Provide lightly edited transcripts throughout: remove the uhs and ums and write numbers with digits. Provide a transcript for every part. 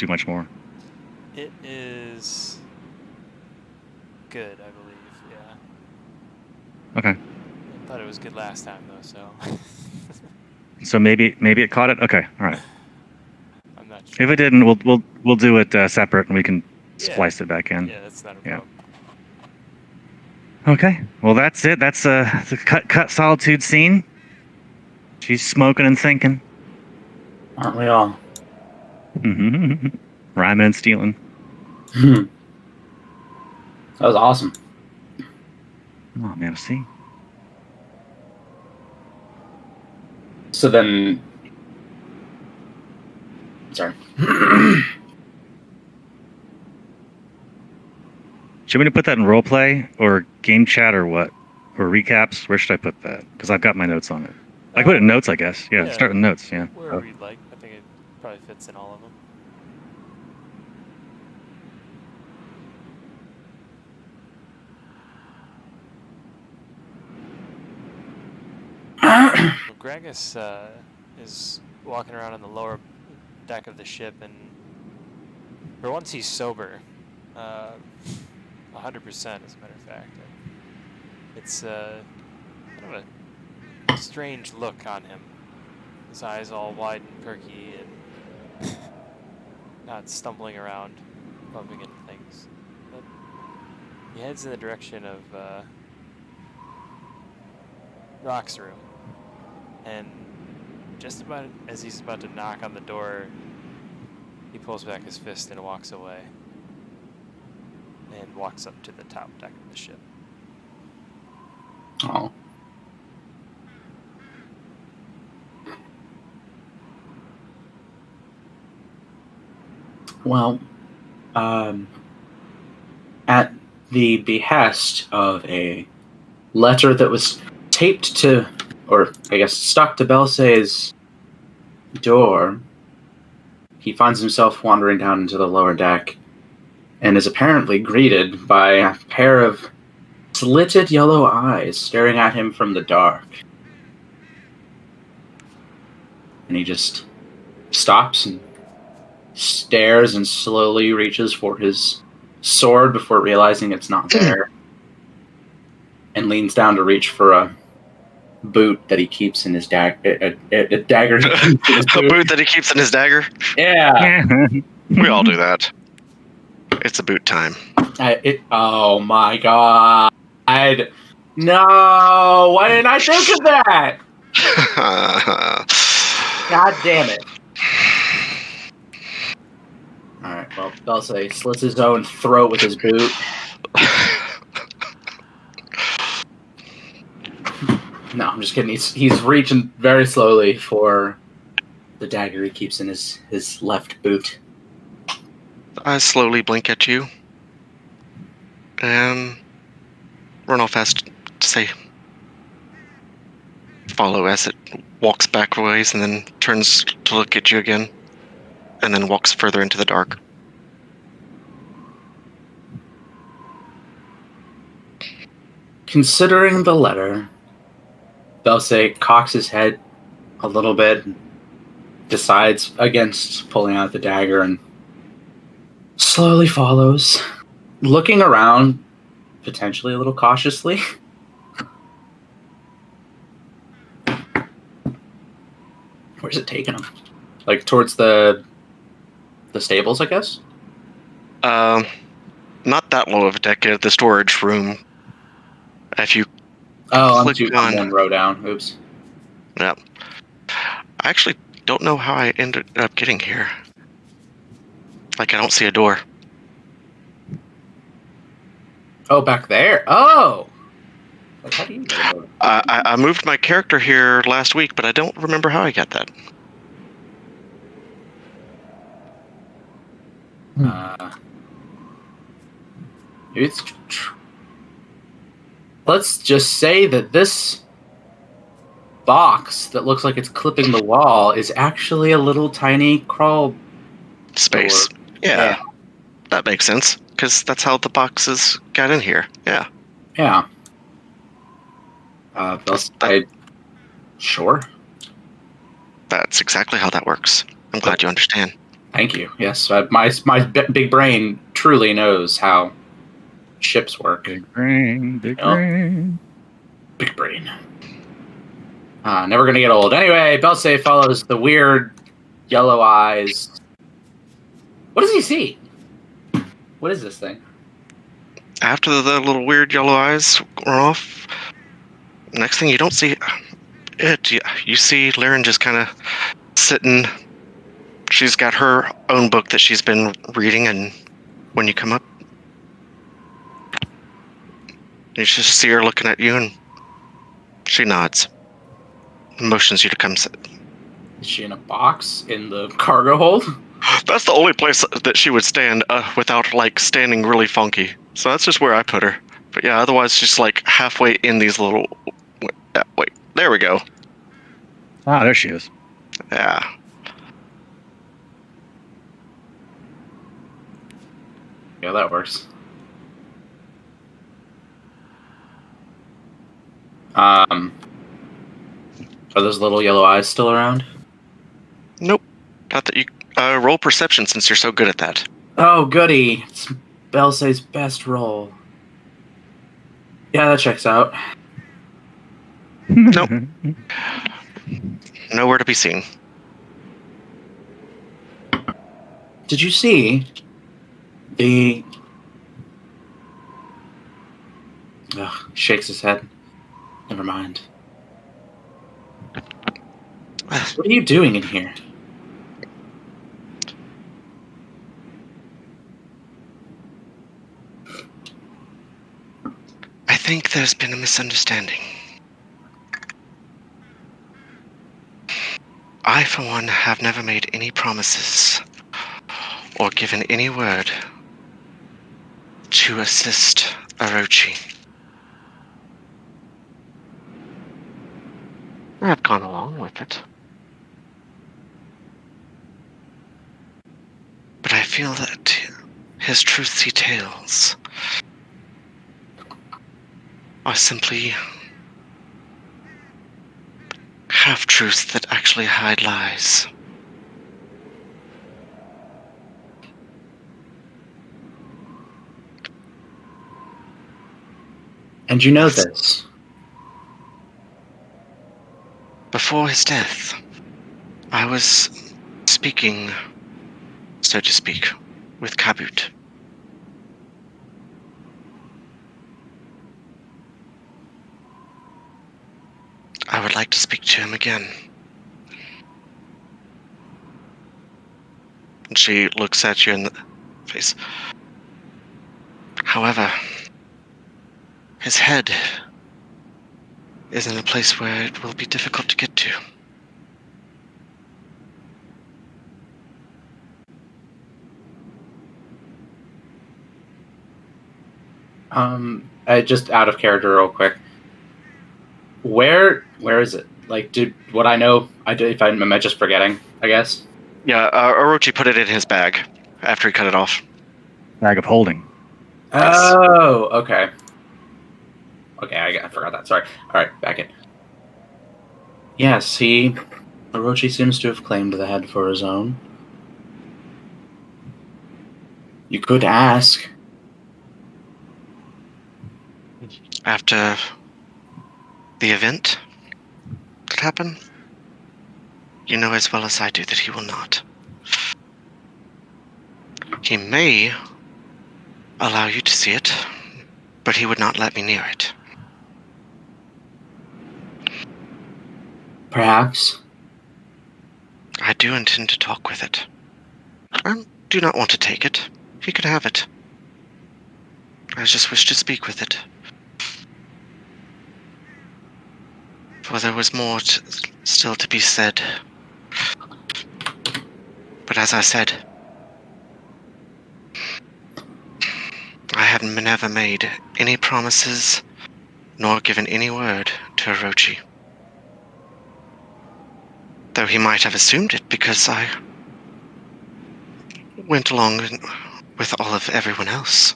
do much more? It is good, I believe. Yeah. Okay. I thought it was good last time though, so. So maybe it caught it. Okay. All right. I'm not sure. If it didn't, we'll do it separate, and we can splice it back in. Yeah, that's not a Yeah. problem. Okay. Well, that's it. That's the cut solitude scene. She's smoking and thinking. Aren't we all? Rhyming and stealing. That was awesome. Oh man, see. So then, sorry. Should we put that in roleplay or game chat or what? Or recaps? Where should I put that? Because I've got my notes on it. I can put it in notes, I guess. Yeah, start with notes. Yeah. Wherever you'd like. I think it probably fits in all of them. Well, Gragas is walking around on the lower deck of the ship, and for once he's sober, 100% as a matter of fact. It's kind of a strange look on him. His eyes all wide and perky, and not stumbling around, bumping into things. But he heads in the direction of Rock's room, and just about as he's about to knock on the door, he pulls back his fist and walks away, and walks up to the top deck of the ship. Oh. Well, at the behest of a letter that was taped to, or I guess stuck to Belsay's door, he finds himself wandering down into the lower deck and is apparently greeted by a pair of slitted yellow eyes staring at him from the dark. And he just stops and stares and slowly reaches for his sword before realizing it's not there, and leans down to reach for a boot that he keeps in his dagger. A dagger. He keeps in his boot. A boot that he keeps in his dagger? Yeah. We all do that. It's a boot time. Oh my god. No! Why didn't I think of that? God damn it. Alright, well, Belsay slits his own throat with his boot. No, I'm just kidding. He's reaching very slowly for the dagger he keeps in his left boot. I slowly blink at you and run off fast to say follow as it walks back a ways and then turns to look at you again and then walks further into the dark. Considering the letter, Belsay cocks his head a little bit, decides against pulling out the dagger, and slowly follows, looking around, potentially a little cautiously. Where's it taking him? Like towards the stables, I guess? Not that low of a deck, the storage room. If you I'm click on one row down. Oops. Yeah. I actually don't know how I ended up getting here. Like, I don't see a door. Oh, back there. Oh! Like, how do you know? I moved my character here last week, but I don't remember how I got that. Let's just say that this box that looks like it's clipping the wall is actually a little tiny crawl space. Yeah. That makes sense, because that's how the boxes got in here. Yeah. Yeah. Sure. That's exactly how that works. I'm glad you understand. Thank you. Yes, my big brain truly knows how ships work. Big brain, big Oh. brain. Big brain. Never gonna get old. Anyway, Belsay follows the weird yellow eyes. What does he see? What is this thing? After the little weird yellow eyes are off, next thing you don't see it. You see Laren just kind of sitting. She's got her own book that she's been reading, and when you come up, you just see her looking at you, and she nods, motions you to come sit. Is she in a box in the cargo hold? That's the only place that she would stand without like standing really funky. So that's just where I put her. But yeah, otherwise she's like halfway in these little. Wait, there we go. Ah, there she is. Yeah. Yeah, that works. Are those little yellow eyes still around? Nope. Not that you roll perception since you're so good at that. Oh, goody. It's Belsay's best roll. Yeah, that checks out. Nope. Nowhere to be seen. Did you see the... Ugh, shakes his head. Never mind. What are you doing in here? I think there's been a misunderstanding. I, for one, have never made any promises or given any word to assist Orochi. I've gone along with it. But I feel that his truthsy tales are simply half-truths that actually hide lies. And you know this? Before his death, I was speaking, so to speak, with Kabut. I would like to speak to him again. And she looks at you in the face. However, his head is in a place where it will be difficult to get to. Just out of character real quick. Where is it? Like, what I know, am I just forgetting, I guess? Yeah, Orochi put it in his bag after he cut it off. Bag of holding. Yes. Oh, okay. Okay, I forgot that. Sorry. All right, back in. Yes, Orochi seems to have claimed the head for his own. You could ask. After the event that happened, you know as well as I do that he will not. He may allow you to see it, but he would not let me near it. Perhaps. I do intend to talk with it. I do not want to take it. He can have it. I just wish to speak with it. For there was more still to be said. But as I said, I had never made any promises nor given any word to Orochi. Though he might have assumed it because I went along with all of everyone else.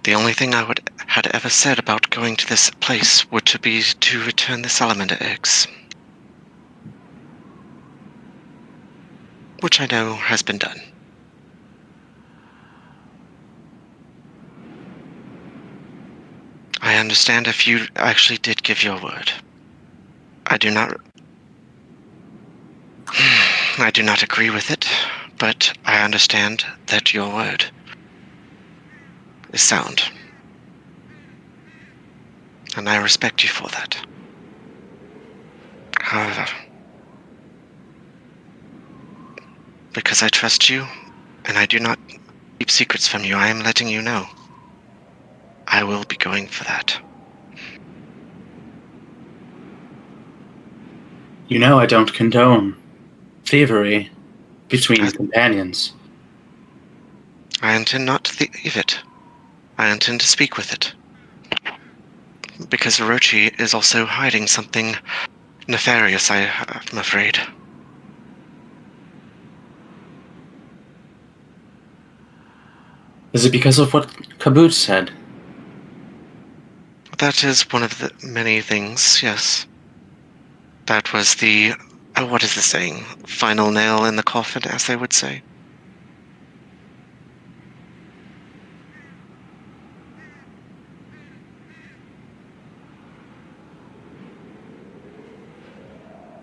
The only thing I had ever said about going to this place would to be to return the salamander eggs. which I know has been done. I understand if you actually did give your word. I do not agree with it, but I understand that your word is sound. And I respect you for that. However, because I trust you, and I do not keep secrets from you, I am letting you know. I will be going for that. You know I don't condone thievery between companions. I intend not to leave it. I intend to speak with it. Because Orochi is also hiding something nefarious, I'm afraid. Is it because of what Kabut said? That is one of the many things, yes. That was the, what is the saying? Final nail in the coffin, as they would say.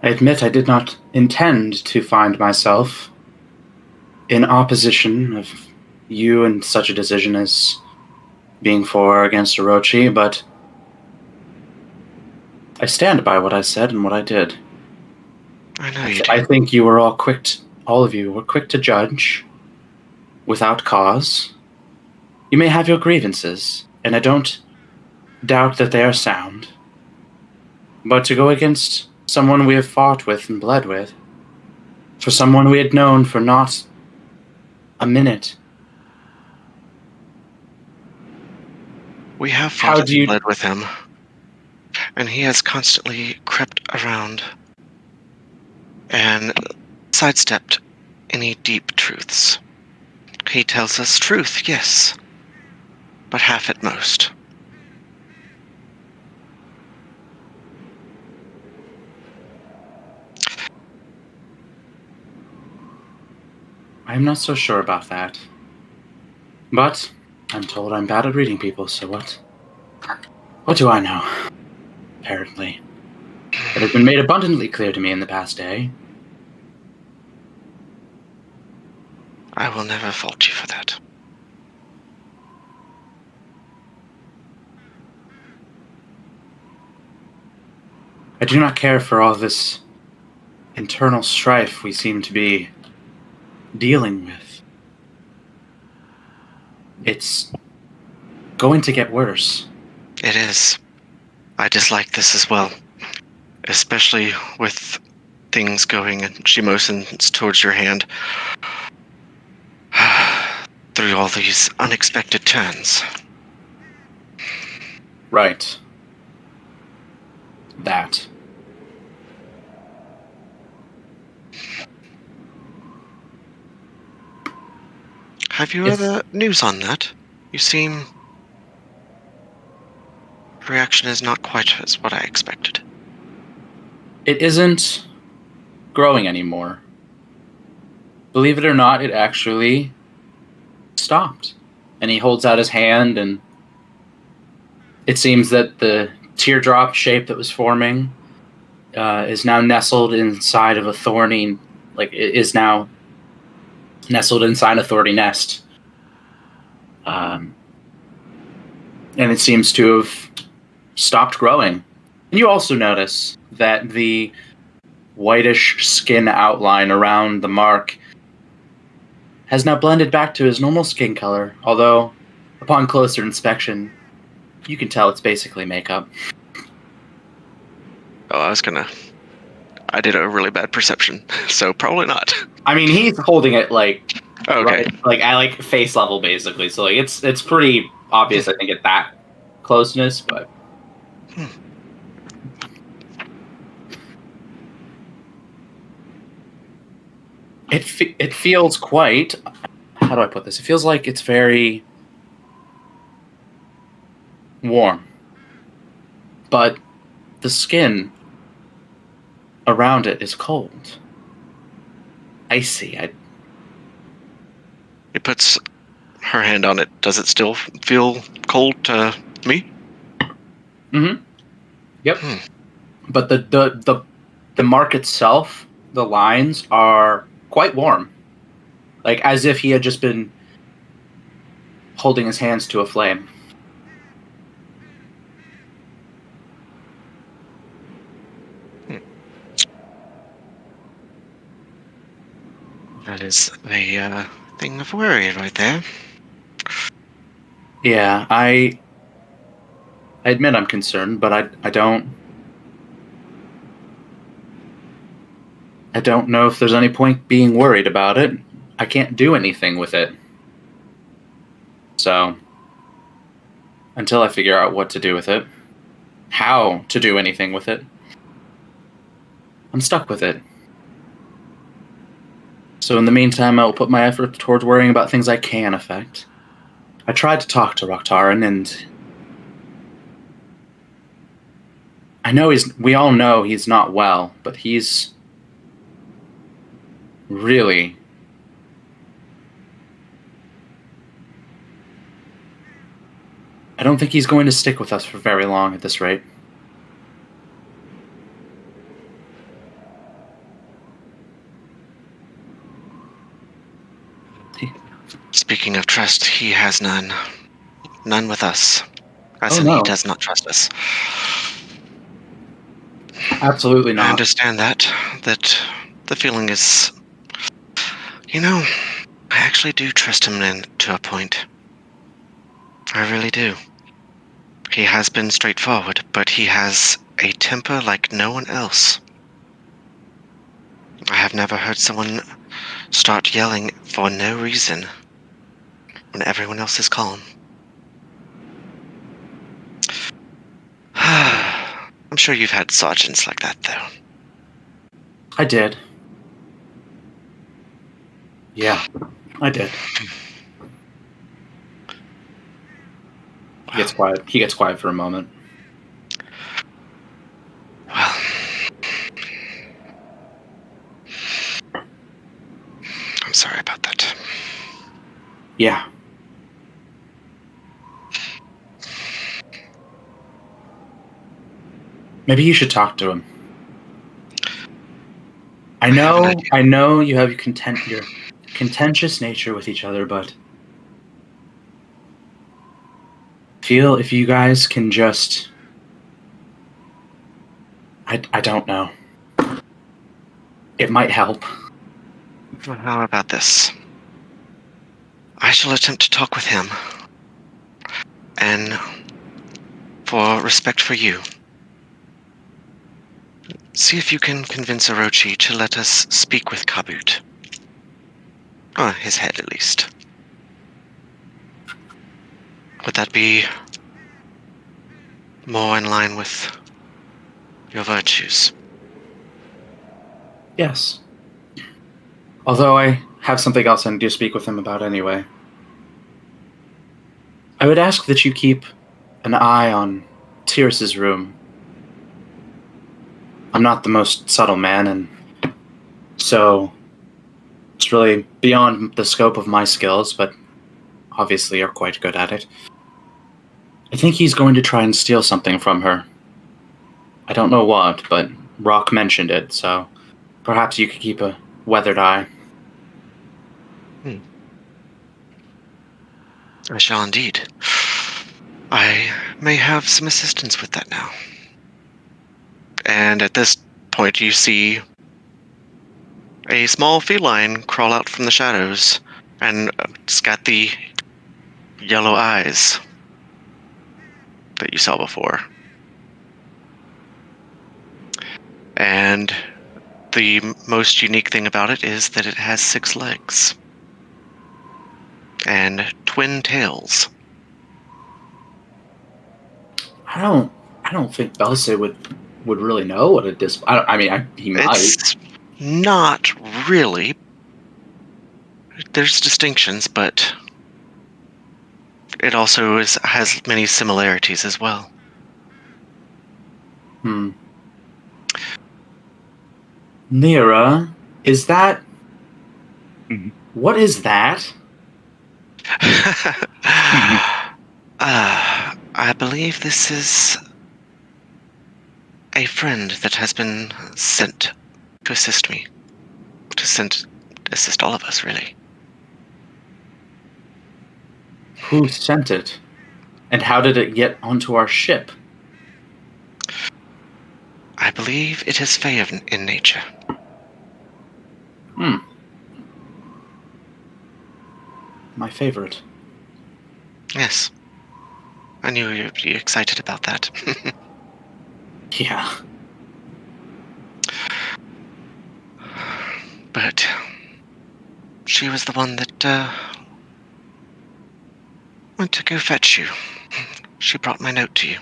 I admit I did not intend to find myself in opposition of you in such a decision as being for or against Orochi, but I stand by what I said and what I did. I know you do. I think you were all of you were quick to judge without cause. You may have your grievances, and I don't doubt that they are sound. But to go against someone we have fought with and bled with, for someone we had known for not a minute. We have fought and bled with him, and he has constantly crept around and sidestepped any deep truths. He tells us truth, yes, but half at most. I'm not so sure about that. But I'm told I'm bad at reading people, so what? What do I know? Apparently. It has been made abundantly clear to me in the past day. I will never fault you for that. I do not care for all this internal strife we seem to be dealing with. It's going to get worse. It is. I dislike this as well. Especially with things going, and she motions towards your hand, through all these unexpected turns. Right. That. Have you other news on that? You seem... reaction is not quite as what I expected. It isn't growing anymore. Believe it or not, it actually stopped. And he holds out his hand, and it seems that the teardrop shape that was forming is now nestled inside of a thorny, is now nestled inside a thorny nest. And it seems to have stopped growing. And you also notice that the whitish skin outline around the mark has now blended back to his normal skin color, although upon closer inspection, you can tell it's basically makeup. Oh, I did a really bad perception, so probably not. I mean, he's holding it okay, right, at face level basically, so it's pretty obvious, I think, at that closeness, but it feels quite, how do I put this? It feels like it's very warm, but the skin around it is cold. I see. He puts her hand on it. Does it still feel cold to me? Mm-hmm. Yep. Hmm. But the mark itself, the lines are quite warm, like as if he had just been holding his hands to a flame. That is a thing of worry right there. Yeah, I admit I'm concerned, but I don't know if there's any point being worried about it. I can't do anything with it. So, until I figure out what to do with it, how to do anything with it, I'm stuck with it. So in the meantime, I will put my effort towards worrying about things I can affect. I tried to talk to Raktaran, and we all know he's not well, but he's really... I don't think he's going to stick with us for very long at this rate. Speaking of trust, he has none. None with us. As Oh, in, no. he does not trust us. Absolutely I not. understand that the feeling is, I actually do trust him to a point. I really do. He has been straightforward, but he has a temper like no one else. I have never heard someone start yelling for no reason when everyone else is calm. I'm sure you've had sergeants like that, though. I did. Yeah, I did. He gets quiet. He gets quiet for a moment. Well, I'm sorry about that. Yeah. Maybe you should talk to him. I have an know idea. you have your contentious nature with each other, but feel if you guys can just... I don't know. It might help. Well, how about this? I shall attempt to talk with him. And for respect for you, see if you can convince Orochi to let us speak with Kabut. Or his head, at least. Would that be more in line with your virtues? Yes. Although I have something else I need to speak with him about anyway. I would ask that you keep an eye on Tyrus's room. I'm not the most subtle man, and so it's really beyond the scope of my skills, but obviously you're quite good at it. I think he's going to try and steal something from her. I don't know what, but Rock mentioned it, so perhaps you could keep a weathered eye. I shall indeed. I may have some assistance with that now. And at this point, you see a small feline crawl out from the shadows, and it's got the yellow eyes that you saw before. And the most unique thing about it is that it has 6 legs and twin tails. I don't think Belsa would really know what a disc. He might. It's not really. There's distinctions, but it also has many similarities as well. Nira, is that What is that? I believe this is a friend that has been sent to assist me. Assist all of us, really. Who sent it? And how did it get onto our ship? I believe it is fey in nature. My favorite. Yes. I knew you'd be excited about that. Yeah. But she was the one that went to go fetch you. She brought my note to you.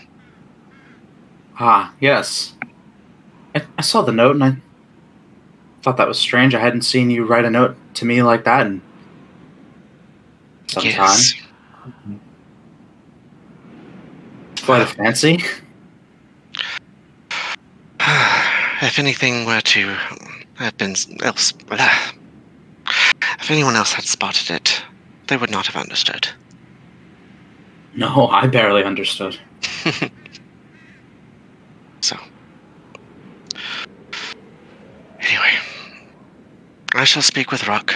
Ah, yes. I saw the note and I thought that was strange. I hadn't seen you write a note to me like that in some Yes. time. Quite a fancy. If anything were to have been else, if anyone else had spotted it, they would not have understood. No, I barely understood. So, anyway, I shall speak with Rock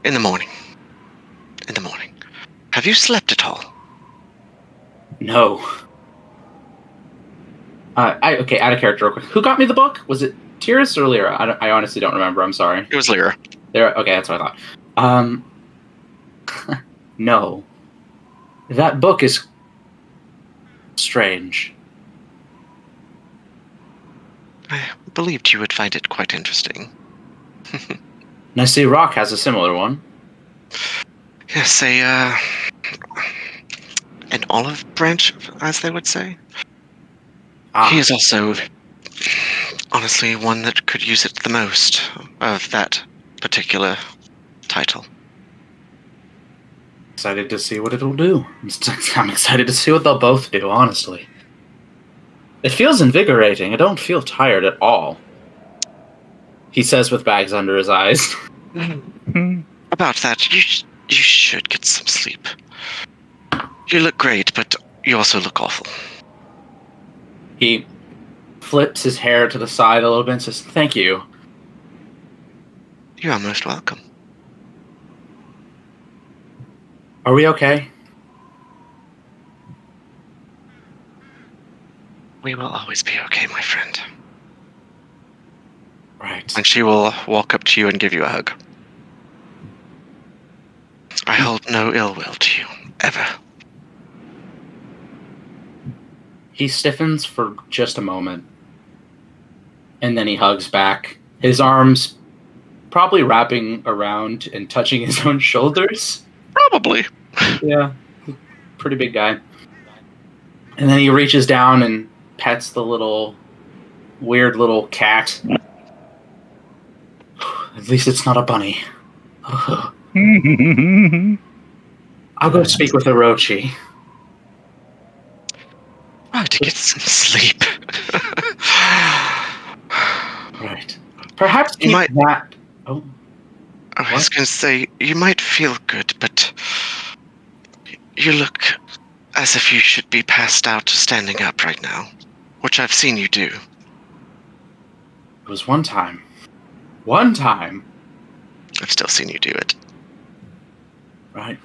in the morning. In the morning. Have you slept at all? No. Okay, out of character real quick. Who got me the book? Was it Tyrus or Lyra? I honestly don't remember. I'm sorry. It was Lyra. There. Okay, that's what I thought. No. That book is strange. I believed you would find it quite interesting. And I see Rock has a similar one. Yes, an olive branch, as they would say. Ah, He is also, honestly, one that could use it the most of that particular title. excited to see what it'll do. I'm excited to see what they'll both do, honestly. It feels invigorating. I don't feel tired at all. He says with bags under his eyes. About that, you should get some sleep. You look great, but you also look awful. He flips his hair to the side a little bit and says, "Thank you." You are most welcome. Are we okay? We will always be okay, my friend. Right. And she will walk up to you and give you a hug. I hold no ill will to you, ever. He stiffens for just a moment. And then he hugs back. His arms probably wrapping around and touching his own shoulders. Probably. Yeah. Pretty big guy. And then he reaches down and pets the weird little cat. At least it's not a bunny. I'll go speak with Orochi. Oh, to get some sleep. Right. Perhaps You might- that. Oh, I was going to say, you might feel good, but you look as if you should be passed out standing up right now, which I've seen you do. it was one time. One time. I've still seen you do it. Right.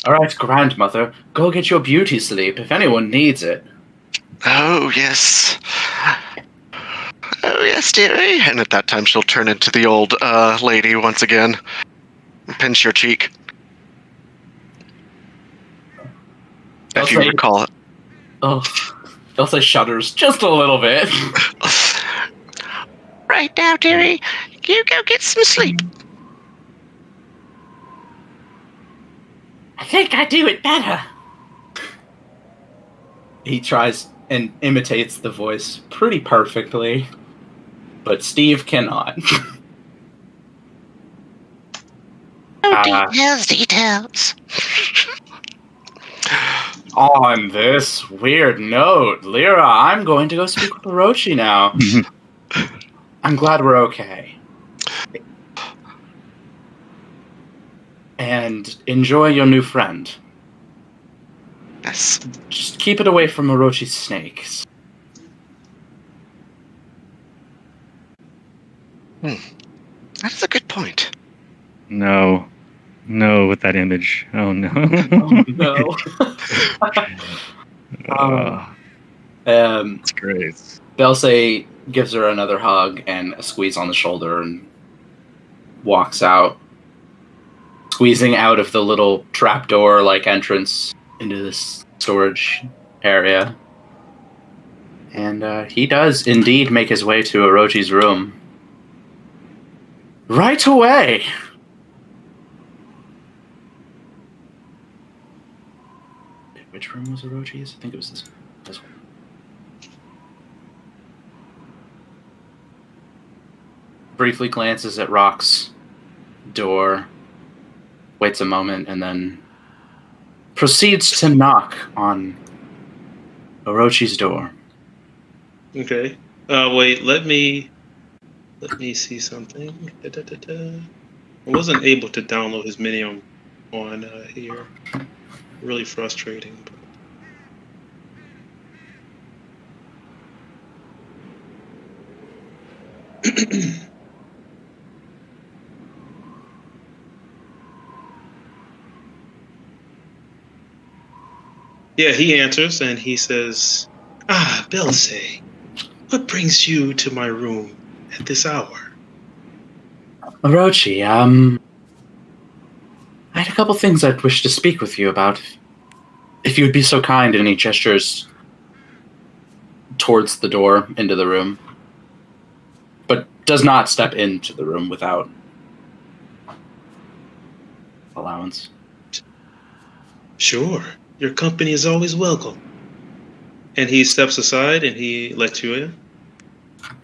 All right, grandmother, go get your beauty sleep if anyone needs it. Oh, yes. Oh, yes, dearie. And at that time, she'll turn into the old lady once again. Pinch your cheek. If you Okay. recall it. Oh, Elsa shudders just a little bit. Right now, dearie, you go get some sleep. I think I do it better. He tries and imitates the voice pretty perfectly, but Steve cannot. Details. On this weird note, Lyra, I'm going to go speak with Orochi now. I'm glad we're okay. and enjoy your new friend. Yes. Just keep it away from Orochi's snakes. That is a good point. No. No, with that image. Oh, no. Oh no. It's great. Belsay gives her another hug and a squeeze on the shoulder and walks out, squeezing out of the little trapdoor-like entrance into this storage area. And he does indeed make his way to Orochi's room. Right away! Which room was Orochi's? I think it was this one. Briefly glances at Rock's door, waits a moment, and then proceeds to knock on Orochi's door. Okay. Wait. Let me see something. I wasn't able to download his menu on here. Really frustrating. Yeah, he answers and he says, "Ah, Belsay, what brings you to my room at this hour?" Orochi, I had a couple things I'd wish to speak with you about. If you would be so kind, and he gestures towards the door into the room, but does not step into the room without allowance. Sure, your company is always welcome. And he steps aside and he lets you in.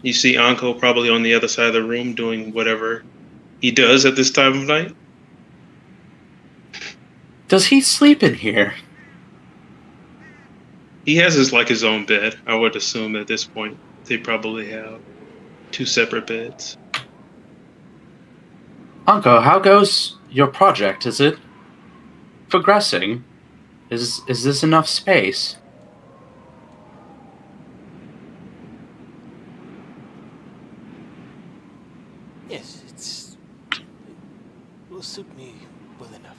You see Anko probably on the other side of the room doing whatever he does at this time of night. Does he sleep in here? He has his own bed. I would assume at this point they probably have 2 separate beds. Anko, how goes your project? Is it progressing? Is this enough space? Yes, it will suit me well enough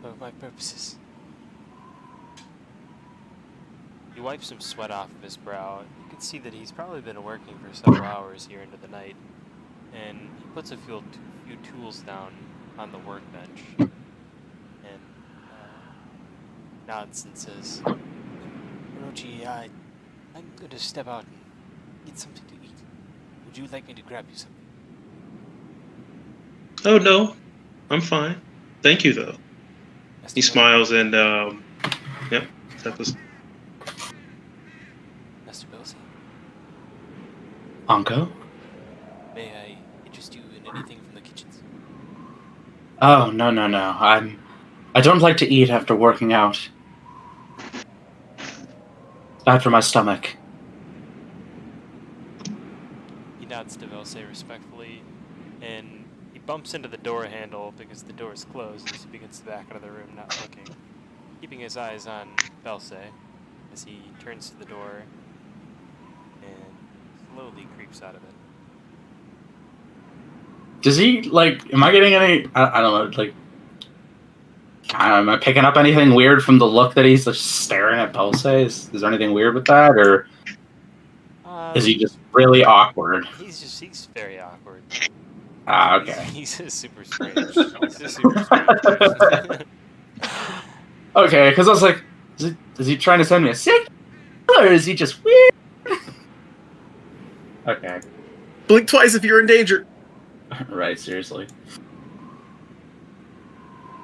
for my purposes. He wipes some sweat off of his brow. You can see that he's probably been working for several hours here into the night. And he puts a few tools down on the workbench. And nods and says, "Orochi, I'm going to step out and get something to eat. Would you like me to grab you something?" Oh no, I'm fine. Thank you though. He smiles and yep, that was. Master Belsay, Anko? may I interest you in anything from the kitchens? Oh, no. I don't like to eat after working out. Bad for my stomach. He nods to Belsay respectfully, and he bumps into the door handle because the door is closed as he begins to back out of the room, not looking, keeping his eyes on Belsay as he turns to the door and slowly creeps out of it. Does he, am I getting any, I don't know, am I picking up anything weird from the look that he's just staring at Belsay? Is there anything weird with that, or is he just really awkward? He's very awkward. Ah, okay. He's just super strange. He's just super strange. Okay, because I was like, is he trying to send me a signal, or is he just weird? Okay. Blink twice if you're in danger. Right, seriously.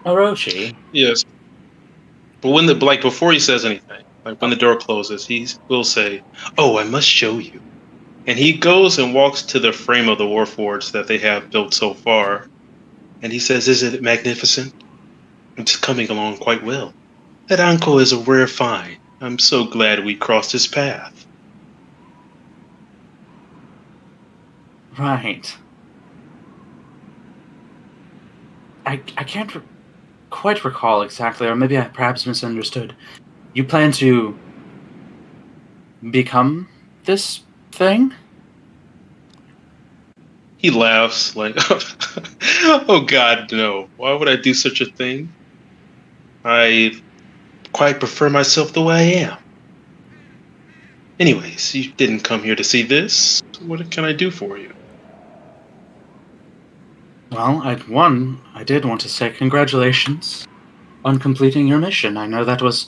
Orochi. Yes. But before he says anything, when the door closes, he will say, "Oh, I must show you." And he goes and walks to the frame of the Warforged that they have built so far. And he says, "Isn't it magnificent? It's coming along quite well. That Anko is a rare find. I'm so glad we crossed his path." Right. I can't quite recall exactly, or maybe I perhaps misunderstood. You plan to become this thing? He laughs like, "Oh God, no! Why would I do such a thing? I quite prefer myself the way I am. Anyways, you didn't come here to see this. What can I do for you?" Well, I did want to say congratulations on completing your mission. I know that was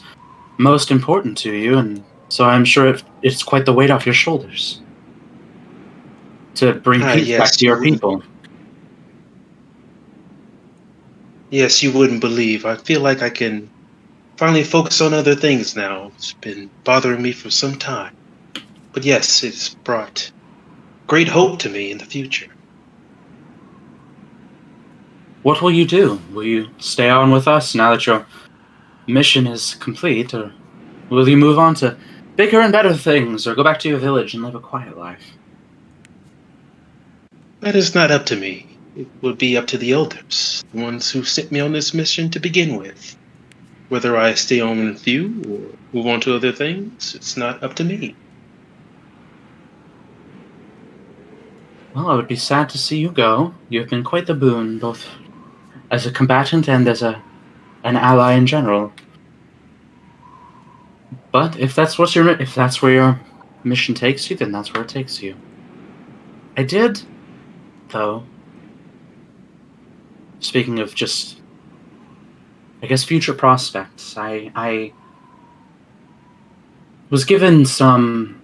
most important to you, and so I'm sure it's quite the weight off your shoulders to bring peace back Yes, to you your wouldn't. people. Yes, you wouldn't believe. I feel like I can finally focus on other things now. It's been bothering me for some time. But yes, it's brought great hope to me in the future. What will you do? Will you stay on with us now that your mission is complete, or will you move on to bigger and better things, or go back to your village and live a quiet life? That is not up to me. It would be up to the elders, the ones who sent me on this mission to begin with. Whether I stay on with you or move on to other things, it's not up to me. Well, I would be sad to see you go. You have been quite the boon, both as a combatant and as an ally in general. But if that's where your mission takes you, then that's where it takes you. I did, though. Speaking of just, I guess, future prospects, I was given some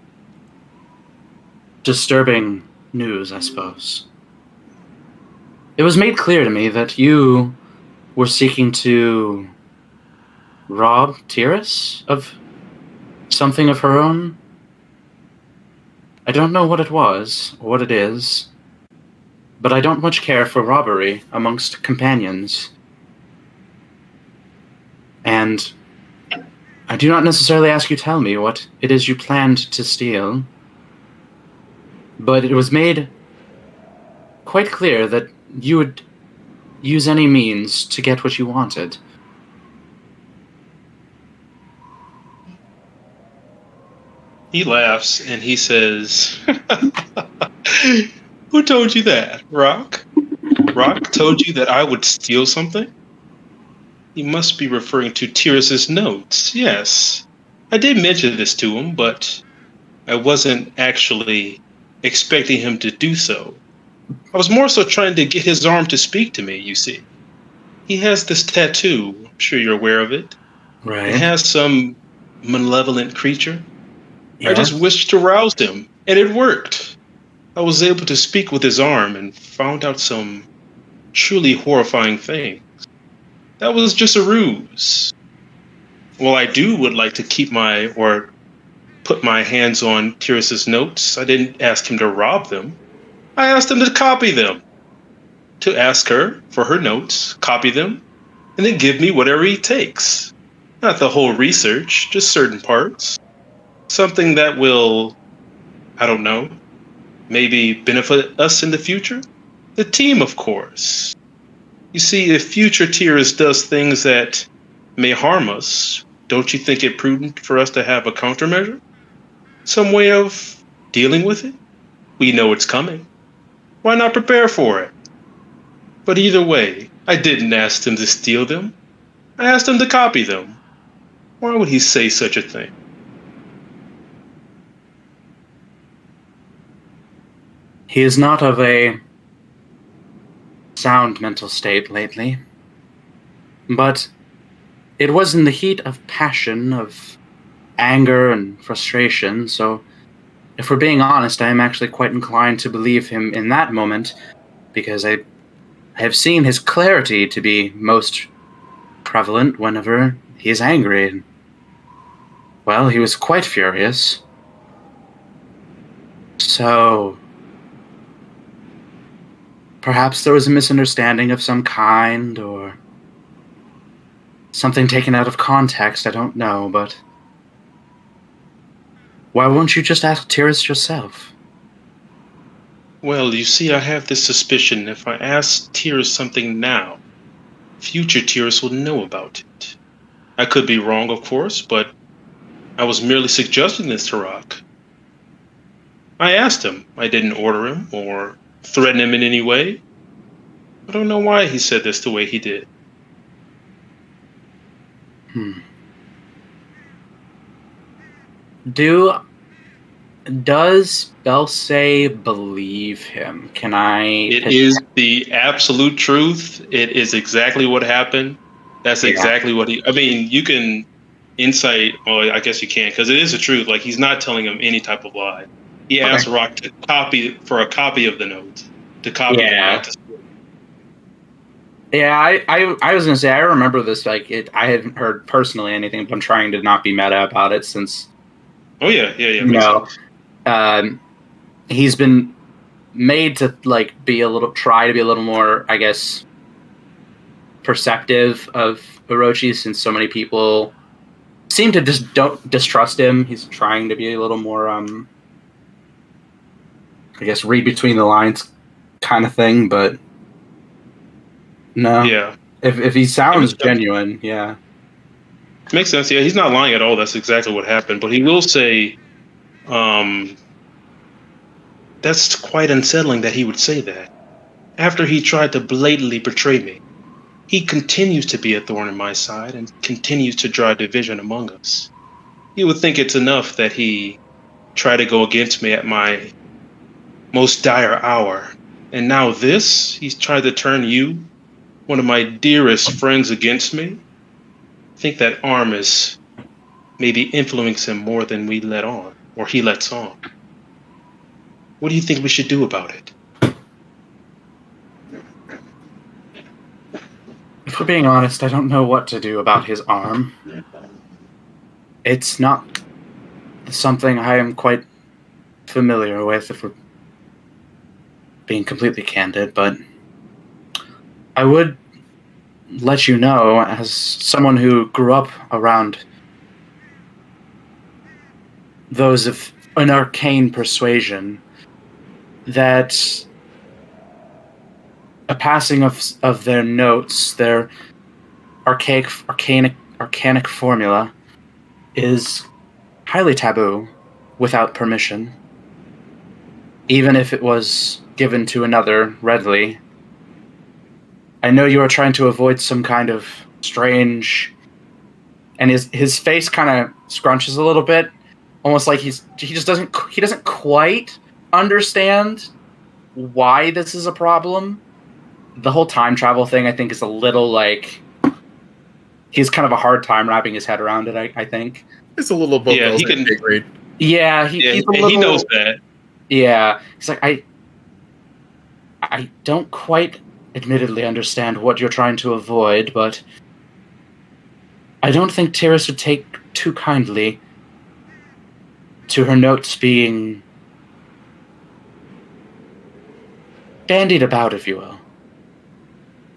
disturbing news, I suppose. It was made clear to me that you were seeking to rob Tiris of something of her own. I don't know what it was, or what it is, but I don't much care for robbery amongst companions. And I do not necessarily ask you to tell me what it is you planned to steal, but it was made quite clear that you would use any means to get what you wanted. He laughs and he says, "Who told you that? Rock? Rock told you that I would steal something?" He must be referring to Tiris's notes. Yes. I did mention this to him, but I wasn't actually expecting him to do so. I was more so trying to get his arm to speak to me, you see. He has this tattoo. I'm sure you're aware of it. Right. It has some malevolent creature. Yeah. I just wished to rouse him, and it worked. I was able to speak with his arm and found out some truly horrifying things. That was just a ruse. Well, I would like to put my hands on Tiris's notes. I didn't ask him to rob them. I asked him to copy them. To ask her for her notes, copy them, and then give me whatever he takes. Not the whole research, just certain parts. Something that will, I don't know, maybe benefit us in the future? The team, of course. You see, if future Tiris does things that may harm us, don't you think it prudent for us to have a countermeasure? Some way of dealing with it? We know it's coming. Why not prepare for it? But either way, I didn't ask him to steal them. I asked him to copy them. Why would he say such a thing? He is not of a sound mental state lately. But it was in the heat of passion, of anger and frustration, so if we're being honest, I am actually quite inclined to believe him in that moment, because I have seen his clarity to be most prevalent whenever he is angry. Well, he was quite furious. So perhaps there was a misunderstanding of some kind, or something taken out of context, I don't know, but why won't you just ask Tiris yourself? Well, you see, I have this suspicion if I ask Tiris something now, future tiers will know about it. I could be wrong, of course, but I was merely suggesting this to Rock. I asked him. I didn't order him or threaten him in any way. I don't know why he said this the way he did. Does Belsay believe him? Can I? It is the absolute truth. It is exactly what happened. That's exactly what he. I mean, you can insight. Well, I guess you can't because it is the truth. Like he's not telling him any type of lie. He asked Rock to copy a copy of the notes to copy them out. Yeah, I was gonna say I remember this. Like I haven't heard personally anything, but I'm trying to not be meta about it since. Oh yeah. He's been made to try to be a little more, I guess, perceptive of Orochi since so many people seem to just don't distrust him. He's trying to be a little more, I guess, read between the lines kind of thing, but no. Yeah. If he sounds genuine, yeah. Makes sense. Yeah, he's not lying at all. That's exactly what happened. But he will say, that's quite unsettling that he would say that. After he tried to blatantly betray me, he continues to be a thorn in my side and continues to draw division among us. You would think it's enough that he tried to go against me at my most dire hour. And now this, he's tried to turn you, one of my dearest friends, against me. I think that arm is maybe influencing him more than we let on, or he lets on. What do you think we should do about it? If we're being honest, I don't know what to do about his arm. It's not something I am quite familiar with, if we're being completely candid, but I would let you know, as someone who grew up around those of an arcane persuasion, that a passing of their notes, their arcanic formula, is highly taboo without permission. Even if it was given to another readily. I know you are trying to avoid some kind of strange, and his face kind of scrunches a little bit, almost like he doesn't quite understand why this is a problem. The whole time travel thing, I think, is a little like he's kind of a hard time wrapping his head around it. I think it's a little bit. Yeah, he can. Yeah, he's a little, he knows that. Yeah, he's like I don't quite, admittedly, understand what you're trying to avoid, but I don't think Tiris would take too kindly to her notes being bandied about, if you will.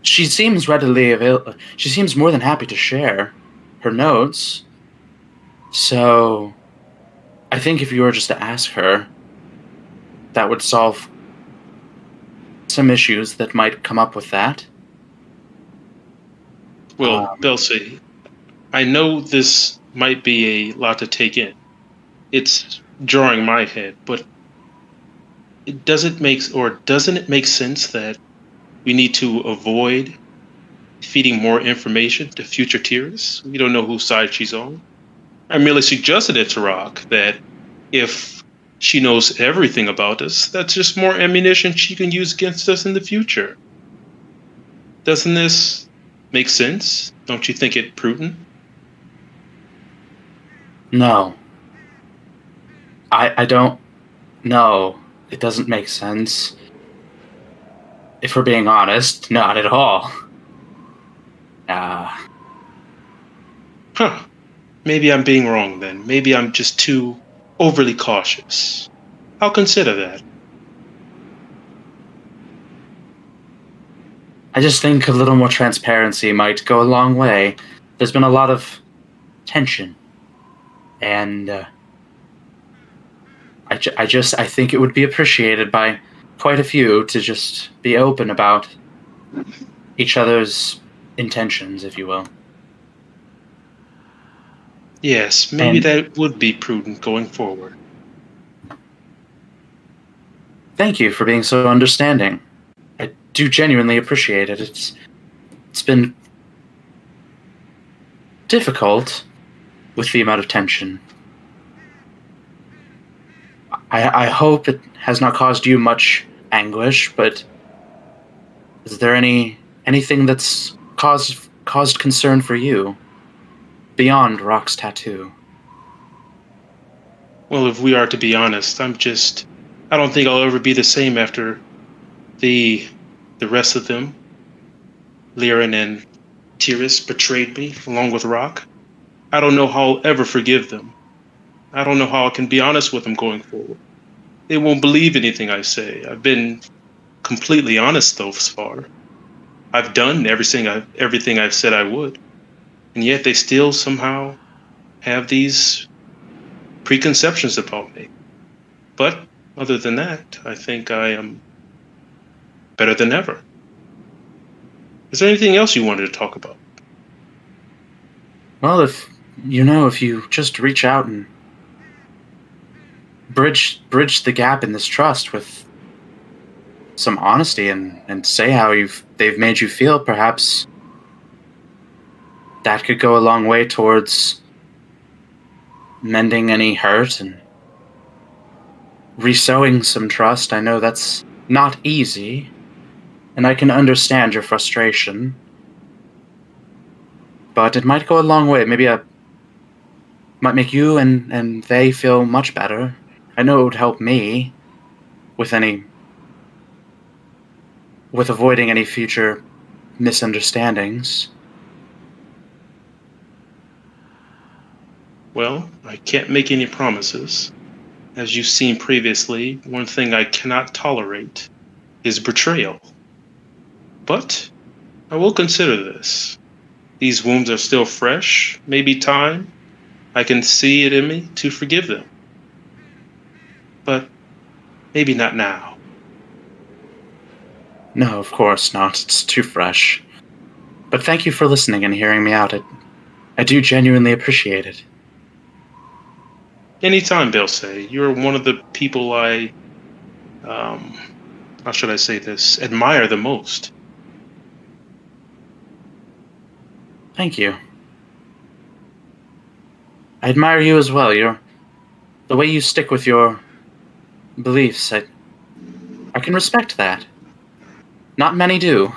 She seems readily available. She seems more than happy to share her notes. So, I think if you were just to ask her, that would solve some issues that might come up with that. Well, Belsay, I know this might be a lot to take in. It's drawing my head, but doesn't it make sense that we need to avoid feeding more information to future tiers? We don't know whose side she's on. I merely suggested it to Rock that if she knows everything about us, that's just more ammunition she can use against us in the future. Doesn't this make sense? Don't you think it prudent? No. I don't. No, it doesn't make sense. If we're being honest, not at all. Huh. Maybe I'm being wrong then. Maybe I'm just too overly cautious. I'll consider that. I just think a little more transparency might go a long way. There's been a lot of tension. And I think it would be appreciated by quite a few to just be open about each other's intentions, if you will. Yes, maybe And- that would be prudent going forward. Thank you for being so understanding. I do genuinely appreciate it. It's been difficult with the amount of tension. I hope it has not caused you much anguish, but is there anything that's caused concern for you beyond Rock's tattoo? Well, if we are to be honest, I don't think I'll ever be the same after the rest of them, Liren and Tiris, betrayed me along with Rock. I don't know how I'll ever forgive them. I don't know how I can be honest with them going forward. They won't believe anything I say. I've been completely honest thus far. I've done everything I've said I would, and yet they still somehow have these preconceptions about me. But other than that, I think I am better than ever. Is there anything else you wanted to talk about? Well, if you just reach out and bridge the gap in this trust with some honesty and say how they've made you feel, perhaps that could go a long way towards mending any hurt and resowing some trust. I know that's not easy, and I can understand your frustration, but it might go a long way. Maybe might make you and they feel much better. I know it would help me with avoiding any future misunderstandings. Well, I can't make any promises. As you've seen previously, one thing I cannot tolerate is betrayal. But I will consider this. These wounds are still fresh. Maybe time. I can see it in me to forgive them. But maybe not now. No, of course not. It's too fresh. But thank you for listening and hearing me out. I do genuinely appreciate it. Anytime, Belsay. You're one of the people I, how should I say this, admire the most. Thank you. I admire you as well. The way you stick with your beliefs. I can respect that. Not many do.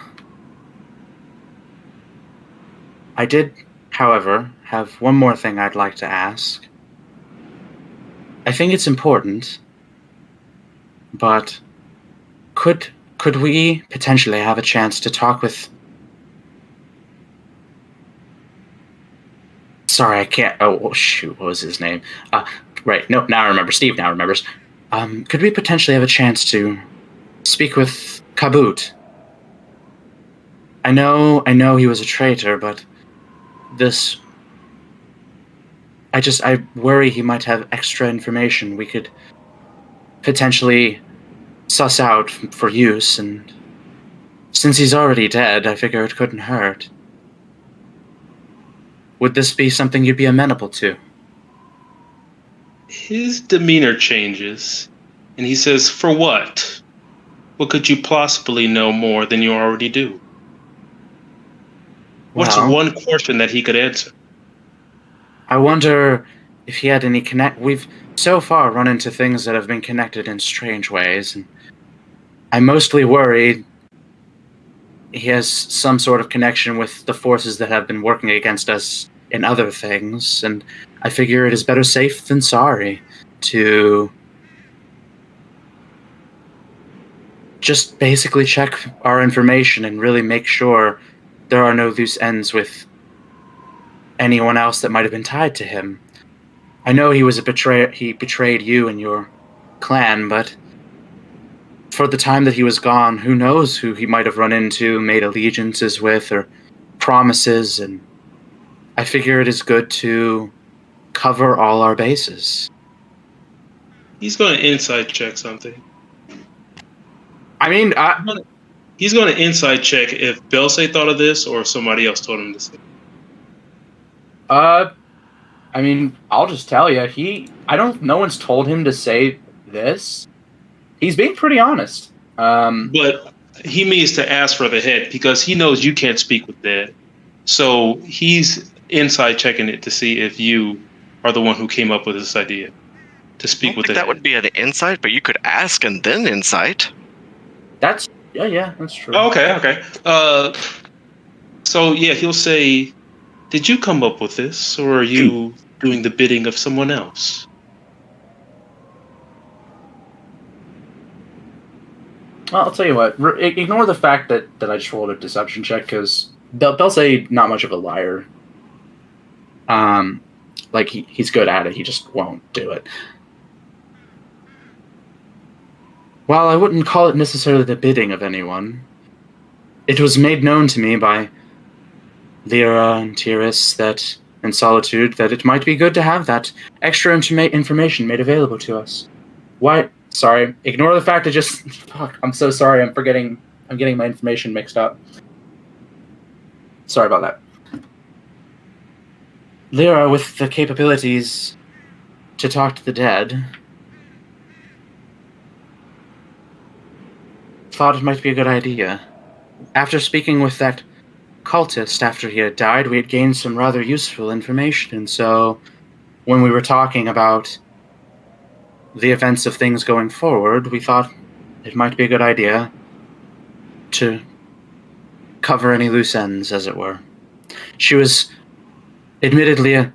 I did, however, have one more thing I'd like to ask. I think it's important, but could we potentially have a chance to talk with... Sorry, I can't... Oh, shoot, what was his name? Right, no, now I remember. Steve now remembers. Could we potentially have a chance to speak with Kabut? I know he was a traitor, but this... I worry he might have extra information we could potentially suss out for use, and since he's already dead, I figure it couldn't hurt. Would this be something you'd be amenable to? His demeanor changes, and he says, "For what? What could you possibly know more than you already do? What's Well, one question that he could answer?" I wonder if he had any We've so far run into things that have been connected in strange ways, and I mostly worry he has some sort of connection with the forces that have been working against us in other things, and I figure it is better safe than sorry to just basically check our information and really make sure there are no loose ends with anyone else that might have been tied to him. I know he was a betrayer. He betrayed you and your clan, but for the time that he was gone, who knows who he might have run into, made allegiances with, or promises, and I figure it is good to cover all our bases. He's going to insight check something. I mean, he's going to insight check if Belsay thought of this or if somebody else told him to say. I mean, I'll just tell you, no one's told him to say this. He's being pretty honest. But he means to ask for the head because he knows you can't speak with dead. So he's inside checking it to see if you are the one who came up with this idea to speak with the that head. would be an insight, but you could ask and then insight. That's that's true. Oh, okay. So yeah, he'll say, "Did you come up with this, or are you doing the bidding of someone else?" Well, I'll tell you what. Ignore the fact that I just rolled a deception check because they'll say not much of a liar. Like he's good at it. He just won't do it. While I wouldn't call it necessarily the bidding of anyone, it was made known to me by Lyra and Tiris and Solitude that it might be good to have that extra information made available to us. Why? Sorry, ignore the fact that fuck, I'm so sorry, I'm getting my information mixed up. Sorry about that. Lyra, with the capabilities to talk to the dead, thought it might be a good idea. After speaking with that cultist after he had died, we had gained some rather useful information, and so when we were talking about the events of things going forward, we thought it might be a good idea to cover any loose ends, as it were. She was admittedly a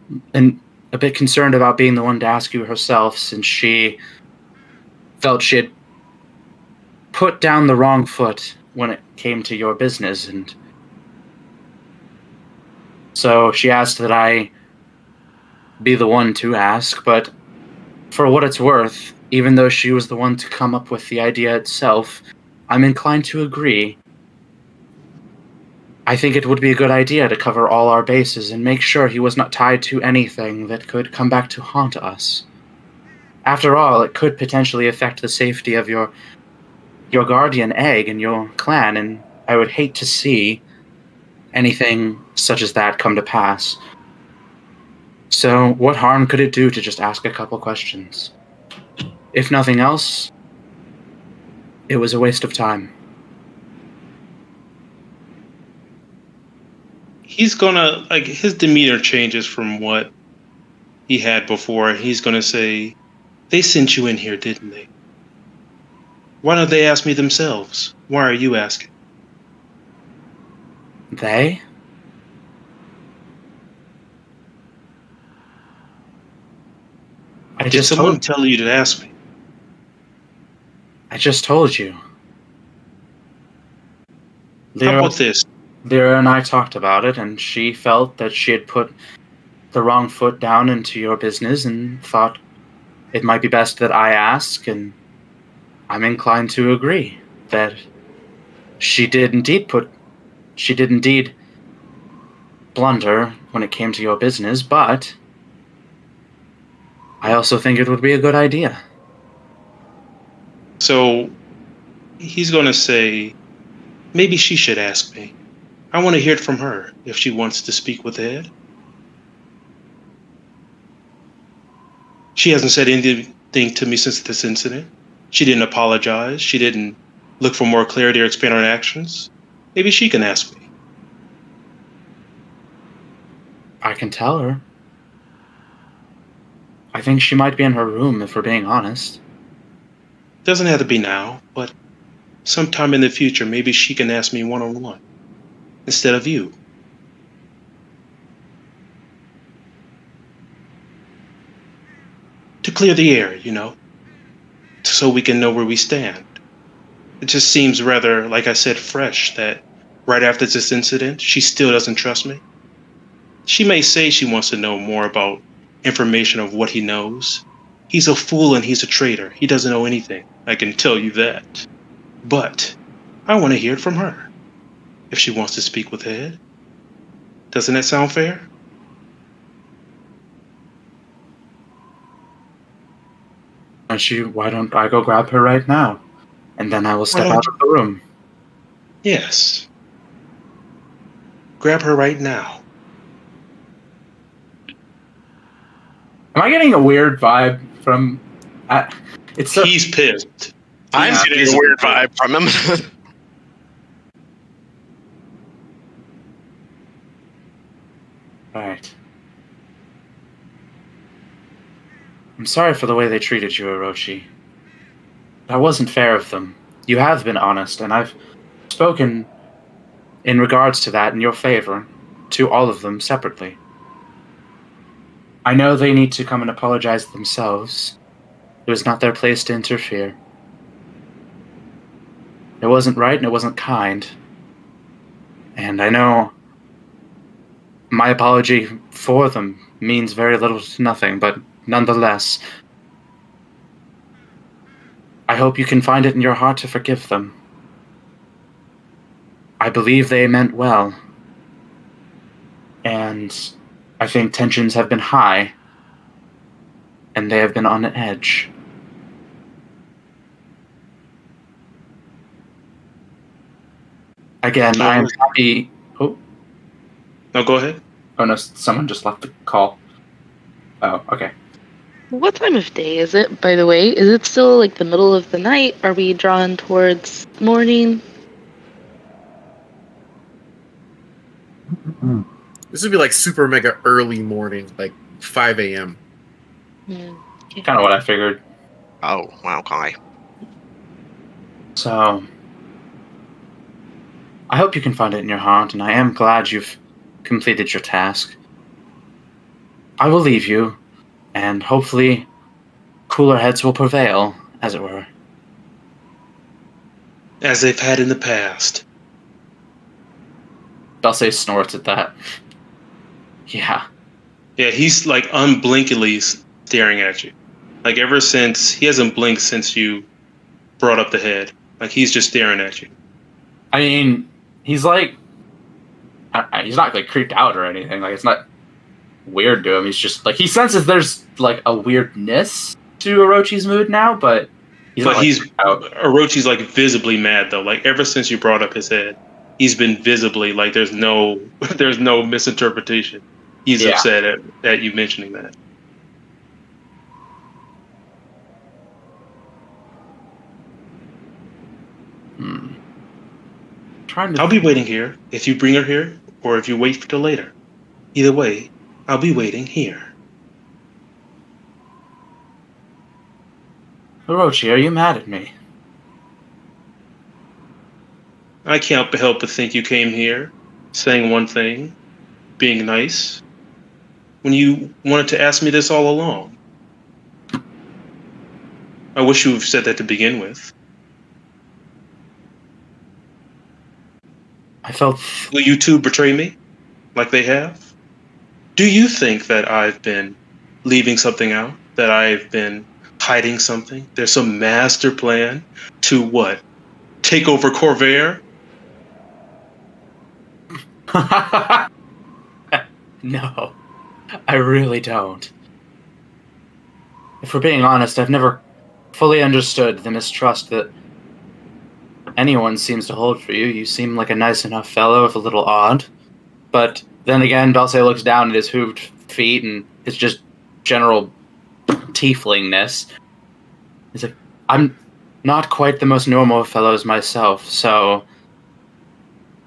bit concerned about being the one to ask you herself, since she felt she had put down the wrong foot when it came to your business, and so she asked that I be the one to ask, but for what it's worth, even though she was the one to come up with the idea itself, I'm inclined to agree. I think it would be a good idea to cover all our bases and make sure he was not tied to anything that could come back to haunt us. After all, it could potentially affect the safety of your guardian egg and your clan, and I would hate to see anything such as that come to pass. So, what harm could it do to just ask a couple questions? If nothing else, it was a waste of time. He's gonna, like, his demeanor changes from what he had before. He's gonna say, "They sent you in here, didn't they? Why don't they ask me themselves? Why are you asking?" They? Did someone tell you to ask me? I just told you. How about this? Lyra and I talked about it, and she felt that she had put the wrong foot down into your business and thought it might be best that I ask, and I'm inclined to agree that she did indeed blunder when it came to your business, but I also think it would be a good idea. So he's going to say, maybe she should ask me. I want to hear it from her if she wants to speak with Ed. She hasn't said anything to me since this incident. She didn't apologize. She didn't look for more clarity or expand on actions. Maybe she can ask me. I can tell her. I think she might be in her room, if we're being honest. Doesn't have to be now, but sometime in the future, maybe she can ask me one-on-one instead of you. To clear the air, so we can know where we stand. It just seems rather, like I said, fresh that right after this incident, she still doesn't trust me. She may say she wants to know more about information of what he knows. He's a fool and he's a traitor. He doesn't know anything. I can tell you that. But I want to hear it from her if she wants to speak with Ed. Doesn't that sound fair? Why don't I go grab her right now? And then I will step out of the room. Yes. Grab her right now. Am I getting a weird vibe from? It's so. He's pissed. I'm He's getting a visibly weird pissed. vibe from him. Right. I'm sorry for the way they treated you, Orochi. That wasn't fair of them. You have been honest, and I've spoken in regards to that in your favor to all of them separately. I know they need to come and apologize themselves. It was not their place to interfere. It wasn't right and it wasn't kind. And I know my apology for them means very little to nothing, but nonetheless, I hope you can find it in your heart to forgive them. I believe they meant well. And I think tensions have been high, and they have been on edge. Again, I am happy. Oh. No, go ahead. Oh no, someone just left the call. Oh, okay. What time of day is it, by the way? Is it still like the middle of the night? Are we drawn towards morning? This would be like super mega early morning, like 5 a.m. Okay. Kind of what I figured. Oh, wow, Kai. So, I hope you can find it in your heart, and I am glad you've completed your task. I will leave you, and hopefully cooler heads will prevail, as it were. As they've had in the past. Dulce snorts at that. Yeah. Yeah, he's like unblinkingly staring at you. Like ever since, he hasn't blinked since you brought up the head. Like he's just staring at you. I mean, he's like, he's not like creeped out or anything. Like it's not weird to him. He's just like, he senses there's like a weirdness to Orochi's mood now, but he's But not, like, he's freaked out. Orochi's like visibly mad though. Like ever since you brought up his head, he's been visibly like there's no misinterpretation. He's upset at you mentioning that. I'll be waiting here if you bring her here, or if you wait till later. Either way, I'll be waiting here. Orochi, are you mad at me? I can't help but think you came here, saying one thing, being nice, when you wanted to ask me this all along. I wish you had said that to begin with. I felt... Will you two betray me, like they have? Do you think that I've been leaving something out? That I've been hiding something? There's some master plan to what? Take over Corvair? No, I really don't. If we're being honest, I've never fully understood the mistrust that anyone seems to hold for you. You seem like a nice enough fellow, if a little odd. But then again, Dulce looks down at his hooved feet and his just general tieflingness. He's like, I'm not quite the most normal of fellows myself, so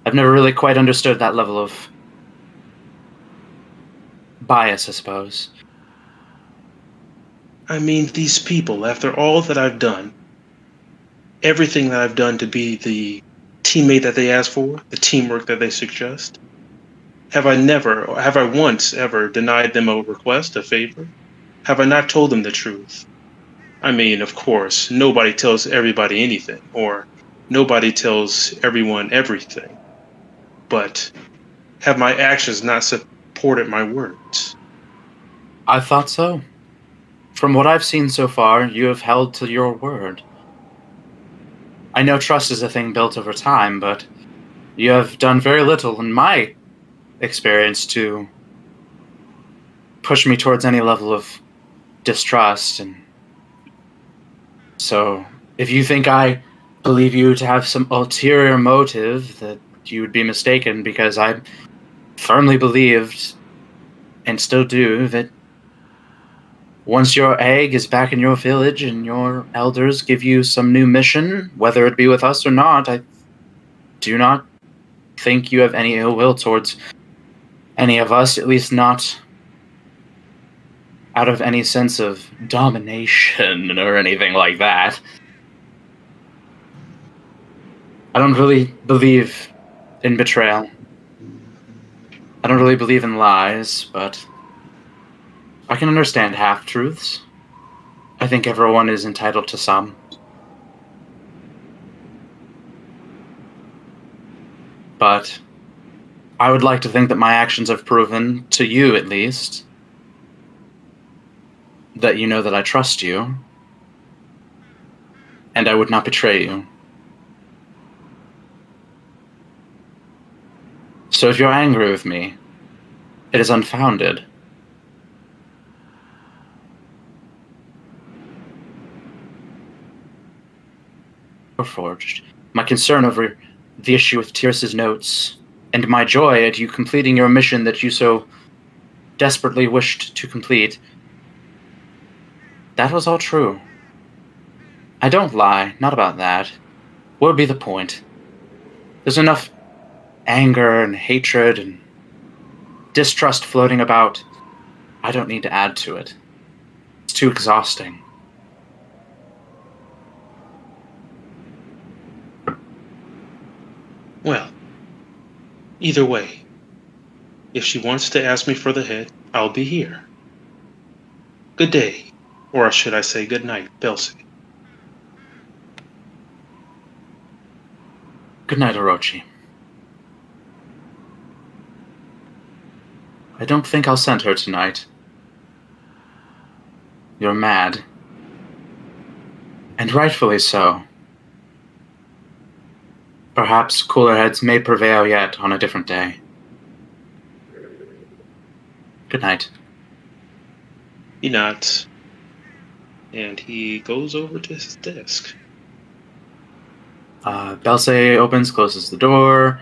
I've never really quite understood that level of bias, I suppose. I mean, these people, after all that I've done, everything that I've done to be the teammate that they ask for, the teamwork that they suggest, have I once ever denied them a request, a favor? Have I not told them the truth? I mean, of course, nobody tells everybody anything, or nobody tells everyone everything. But have my actions not supported my words? I thought so. From what I've seen so far, you have held to your word. I know trust is a thing built over time, but you have done very little in my experience to push me towards any level of distrust. And so, if you think I believe you to have some ulterior motive, that you would be mistaken, because I firmly believed, and still do, that once your egg is back in your village and your elders give you some new mission, whether it be with us or not, I do not think you have any ill will towards any of us, at least not out of any sense of domination or anything like that. I don't really believe in betrayal. I don't really believe in lies, but I can understand half-truths. I think everyone is entitled to some. But I would like to think that my actions have proven, to you at least, that you know that I trust you, and I would not betray you. So if you're angry with me, it is unfounded. Warforged. My concern over the issue with Tyrus's notes, and my joy at you completing your mission that you so desperately wished to complete, that was all true. I don't lie, not about that. What would be the point? There's enough anger and hatred and distrust floating about. I don't need to add to it. It's too exhausting. Well, either way, if she wants to ask me for the head, I'll be here. Good day, or should I say good night, Belsi. Good night, Orochi. I don't think I'll send her tonight. You're mad. And rightfully so. Perhaps cooler heads may prevail yet on a different day. Good night. He nods, and he goes over to his desk. Belsae opens, closes the door.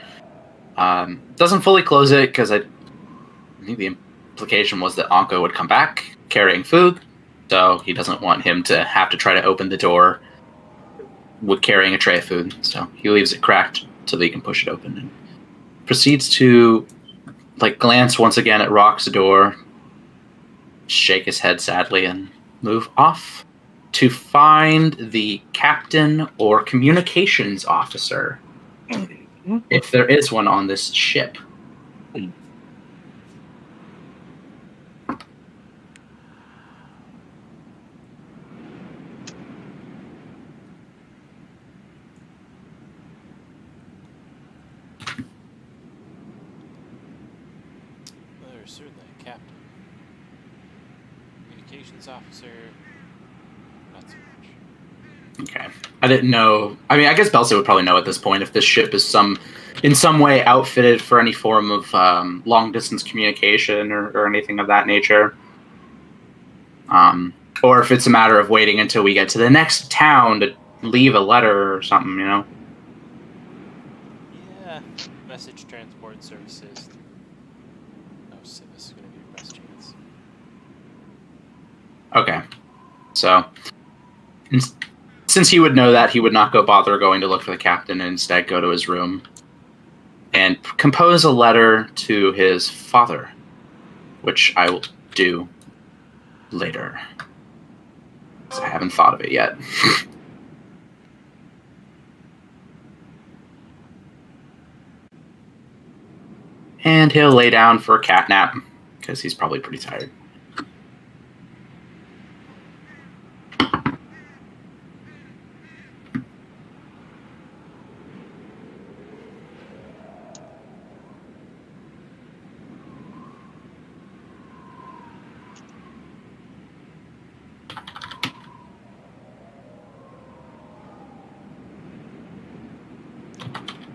Doesn't fully close it because I think the implication was that Anko would come back carrying food, so he doesn't want him to have to try to open the door with carrying a tray of food. So he leaves it cracked so that he can push it open and proceeds to glance once again at Rock's door, shake his head sadly, and move off to find the captain or communications officer, if there is one on this ship. There's certainly a captain. Communications officer, not so much. Okay. I didn't know. I mean, I guess Belsa would probably know at this point if this ship is in some way outfitted for any form of long-distance communication or anything of that nature. Or if it's a matter of waiting until we get to the next town to leave a letter or something, you know? Yeah, message transport services. No, Civis is going to be your best chance. Okay. So, since he would know that, he would not bother going to look for the captain and instead go to his room and compose a letter to his father, which I will do later. 'Cause I haven't thought of it yet. And he'll lay down for a cat nap, because he's probably pretty tired.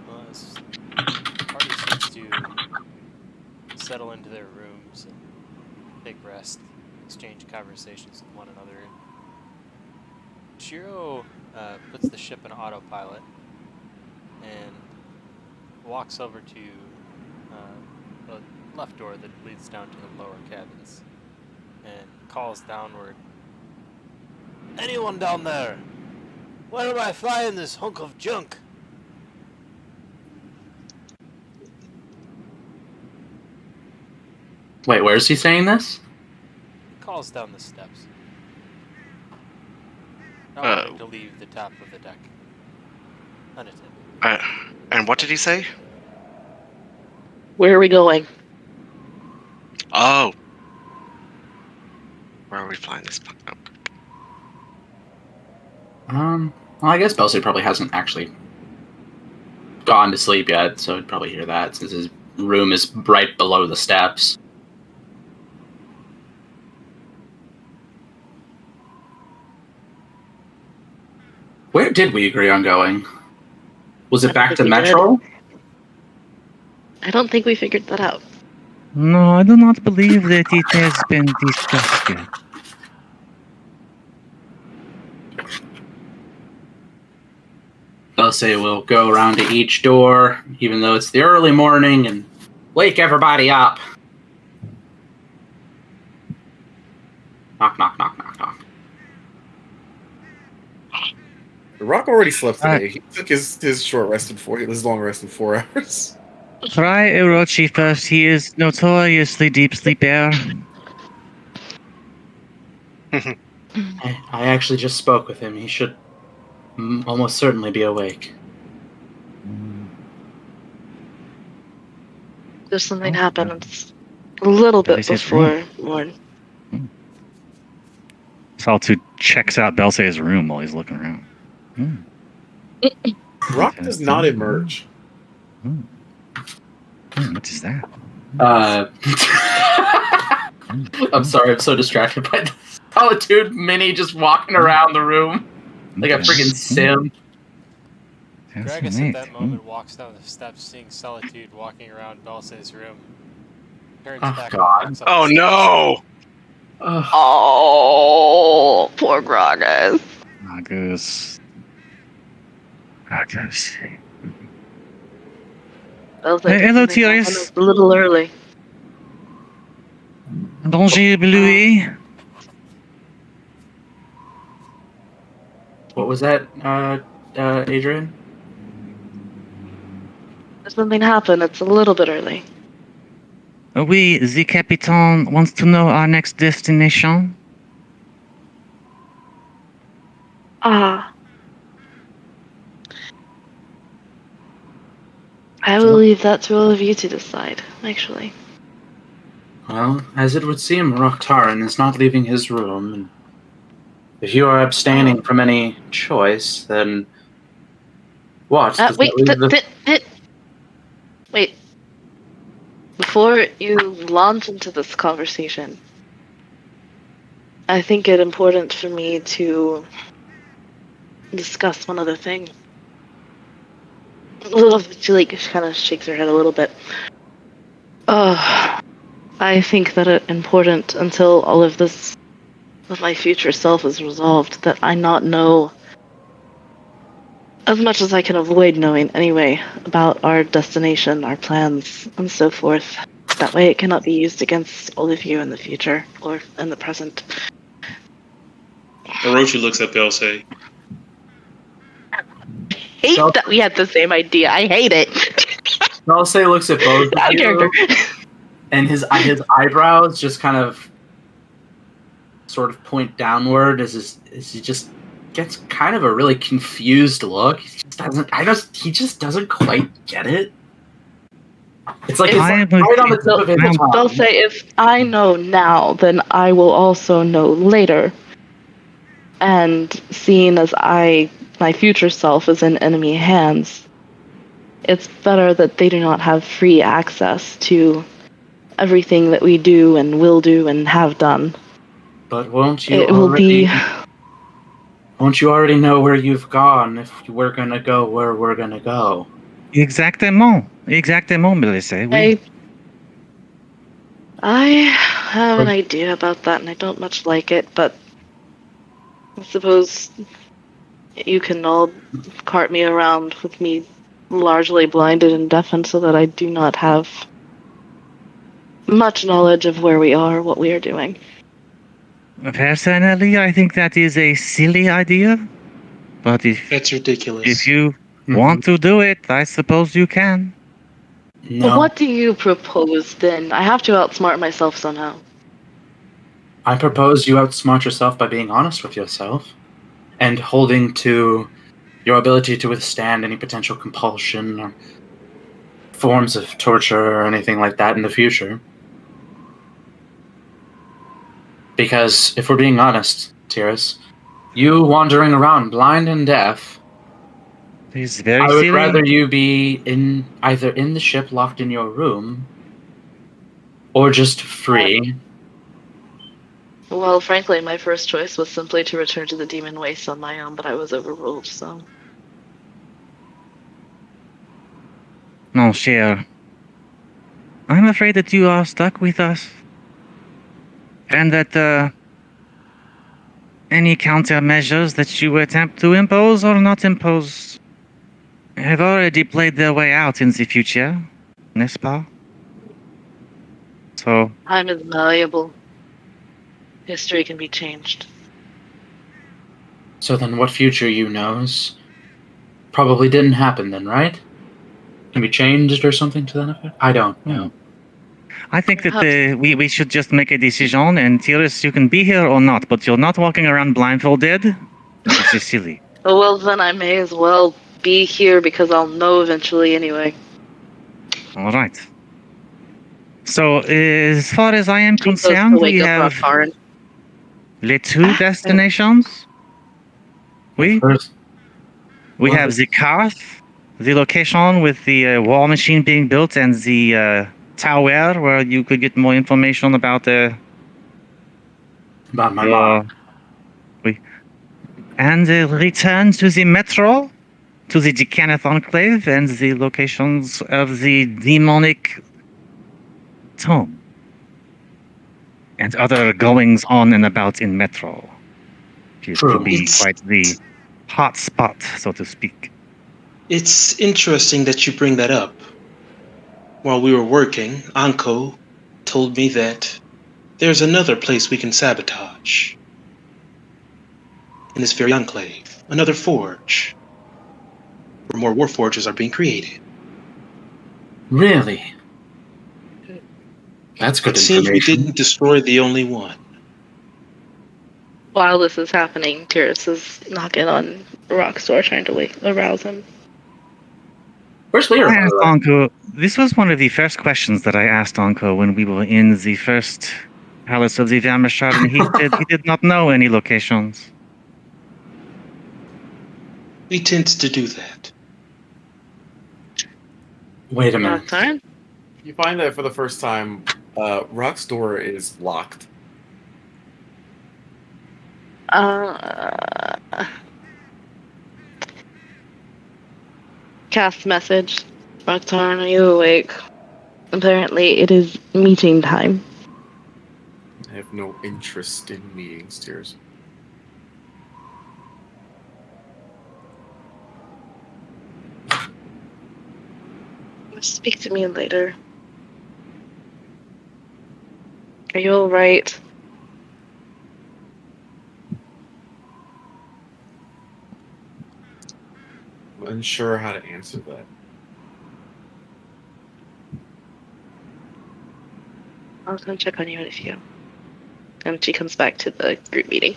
Well, as the party seems to settle into their rooms and take rest, exchange conversations with one another, Shiro puts the ship in autopilot and walks over to the left door that leads down to the lower cabins and calls downward. Anyone down there? Where am I flying this hunk of junk? Wait, where is he saying this? Calls down the steps. Not wanting to leave the top of the deck unattended. And what did he say? Where are we going? Oh. Where are we flying this? Well, I guess Belsey probably hasn't actually gone to sleep yet, so he'd probably hear that since his room is right below the steps. Where did we agree on going? Was it back to Metro? I don't think we figured that out. No, I do not believe that it has been discussed yet. Belsey will go around to each door, even though it's the early morning, and wake everybody up. Knock, knock, knock, knock, knock. Rock already slept today. He took his short rest in his long rest in 4 hours. Try Orochi first. He is notoriously deep sleeper. I actually just spoke with him. He should almost certainly be awake. There's something happened. It's a little bit before morning. Sawtooth checks out Belsey's room while he's looking around. Rock does not emerge. What is that? I'm sorry, I'm so distracted by the Solitude Mini just walking around the room like a freaking sim. Gragas at that moment walks down the steps, seeing Solitude walking around Belsey's room. Turns back God. and walks up Oh the no! Oh, poor Gragas. Gragas. Hey, hello, Thierry. A little early. Danger, Bluey. What was that, Adrian? There's something happened. It's a little bit early. Oui, the Capitan wants to know our next destination. I will leave that to all of you to decide, actually. Well, as it would seem, Rocktaran is not leaving his room, and if you are abstaining from any choice, then what? Wait. Before you launch into this conversation, I think it important for me to discuss one other thing. She kind of shakes her head a little bit. I think that it's important until all of this with my future self is resolved that I not know as much as I can avoid knowing anyway about our destination, our plans, and so forth. That way it cannot be used against all of you in the future or in the present. Orochi looks at Belsey. Hate that we had the same idea. I hate it. Belsey looks at both of you, and his eyebrows just kind of sort of point downward as he just gets kind of a really confused look. He just doesn't quite get it. It's like right on the tip of his tongue. They'll say, if I know now, then I will also know later. And seeing as my future self is in enemy hands, it's better that they do not have free access to everything that we do and will do and have done. But won't you already know where you've gone if we're gonna go where we're gonna go? Exactement, Melissa. I have an idea about that, and I don't much like it, but I suppose You can all cart me around with me largely blinded and deafened so that I do not have much knowledge of where we are, what we are doing. Personally, I think that is a silly idea. But That's ridiculous. if you Mhm. want to do it, I suppose you can. No, What do you propose then? I have to outsmart myself somehow. I propose you outsmart yourself by being honest with yourself and holding to your ability to withstand any potential compulsion or forms of torture or anything like that in the future. Because if we're being honest, Tiras, you wandering around blind and deaf, It's very I would silly. rather you be either in the ship locked in your room or just free. Well, frankly, my first choice was simply to return to the Demon Waste on my own, but I was overruled, so. Mon cher, I'm afraid that you are stuck with us. And that any countermeasures that you attempt to impose or not impose have already played their way out in the future, n'est-ce pas? So, Time is malleable. History can be changed. So then what future you knows probably didn't happen then, right? Can be changed or something to that effect? I don't know. I think that Perhaps. we should just make a decision, and Tiras, you can be here or not, but you're not walking around blindfolded. This is silly. Oh, well, then I may as well be here because I'll know eventually anyway. All right. So, as far as I am She goes to concerned, we wake up have Rockharn. les two destinations. First, We What have is- the Karth, the location with the war machine being built, and the tower where you could get more information about about my mom. and return to the metro, to the Decaneth Enclave, and the locations of the demonic tomb, and other goings on and about in metro. Appears to True. be It's- quite the hot spot, so to speak. It's interesting that you bring that up. While we were working, Anko told me that there's another place we can sabotage. In this very enclave, another forge, where more Warforges are being created. Really? That's good It seems we information. didn't destroy the only one. While this is happening, Tiras is knocking on Rock's door trying to arouse him. Where's Lyra? I by asked the way? Anko, this was one of the first questions that I asked Anko when we were in the first Palace of the Vermishard, and he said he did not know any locations. We tend to do that. Wait a minute. Rockharn? You find that for the first time, Rock's door is locked. Cast message. Rockharn, are you awake? Apparently, it is meeting time. I have no interest in meetings, Tears. Speak to me later. Are you alright? I'm unsure how to answer that. I'll come check on you in a few. And she comes back to the group meeting.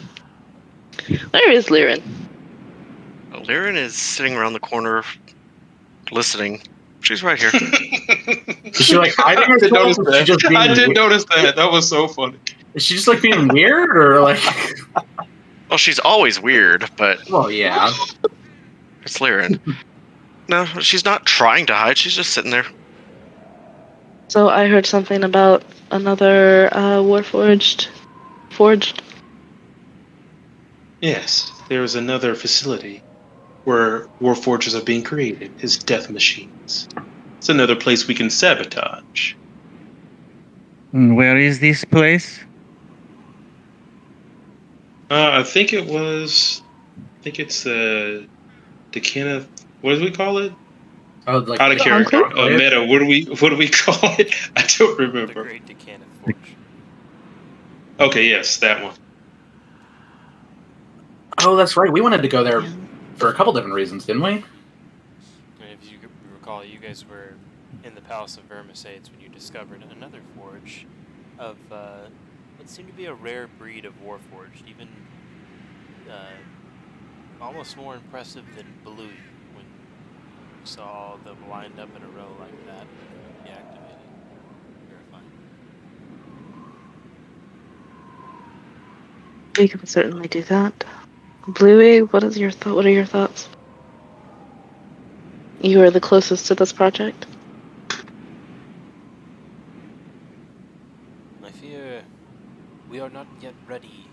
Where is Lyran? Lyran is sitting around the corner, listening. She's right here. Is she like hiding I did herself? notice Or is she that. just being I did weird? notice that. That was so funny. Is she just like being weird or like? Well, she's always weird, but Well, yeah. it's Lyran. No, she's not trying to hide. She's just sitting there. So I heard something about another Warforged. Forged? Yes, there is another facility where Warforges are being created as death machines. It's another place we can sabotage. And where is this place? I think it was think it's Kenneth. What do we call it? Oh, like Out of the character. Enclave? Meta. What do we call it? I don't The remember. Great Decanic Forge. Okay, yes, that one. Oh, that's right. We wanted to go there for a couple different reasons, didn't we? And if you recall, you guys were in the Palace of Vermisades when you discovered another forge of what seemed to be a rare breed of Warforged, even almost more impressive than Blue when you saw them lined up in a row like that. Deactivated. Terrifying. We can certainly do that. Bluey, what are your thoughts? You are the closest to this project. I fear we are not yet ready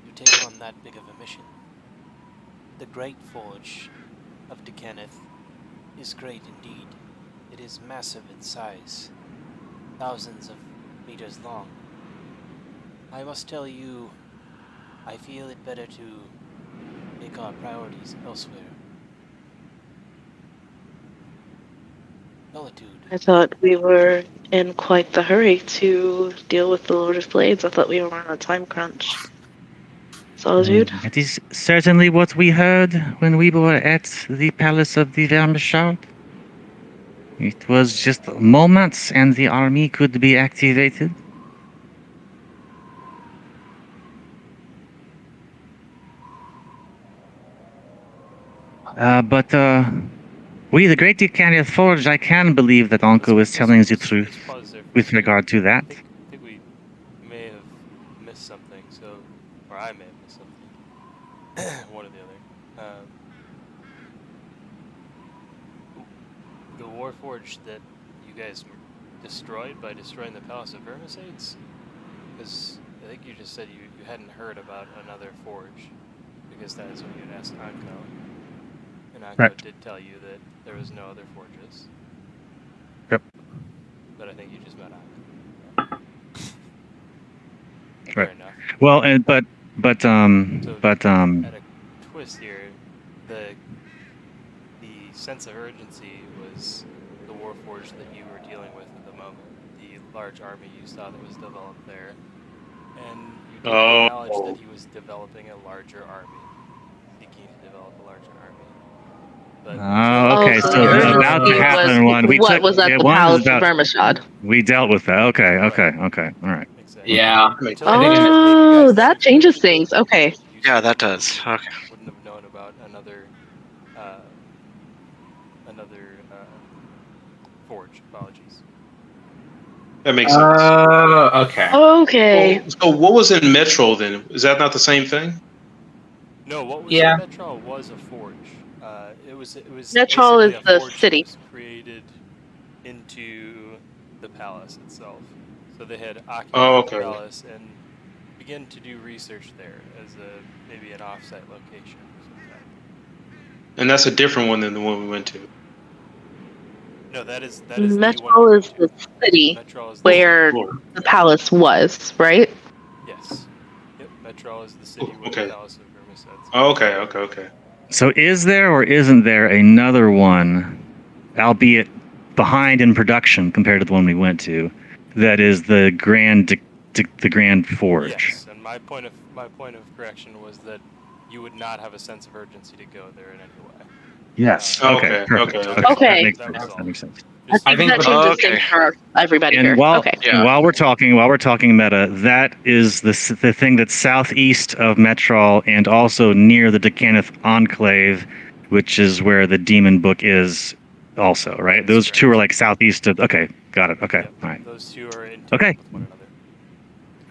to take on that big of a mission. The Great Forge of Decaneth is great indeed. It is massive in size, thousands of meters long. I must tell you, I feel it better to make our priorities elsewhere. Solitude. I thought we were in quite the hurry to deal with the Lord of Blades. I thought we were on a time crunch. Solitude? That is certainly what we heard when we were at the Palace of the Vermishard. It was just moments and the army could be activated. But we, the Great Decanic Forge, I can believe that Anko is telling the truth Pause there for a with second. regard to that. I think we may have missed something, or I may have missed something. One or the other. The Warforged that you guys destroyed by destroying the Palace of Vermisades? Because I think you just said you hadn't heard about another forge, because that is what you had asked Anko. And Anko Right. did tell you that there was no other forges. Yep. But I think you just met Anko. Fair Right. enough. Well, at a twist here, the sense of urgency was the Warforged that you were dealing with at the moment, the large army you saw that was developed there, and you did acknowledge that he was developing a larger army, seeking to develop a larger army. But okay, so so the the about urgency to happen was one. We what took was at yeah, the one is Palace of about Vermishard. we dealt with that. Okay, Right. okay, all right. exactly. Yeah. Until I think you Oh, guys that did changes things. Okay. you Yeah, that certainly does. Okay. wouldn't have known about another forge. Apologies. That makes sense. Okay. Okay. So what was in Metro then? Is that not the same thing? No, what was Yeah. in Metro was a forge. It was Metro basically is a the forge city. that was created into the palace itself. So they had occupied the palace and began to do research there as maybe an offsite location of some type. And that's a different one than the one we went to. No, that is the one Metro we is went the to. city Metro is the where Cool. the palace was, right? Yes. Yep. Metro is the city where Okay. the palace of Vermisades. Okay. So is there or isn't there another one, albeit behind in production compared to the one we went to, that is the Grand Forge? Yes, and my point of correction was that you would not have a sense of urgency to go there in any way. Yes. Okay, Okay. Perfect. okay. Okay. That makes sense. I think that changes Okay. things for everybody And here. while Okay. Yeah. while we're talking meta, that is the thing that's southeast of Metral and also near the Decaneth Enclave, which is where the Demon Book is, also, right? That is Those correct. two are like southeast of. Okay, got it. Okay, Yep, all right. Those two are in Okay. tune with one another.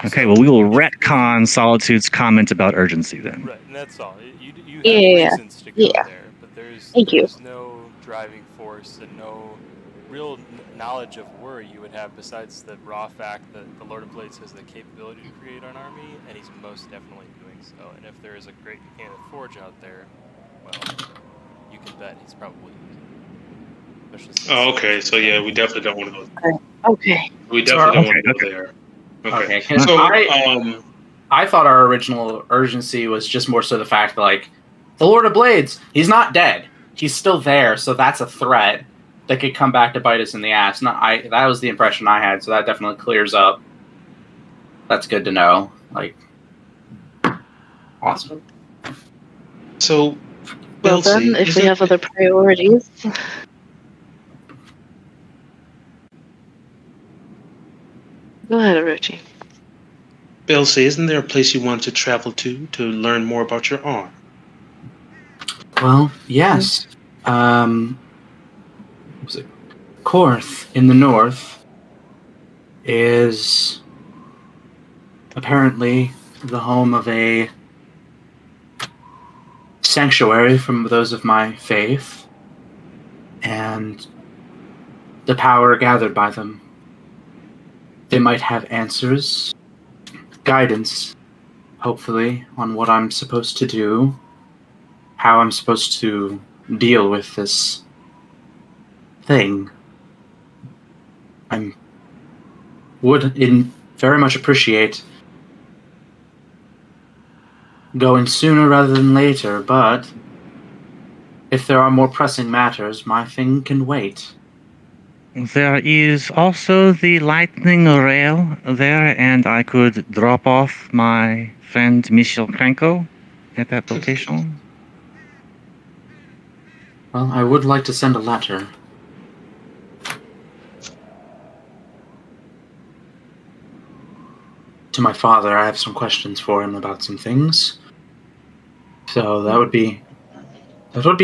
Okay, So, well, we will if- retcon Solitude's comment about urgency then. Right, and that's all. You have Yeah, reasons to go yeah. there, but there's Thank you. no driving force and no real knowledge of worry you would have besides the raw fact that the Lord of Blades has the capability to create an army, and he's most definitely doing so. And if there is a great Decanic Forge out there, well, you can bet he's probably using it. Especially since Oh, okay. So yeah, we definitely don't want to go. Okay. We definitely don't want Okay, to go there. Okay. 'cause So I thought our original urgency was just more so the fact that, like, The Lord of Blades, he's not dead. He's still there, so that's a threat that could come back to bite us in the ass. That was the impression I had, so that definitely clears up. That's good to know. Like, awesome. So, Well then, if we have other priorities. Go ahead, Orochi. Belsey, isn't there a place you wanted to travel to learn more about your arm? Well, yes. Was it Korth in the north is apparently the home of a sanctuary from those of my faith, and the power gathered by them. They might have answers, guidance, hopefully, on what I'm supposed to do, how I'm supposed to deal with this thing. I would very much appreciate going sooner rather than later, but if there are more pressing matters, my thing can wait. There is also the lightning rail there, and I could drop off my friend Michel Kranko at that location. Well, I would like to send a letter. To my father. I have some questions for him about some things. So that would be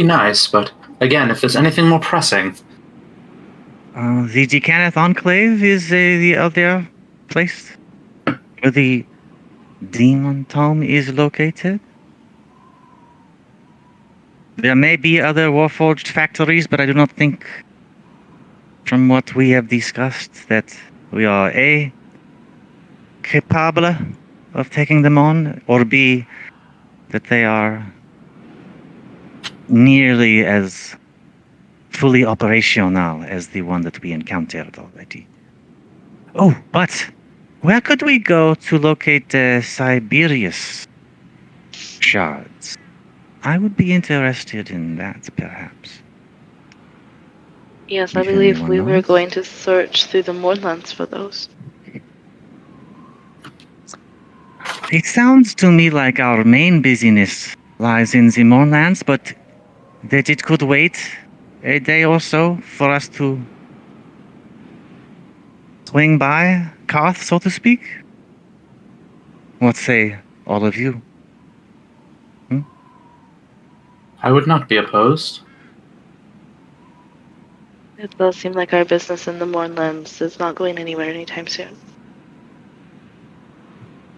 nice, but again, if there's anything more pressing. The Decanath Enclave is the other place where the Demon Tome is located. There may be other Warforged factories, but I do not think, from what we have discussed, that we are A, capable of taking them on, or B, that they are nearly as fully operational as the one that we encountered already. Oh, but where could we go to locate the Siberius shards? I would be interested in that, perhaps. Yes, I If believe anyone we were knows. going to search through the moorlands for those. It sounds to me like our main business lies in the moorlands, but that it could wait a day or so for us to swing by Karth, so to speak? What say all of you? I would not be opposed. It does seem like our business in the moorlands is not going anywhere anytime soon.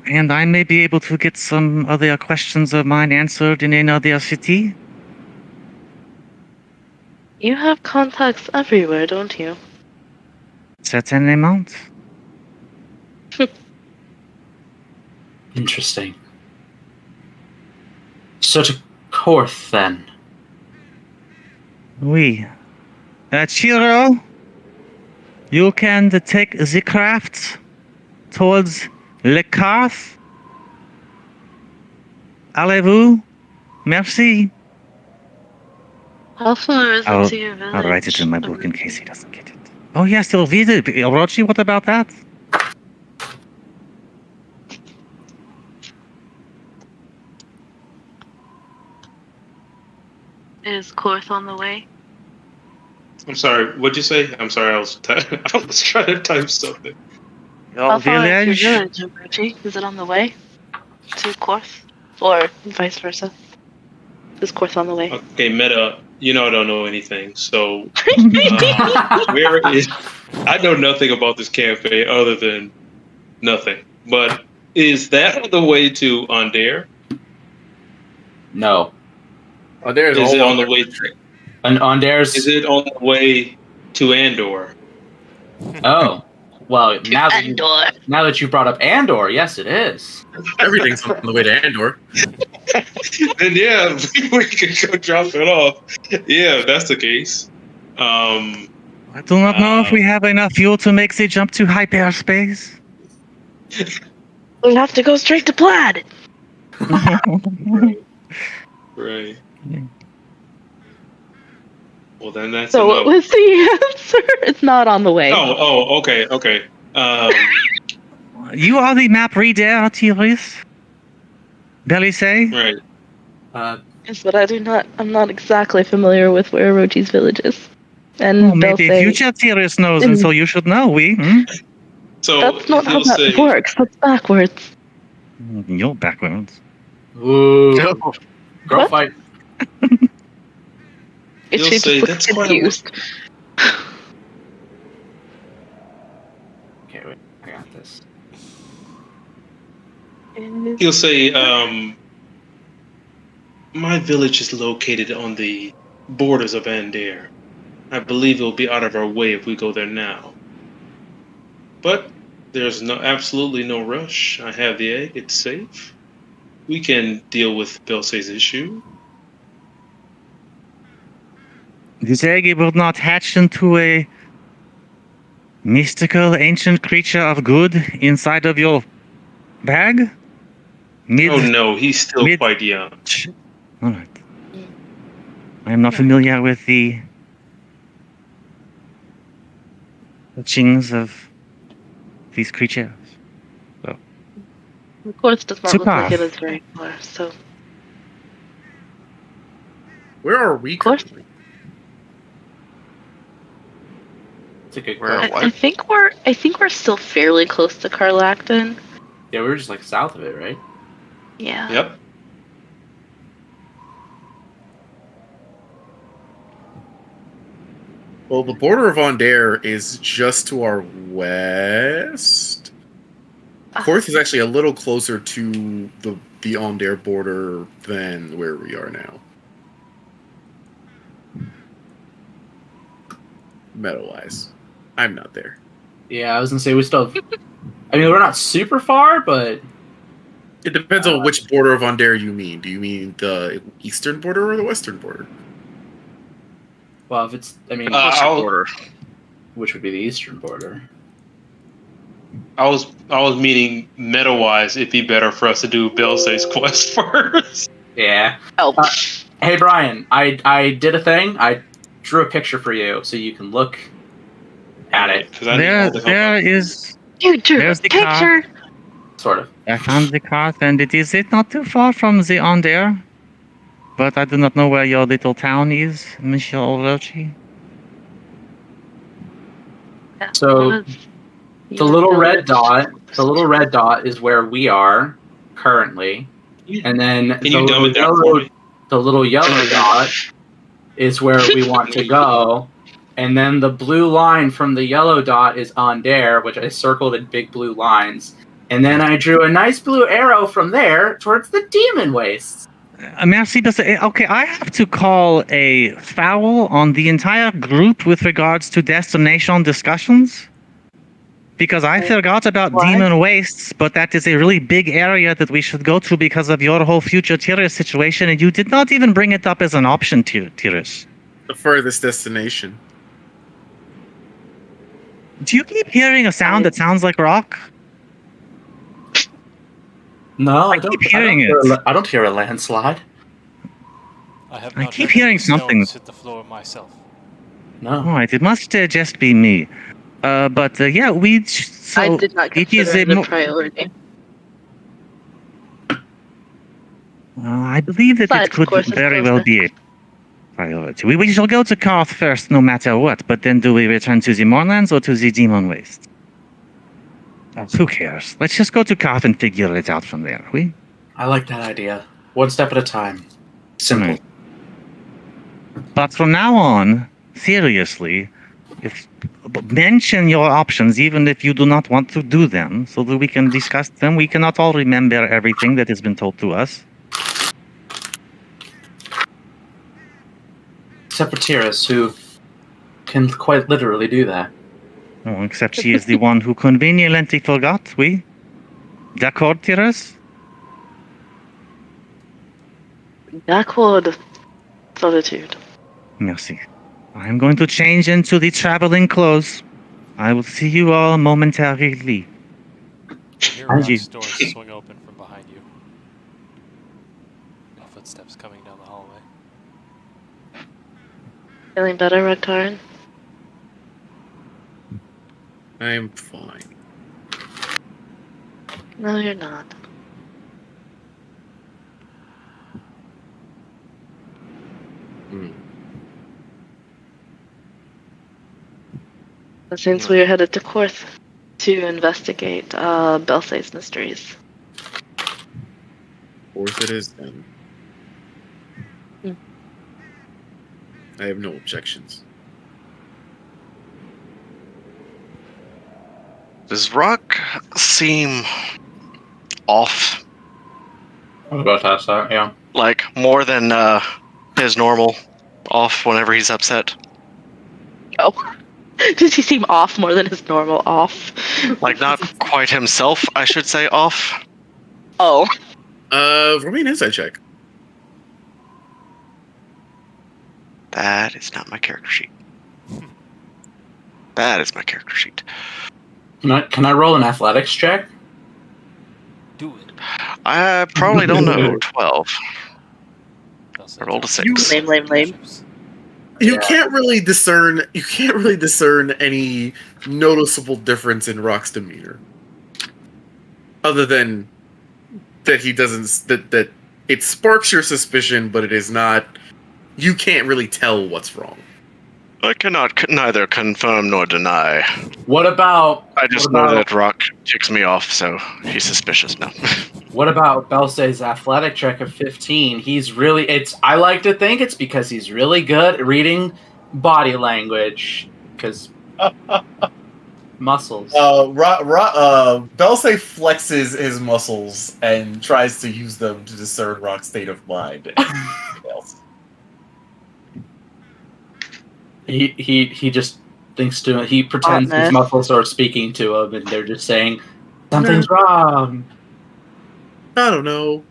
And I may be able to get some other questions of mine answered in another city. You have contacts everywhere, don't you? Certain amount. Interesting. So to Korth, then. Oui. Chiro, you can take the craft towards Le Karth. Allez-vous? Merci. How far is it to your village? I'll write it in my book in case he doesn't get it. Oh, yeah, still visit. Orochi, what about that? Is Korth on the way? I'm sorry, what'd you say? I'm sorry, I was trying to type something. Your How far is village? your village, Orochi? Is it on the way to Korth? Or vice versa? Is Korth on the way? Okay, Meta, you know I don't know anything, so where is... I know nothing about this campaign other than nothing. But is that on the way to Ondair? No. Oh, there's Is all it on the other- way? And Onder's... Is it on the way to Andor? Oh. Well, now that, Andor. now that you brought up Andor, yes, it is. Everything's on the way to Andor. Then yeah, we could go drop it off. Yeah, if that's the case. I do not know if we have enough fuel to make the jump to hyperspace. We have to go straight to Plaid. Right. Well, then that's So a what no. was the answer? It's not on the way. Okay. You are the map reader, Tyrus. Belisay? Right. Yes, but I'm not exactly familiar with where Orochi's village is. And Well, they'll maybe say, future Tyrus knows, and so you should know, Hmm? So that's not how he'll that say, works. That's backwards. You're backwards. Ooh. No. Girl What? fight. She He'll just say, looks "That's quite a confused. Okay, wait. I got this. he'll say, my village is located on the borders of Andair. I believe it'll be out of our way if we go there now. But there's absolutely no rush. I have the egg. It's safe. We can deal with Belsay's issue. This egg will not hatch into a mystical ancient creature of good inside of your bag? Oh no, he's still quite young. All right. I am not familiar with the teachings of these creatures. Of course, does not look like it Super. is very far. So, Where are we course. currently? It's a good Where- question. what? I think we're still fairly close to Carlacton. Yeah, we were just like south of it, right? Yeah. Yep. Well, the border of Ondair is just to our west. Korth is actually a little closer to the Ondair border than where we are now. Meta-wise. I'm not there. Yeah, I was gonna say we still. I mean, we're not super far, but It depends on which border of Ondair you mean. Do you mean the eastern border or the western border? well, if it's, I mean, Border. which would be the eastern border. I was meaning meta-wise, it'd be better for us to do Belsay's quest first. Yeah. Oh, Hey, Brian, I did a thing. I drew a picture for you so you can look at it. Because I need all the help. you drew a There's the car. picture. Sort of. I found the cart, and it is not too far from the Ondair. But I do not know where your little town is, Monsieur Orochi. So the little red dot is where we are currently, and then Can you dumb it down for me? the little yellow dot is where we want to go, and then the blue line from the yellow dot is Ondair, which I circled in big blue lines, and then I drew a nice blue arrow from there towards the demon wastes. Merci, but okay, I have to call a foul on the entire group with regards to destination discussions. Because I forgot about What? demon wastes, but that is a really big area that we should go to because of your whole future Tyrus situation, and you did not even bring it up as an option, Tyrus. The furthest destination. Do you keep hearing a sound that sounds like rock? No, I keep hearing it. I don't hear a landslide. I have I not keep heard hearing any stones something. hit the floor myself. No. Alright, it must just be me. But yeah, so I did not it is consider a it a priority. I believe that Besides, it of could course, it's very well closer. be a priority. We shall go to Karth first, no matter what, but then do we return to the Moorlands or to the Demon Waste? Who cares? Let's just go to Karth and figure it out from there, we? I like that idea. One step at a time. Simple. Right. But from now on, seriously, mention your options even if you do not want to do them, so that we can discuss them. We cannot all remember everything that has been told to us. Except for Tyrus, who can quite literally do that. Oh, except she is the one who conveniently forgot, we? D'accord, Tyrus? Backward solitude. Merci. I am going to change into the traveling clothes. I will see you all momentarily. You hear Thank you. Rock's doors swing open from behind you. And footsteps coming down the hallway. Feeling better, Rectarin? I'm fine. No, you're not. Hmm. But since we are headed to Korth to investigate Belsay's mysteries. Fourth it is then. Hmm. I have no objections. Does Rock seem off? I was about to ask that, yeah. Like more than his normal off whenever he's upset? Oh. Does he seem off more than his normal off? Like not quite himself, I should say, off. Oh. Roll me an insight check. That is not my character sheet. That is my character sheet. Can I roll an athletics check? Do it. I probably don't know. 12. I'll say I rolled a John. 6. Lame. You Yeah. can't really discern any noticeable difference in Rock's demeanor. Other than that he doesn't that it sparks your suspicion, but it is not, you can't really tell what's wrong. I cannot neither confirm nor deny. What about I just know that Rock ticks me off, so he's suspicious now. what about Belsay's athletic check of 15? He's really I like to think it's because he's really good at reading body language. Because muscles. Belsay flexes his muscles and tries to use them to discern Rock's state of mind. He just thinks to he pretends his muscles are speaking to him and they're just saying something's wrong. I don't know.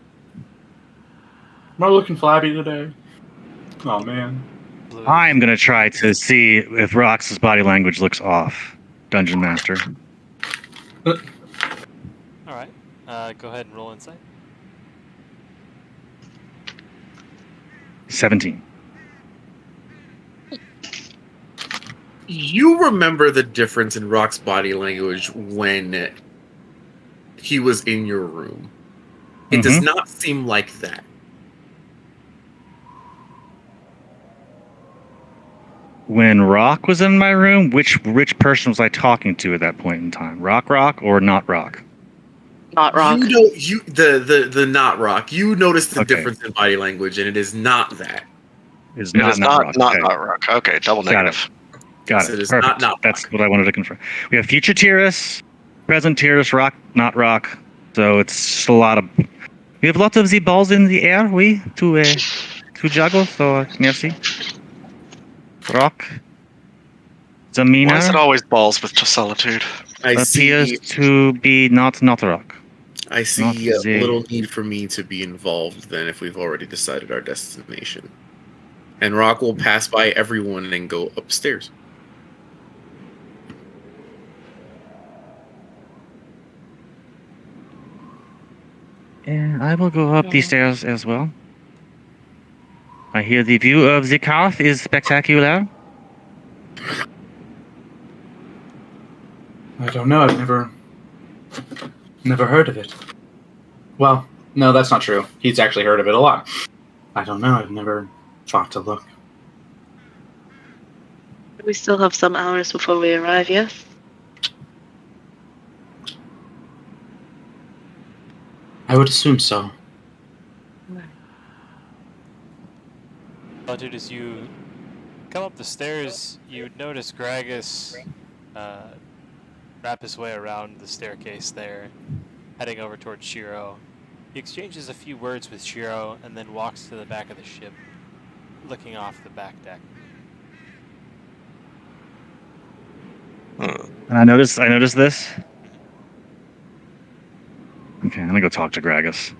Am I looking flabby today? Oh man. I'm gonna try to see if Rox's body language looks off. Dungeon Master. All right. Go ahead and roll insight. 17. You remember the difference in Rock's body language when he was in your room. It does not seem like that. When Rock was in my room, which person was I talking to at that point in time? Rock or not Rock? Not Rock. The not Rock. You noticed the Okay. difference in body language, and it is not that. It's It is not Rock. not Okay. Rock. Okay, double Got negative. Got So it. it is Perfect. not That's Rock. what I wanted to confirm. We have future Tyrus, present Tyrus, Rock, not Rock. So it's a lot of. We have lots of the balls in the air, to juggle. So merci. Rock. Zamina Why is it always balls with solitude? I appears see. to be not Rock. I Not see a the- little need for me to be involved then if we've already decided our destination. And Rock will pass by everyone and go upstairs. And I will go up the stairs as well. I hear the view of the Karth is spectacular. I don't know. I've never heard of it. Well, no, that's not true. He's actually heard of it a lot. I don't know. I've never thought to look. We still have some hours before we arrive, yes? I would assume so. Well, dude, as you come up the stairs, you would notice Gragas wrap his way around the staircase there, heading over towards Shiro. He exchanges a few words with Shiro and then walks to the back of the ship, looking off the back deck. And I noticed this. Okay, I'm gonna go talk to Gragas.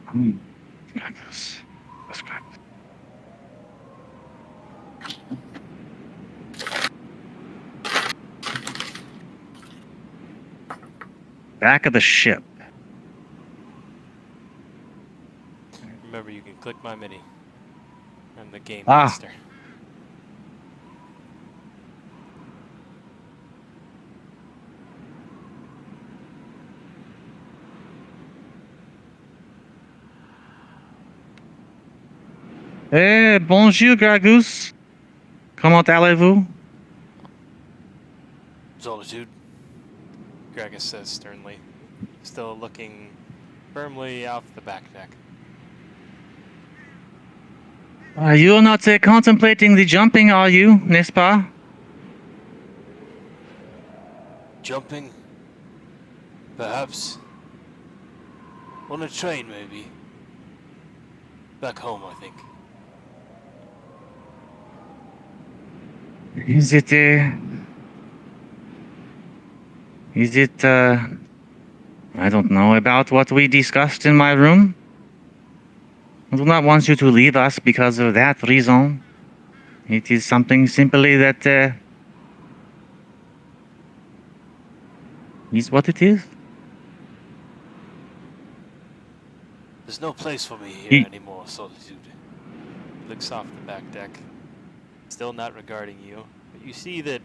Gragas. Where's Gragas? Back of the ship. Remember, you can click my mini. I'm the game Ah. master. Bonjour, Gragus. Comment allez-vous? Solitude, Gragus says sternly, still looking firmly off the back deck. You're not contemplating the jumping, are you, n'est-ce pas? Jumping? Perhaps. On a train, maybe. Back home, I think. Is it, I don't know, about what we discussed in my room? I do not want you to leave us because of that reason. It is something simply that, is what it is. There's no place for me here Ye- anymore, Solitude. He looks off the back deck, still not regarding you, but you see that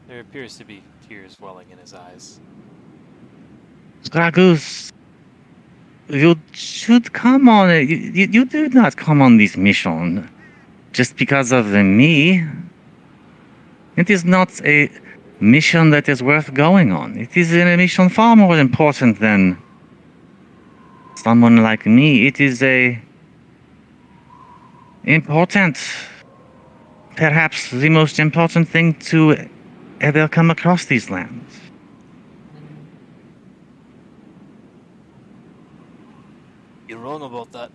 there appears to be tears welling in his eyes. Gragus, you should come on, you do not come on this mission just because of me. It is not a mission that is worth going on. It is a mission far more important than someone like me. It is important, perhaps the most important thing to ever come across these lands. You're wrong about that.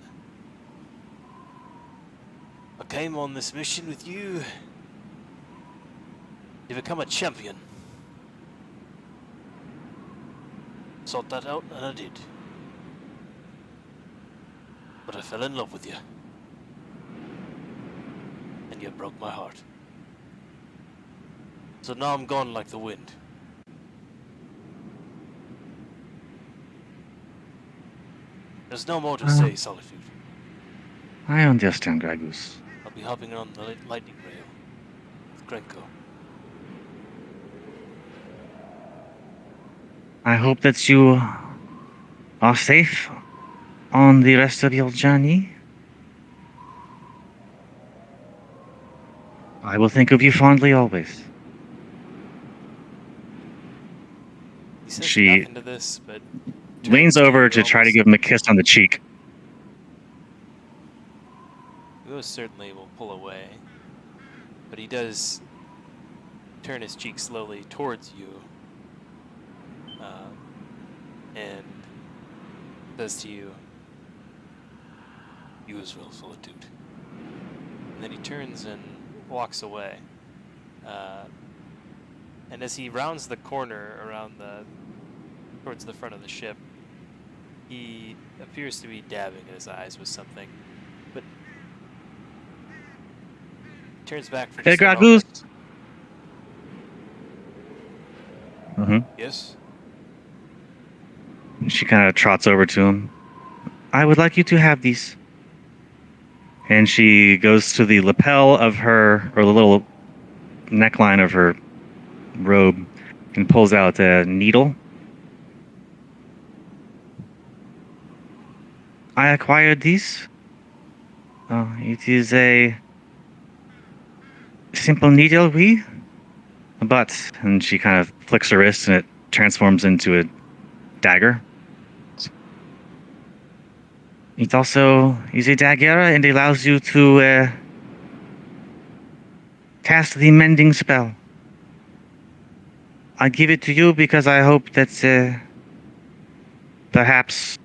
I came on this mission with you to become a champion. Sought that out, and I did. But I fell in love with you. And you broke my heart. So now I'm gone like the wind. There's no more to say, Solitude. I understand, Gragus. I'll be hopping on the lightning rail with Grenko. I hope that you are safe on the rest of your journey. I will think of you fondly always. He says She nothing to this, but leans turns to over you to try to almost- give him a kiss on the cheek. He most certainly will pull away, but he does turn his cheek slowly towards you, and says to you, "You as well, Solitude." And then he turns and walks away. And as he rounds the corner around towards the front of the ship, he appears to be dabbing at his eyes with something, but turns back for Hey, just a Gragus. moment. Yes? She kind of trots over to him. I would like you to have these. And she goes to the lapel of her, or the little neckline of her robe, and pulls out a needle. I acquired these. It is a simple needle, and she kind of flicks her wrist and it transforms into a dagger. It also is a dagger and allows you to cast the mending spell. I give it to you because I hope that perhaps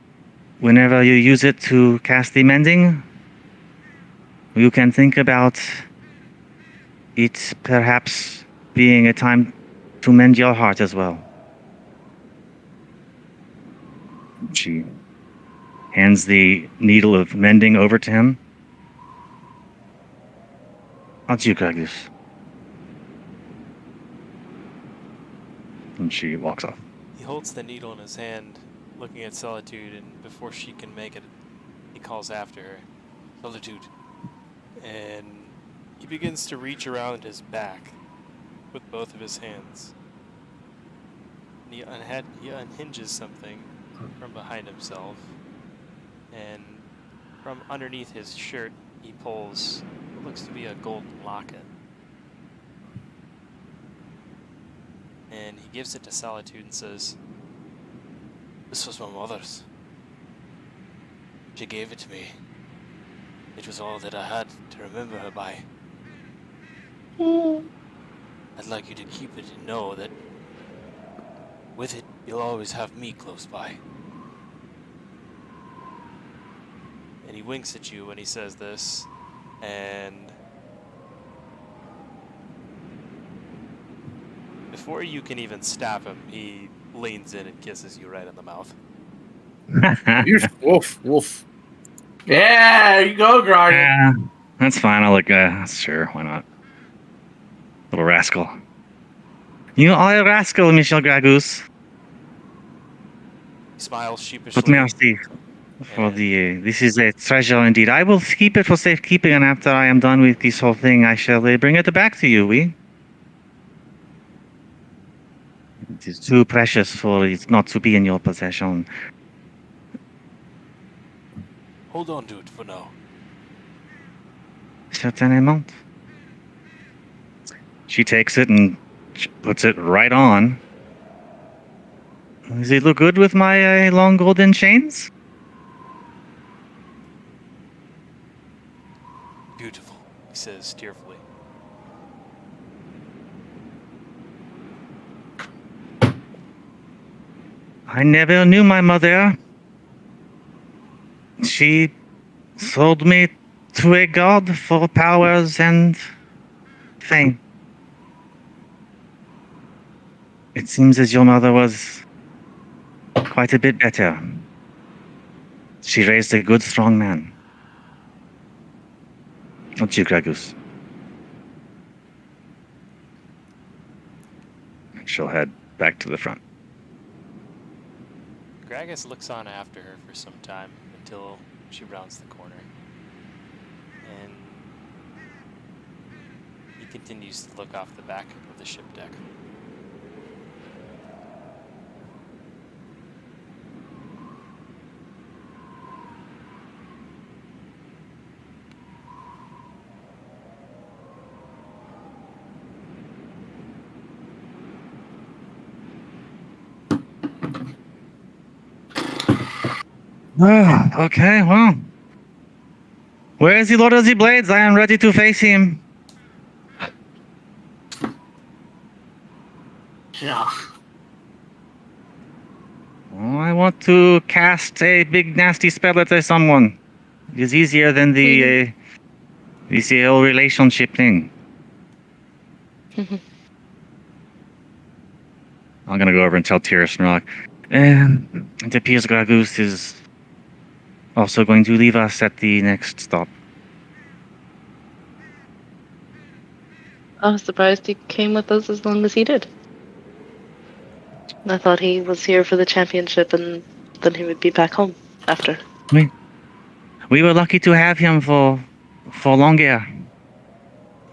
whenever you use it to cast the mending, you can think about it perhaps being a time to mend your heart as well. She hands the needle of mending over to him. Adieu, Gragus. And she walks off. He holds the needle in his hand, looking at Solitude, and before she can make it, he calls after her, "Solitude." And he begins to reach around his back with both of his hands. And he unhinges something from behind himself, and from underneath his shirt he pulls what looks to be a golden locket. And he gives it to Solitude and says, "This was my mother's. She gave it to me. It was all that I had to remember her by. I'd like you to keep it and know that with it, you'll always have me close by." And he winks at you when he says this, and before you can even stab him, he leans in and kisses you right in the mouth. Woof, woof. Yeah, there you go, Grog. Yeah, that's fine. I'll look. Sure, why not? Little rascal. You are a rascal, Michel Gragus. He smiles sheepishly. But merci for the. This is a treasure indeed. I will keep it for safekeeping, and after I am done with this whole thing, I shall bring it back to you. We. It is too precious for it not to be in your possession. Hold on to it for now. Certainement. She takes it and puts it right on. Does it look good with my long golden chains? Beautiful, he says tearfully. I never knew my mother. She sold me to a god for powers and fame. It seems as your mother was quite a bit better. She raised a good, strong man. Not you, Gragus. She'll head back to the front. Gragas looks on after her for some time until she rounds the corner. And he continues to look off the back of the ship deck. Okay, well. Where is the Lord of the Blades? I am ready to face him. Yeah. Oh, I want to cast a big nasty spell at someone. It is easier than the this whole relationship thing. I'm gonna go over and tell Tyrus and Rock. It appears Gragus is also going to leave us at the next stop. I was surprised he came with us as long as he did. I thought he was here for the championship and then he would be back home after. We were lucky to have him for longer.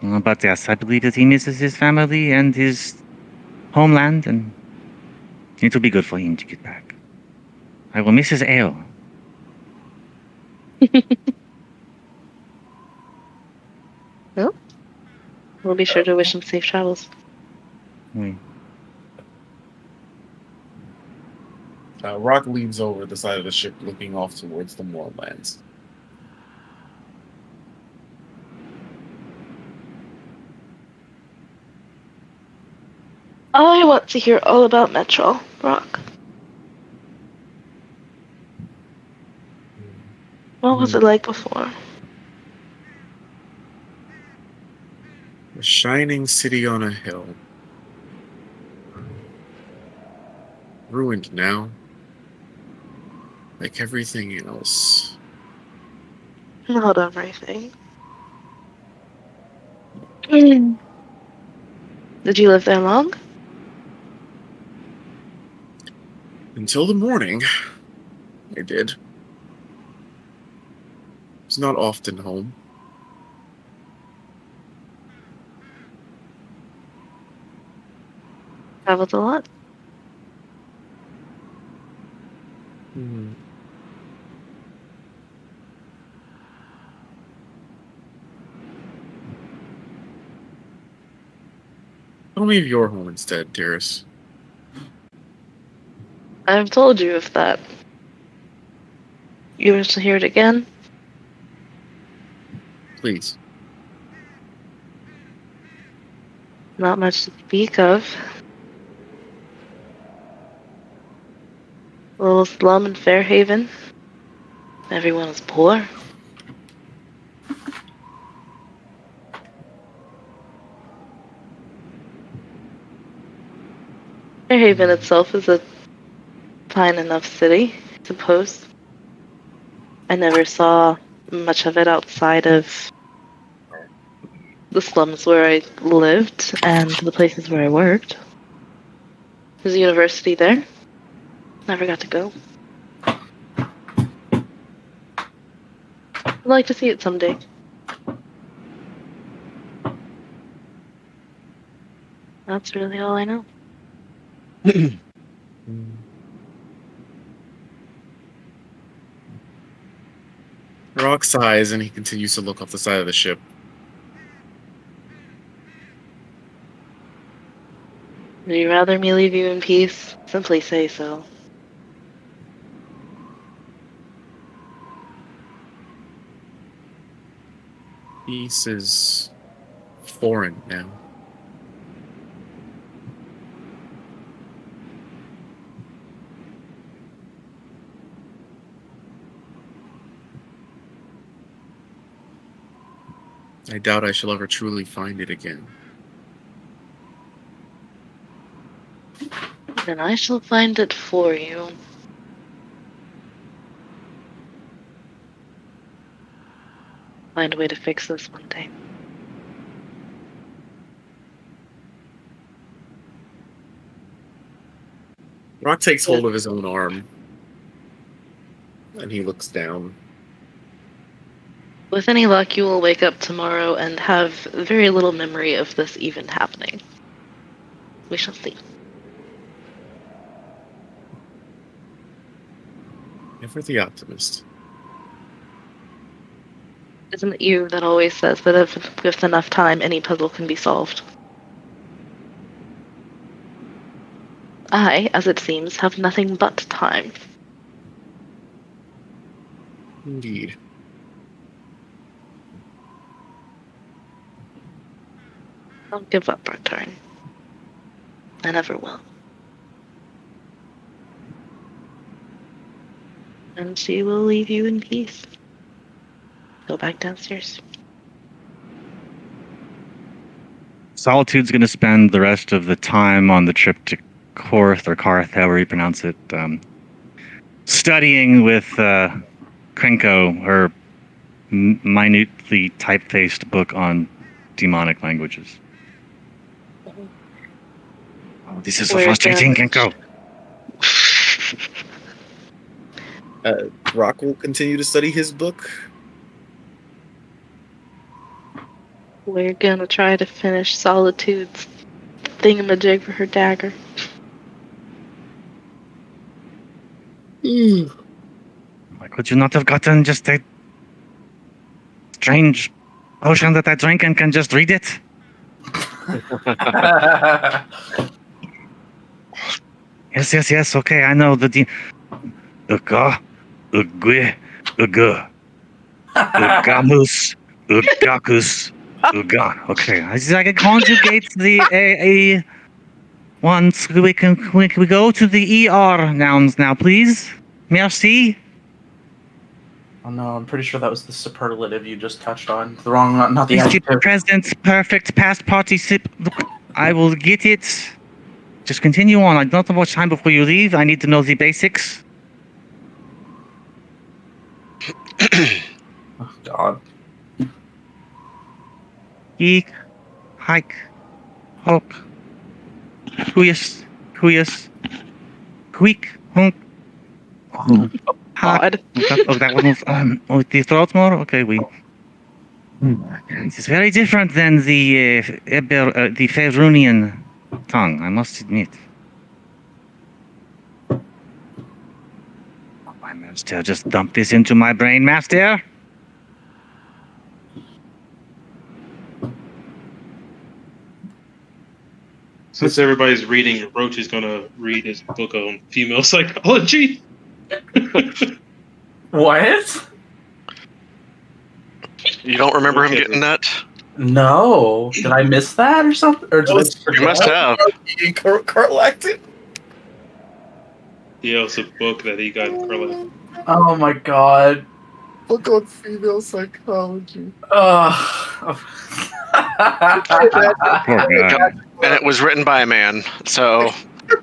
But yes, I believe that he misses his family and his homeland, and it will be good for him to get back. I will miss his ale. Well, we'll be sure to wish him safe travels. Oui. Rock leans over the side of the ship, looking off towards the moorlands. I want to hear all about Metro, Rock. What was it like before? A shining city on a hill. Ruined now. Like everything else. Not everything. Did you live there long? Until the morning, I did. Was not often home. Traveled a lot? Tell me of your home instead, Terrace. I've told you of that. You wish to hear it again? Please. Not much to speak of. A little slum in Fairhaven. Everyone is poor. Fairhaven itself is a fine enough city, I suppose. I never saw much of it outside of the slums where I lived and the places where I worked. There's a university there. Never got to go. I'd like to see it someday. That's really all I know. Rock sighs and he continues to look off the side of the ship. Would you rather me leave you in peace? Simply say so. Peace is foreign now. I doubt I shall ever truly find it again. Then I shall find it for you. Find a way to fix this one day. Rock takes hold of his own arm. And he looks down. With any luck, you will wake up tomorrow and have very little memory of this even happening. We shall see. Ever the optimist. Isn't it you that always says that if with enough time, any puzzle can be solved? I, as it seems, have nothing but time. Indeed. Don't give up, Bartard. I never will. And she will leave you in peace. Go back downstairs. Solitude's going to spend the rest of the time on the trip to Korth, or Karth, however you pronounce it, studying with Krenko, her minutely type-faced book on demonic languages. Oh, this is so frustrating, Krenko. Rock will continue to study his book. We're gonna try to finish Solitude's thingamajig for her dagger. Why could you not have gotten just a strange potion that I drank and can just read it? Yes, okay, I know the Uga, Ugwe, Uga, Ugamus, Ugakus, Ugan. Okay, I can conjugate the once we go to the ER nouns now, please. Merci. Oh no, I'm pretty sure that was the superlative you just touched on. The wrong, not the Is the adjective. present perfect past participle? Look, I will get it. Just continue on. I don't have much time before you leave. I need to know the basics. Oh God. Geek, hike, hulk, cuyus, quick, honk. God. Oh, that one was with the throat more. Okay, This is very different than the the Ferunian tongue, I must admit. My master, just dump this into my brain, master. Since everybody's reading, Roach is gonna read his book on female psychology. What? You don't remember him Okay. getting that? No. Did I miss that or something? Or did I just You forget? must have. Eating Carlactin? Yeah, it's a book that he got in Carlisle. Oh my god. Book on female psychology. Ugh. Poor guy. And it was written by a man, so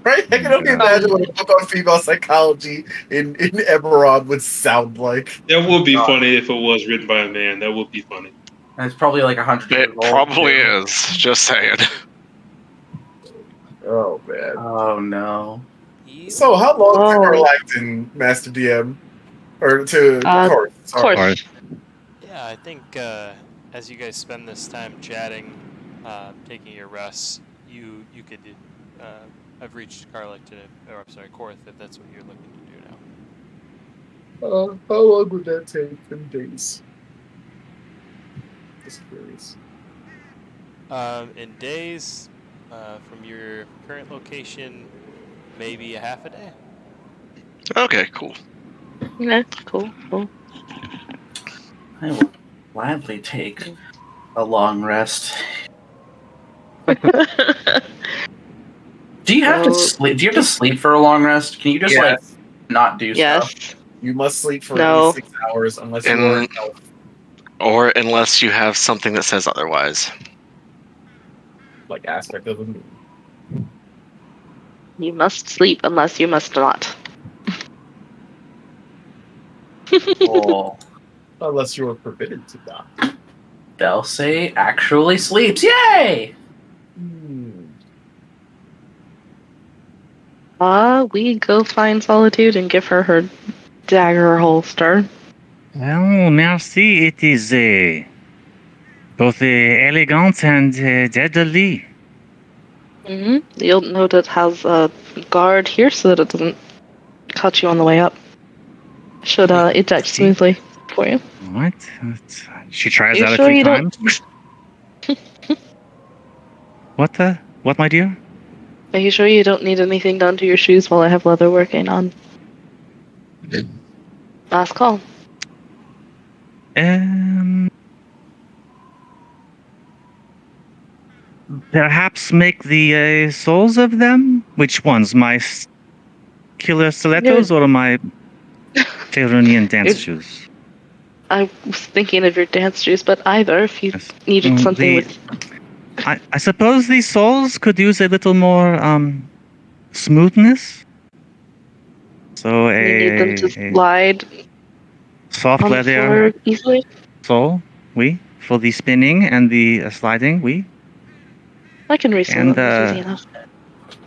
Right? I can only imagine what a book on female psychology in Eberron would sound like. That would be God. funny if it was written by a man. That would be funny. And it's probably like 100 years it old. probably too. is. Just saying. Oh, man. Oh no. So, how long Oh. to Carlactin, Master DM? Or to Korth? Of Sorry. course. Yeah, I think as you guys spend this time chatting, taking your rests, you could have reached Korth, if that's what you're looking to do now. How long would that take in days? Just curious. In days, from your current location, maybe a half a day. Okay, cool. Yeah, cool. I will gladly take a long rest. Do you have to So- sleep? Do you have to sleep for a long rest? Can you just like Yes. not do stuff? Yes. You must sleep for No. at least 6 hours unless you And- are. Or unless you have something that says otherwise. Like aspect of a moon. You must sleep unless you must not. Cool. Unless you are forbidden to die. Dulce actually sleeps. Yay! We go find Solitude and give her her dagger holster. Oh, merci. It is both elegant and deadly. You'll note it has a guard here so that it doesn't cut you on the way up. Should eject smoothly for you. What? She tries You out sure a few you don't- times. What, my dear? Are you sure you don't need anything done to your shoes while I have leather working on? Last call. Perhaps make the soles of them? Which ones? My killer stilettos or my Faerunian dance shoes? I was thinking of your dance shoes, but either if you Yes. needed something The- with. I suppose these soles could use a little more smoothness. So You need them to a slide soft on the leather floor easily. sole, oui, for the spinning and the sliding, oui. I can resell And, them. It's easy enough.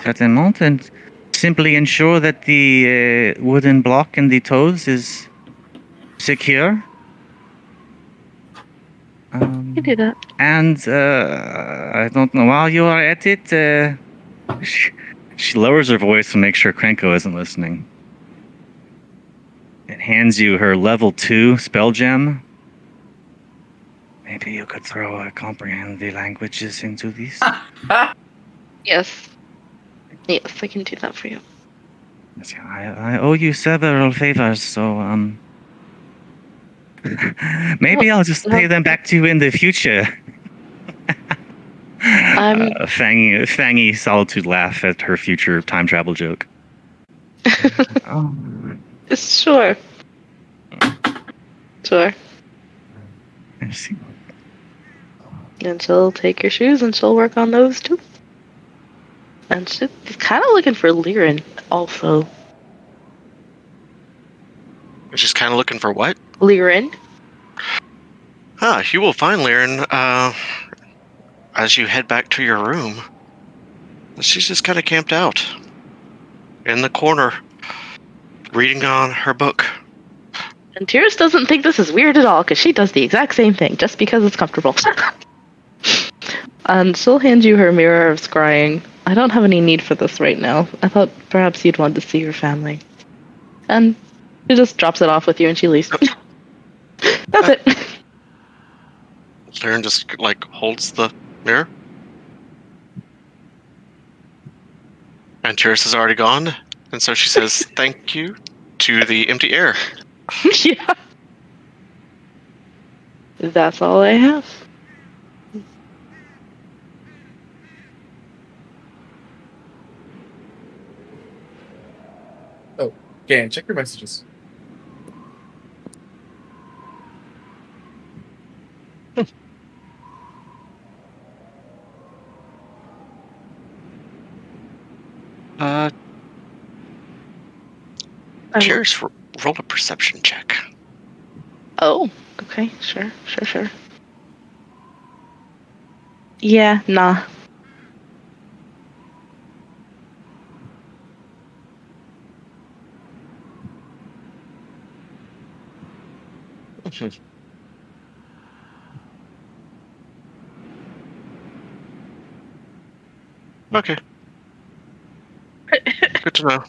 Certainement, and simply ensure that the wooden block in the toes is secure. You do that. And I don't know. While you are at it, she lowers her voice to make sure Krenko isn't listening, and hands you her level 2 spell gem. Maybe you could throw comprehend the languages into these. Yes. Yes, I can do that for you. Yes, I owe you several favors, so maybe I'll just pay them back to you in the future. Fangy Solitude laugh at her future time travel joke. Oh. Sure. Sure. I see. And she'll take your shoes and she'll work on those too. And she's kind of looking for Liren also. She's kind of looking for what? Liren? You will find Liren as you head back to your room. She's just kind of camped out in the corner, reading on her book. And Tiris doesn't think this is weird at all because she does the exact same thing just because it's comfortable. And she'll hand you her mirror of scrying. I don't have any need for this right now. I thought perhaps you'd want to see your family. And she just drops it off with you and she leaves. That's it. Liren just holds the mirror. And Tiris is already gone, and so she says thank you to the empty air. Yeah. That's all I have. Gan, check your messages. Tiris, roll a perception check. Oh, okay, sure. Yeah, nah. Okay. Good to know.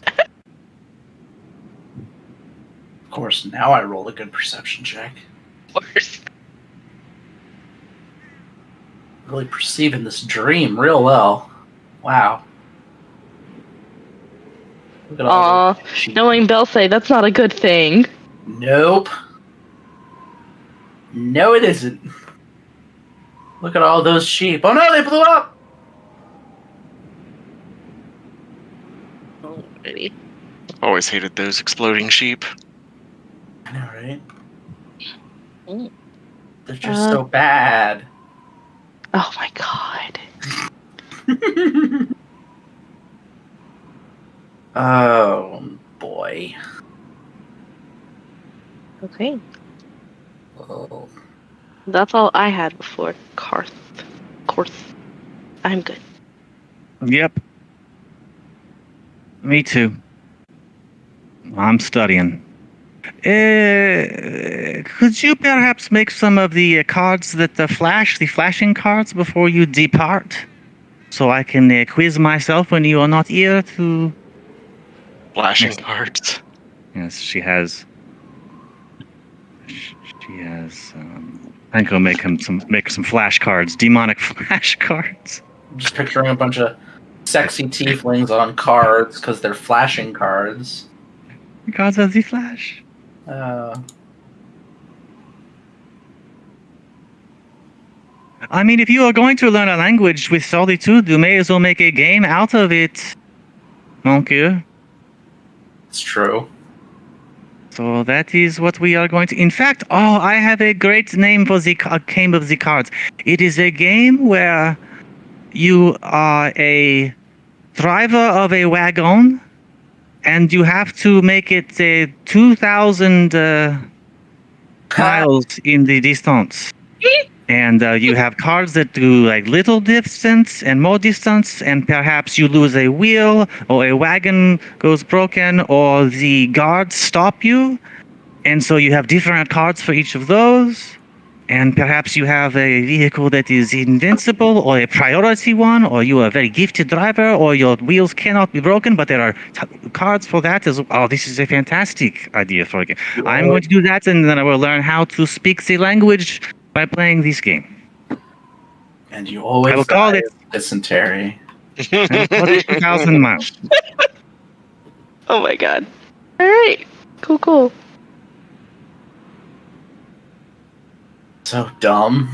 Of course, now I roll a good perception check. Worse. Really perceiving this dream real well. Wow. Look at all those sheep. Knowing Belsay, that's not a good thing. Nope. No, it isn't. Look at all those sheep. Oh no, they blew up! Alrighty. Always hated those exploding sheep. I know, right? Mm. They're just so bad. Oh my god. Oh boy. Okay. Oh. That's all I had before Karth. I'm good. Yep. Me too. I'm studying. Could you perhaps make some of the cards that the flashing cards before you depart? So I can quiz myself when you are not here to... Flashing Yes. cards. Yes, she has... I think I'll make some flashcards, demonic flashcards. I'm just picturing a bunch of sexy tieflings on cards because they're flashing cards. Cards of the flash. I mean, if you are going to learn a language with solitude, you may as well make a game out of it, mon coeur. It's true. So that is what we are going to... In fact, I have a great name for the game of the cards. It is a game where you are a driver of a wagon, and you have to make it 2,000 miles in the distance. And you have cards that do like little distance and more distance, and perhaps you lose a wheel, or a wagon goes broken, or the guards stop you. And so you have different cards for each of those. And perhaps you have a vehicle that is invincible, or a priority one, or you are a very gifted driver, or your wheels cannot be broken, but there are cards for that as well. Oh, this is a fantastic idea for a game. I'm going to do that, and then I will learn how to speak the language by playing this game. And you always I will call die it of dysentery. 2,000 miles. Oh my god. Alright. Cool. So dumb.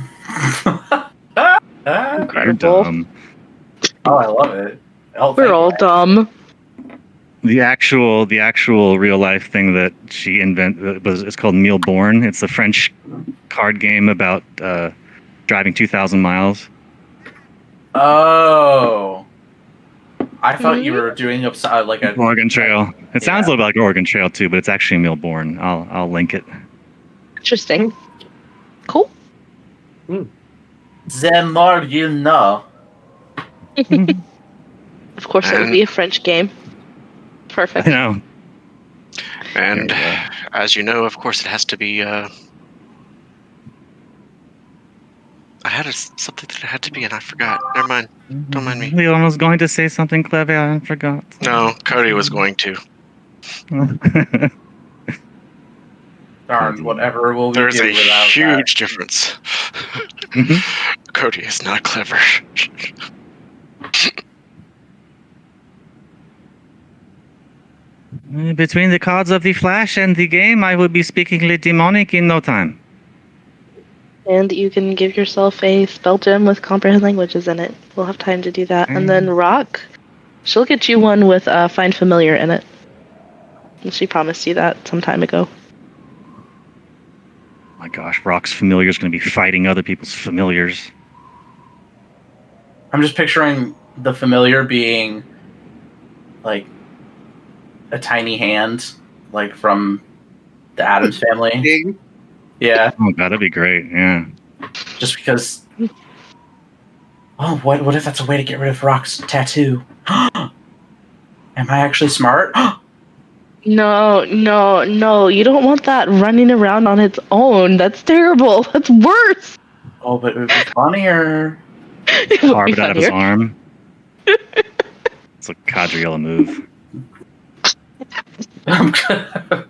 I'm dumb. Oh, I love it. We're all dumb. The actual real life thing that she invented it's called Mille Born. It's a French card game about driving 2,000 miles. Oh. I thought you were doing like a Oregon Trail. It sounds a little bit like Oregon Trail too, but it's actually Mille Born. I'll link it. Interesting. Cool. The more you know. Of course, it would be a French game. Perfect. I know. And as you know, of course, it has to be. I had something that it had to be, and I forgot. Never mind. Don't mind me. Leon was going to say something clever and forgot. No, Cody was going to. Darn, whatever will we There's do a without huge difference. Cody is not clever. Between the cards of the Flash and the game, I will be speaking demonic in no time. And you can give yourself a spell gem with comprehend languages in it. We'll have time to do that. And then Rock, she'll get you one with find familiar in it. And she promised you that some time ago. My gosh, Rock's familiar is going to be fighting other people's familiars. I'm just picturing the familiar being like a tiny hand, like from the Addams Family. Yeah. Oh god, that'd be great. Yeah. Just because. Oh, what if that's a way to get rid of Rock's tattoo? Am I actually smart? No. You don't want that running around on its own. That's terrible. That's worse. Oh, but it would be funnier. Carve it out of his arm. It's a Cadriel move.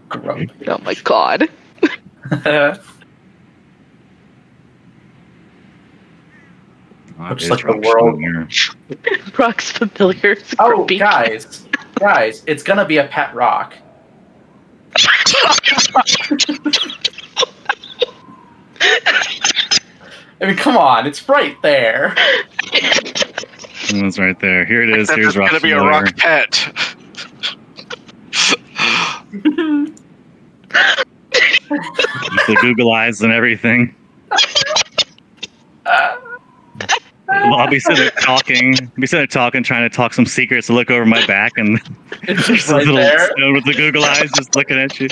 Grumpy. Oh my god. Looks like the world. Rock's familiar. Oh, guys, it's gonna be a pet rock. I mean, come on, it's right there. It's right there. Here it is. Here's Rock's gonna be familiar. a rock pet. The Google eyes and everything. I'll be sitting there talking, trying to talk some secrets to look over my back, and It's there's just right little there. stone with the Google eyes just looking at you.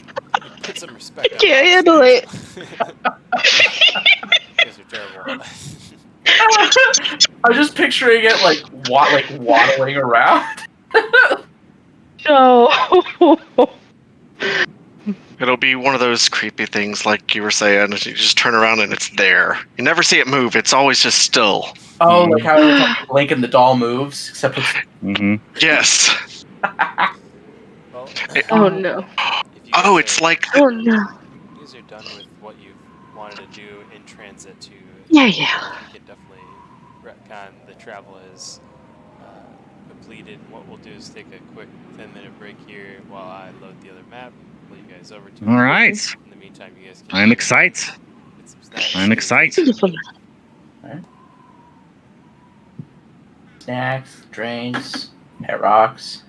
Put some respect. Can't handle it. You guys are terrible. I'm just picturing it like waddling around. No. It'll be one of those creepy things, like you were saying. You just turn around and it's there. You never see it move. It's always just still. Oh, like how Blink and the doll moves, except it's. Mm-hmm. Yes. Well, Oh no. if you Oh, guys it's are- like Oh no. you guys are done with what you wanted to do in transit to. Yeah. You can definitely retcon the travel is completed. What we'll do is take a quick 10-minute break here while I load the other map. Pull you guys over to. All right. In the meantime, you guys can. I'm excited. Get some snacks. I'm excited. Beautiful. Snacks, drinks, pet rocks.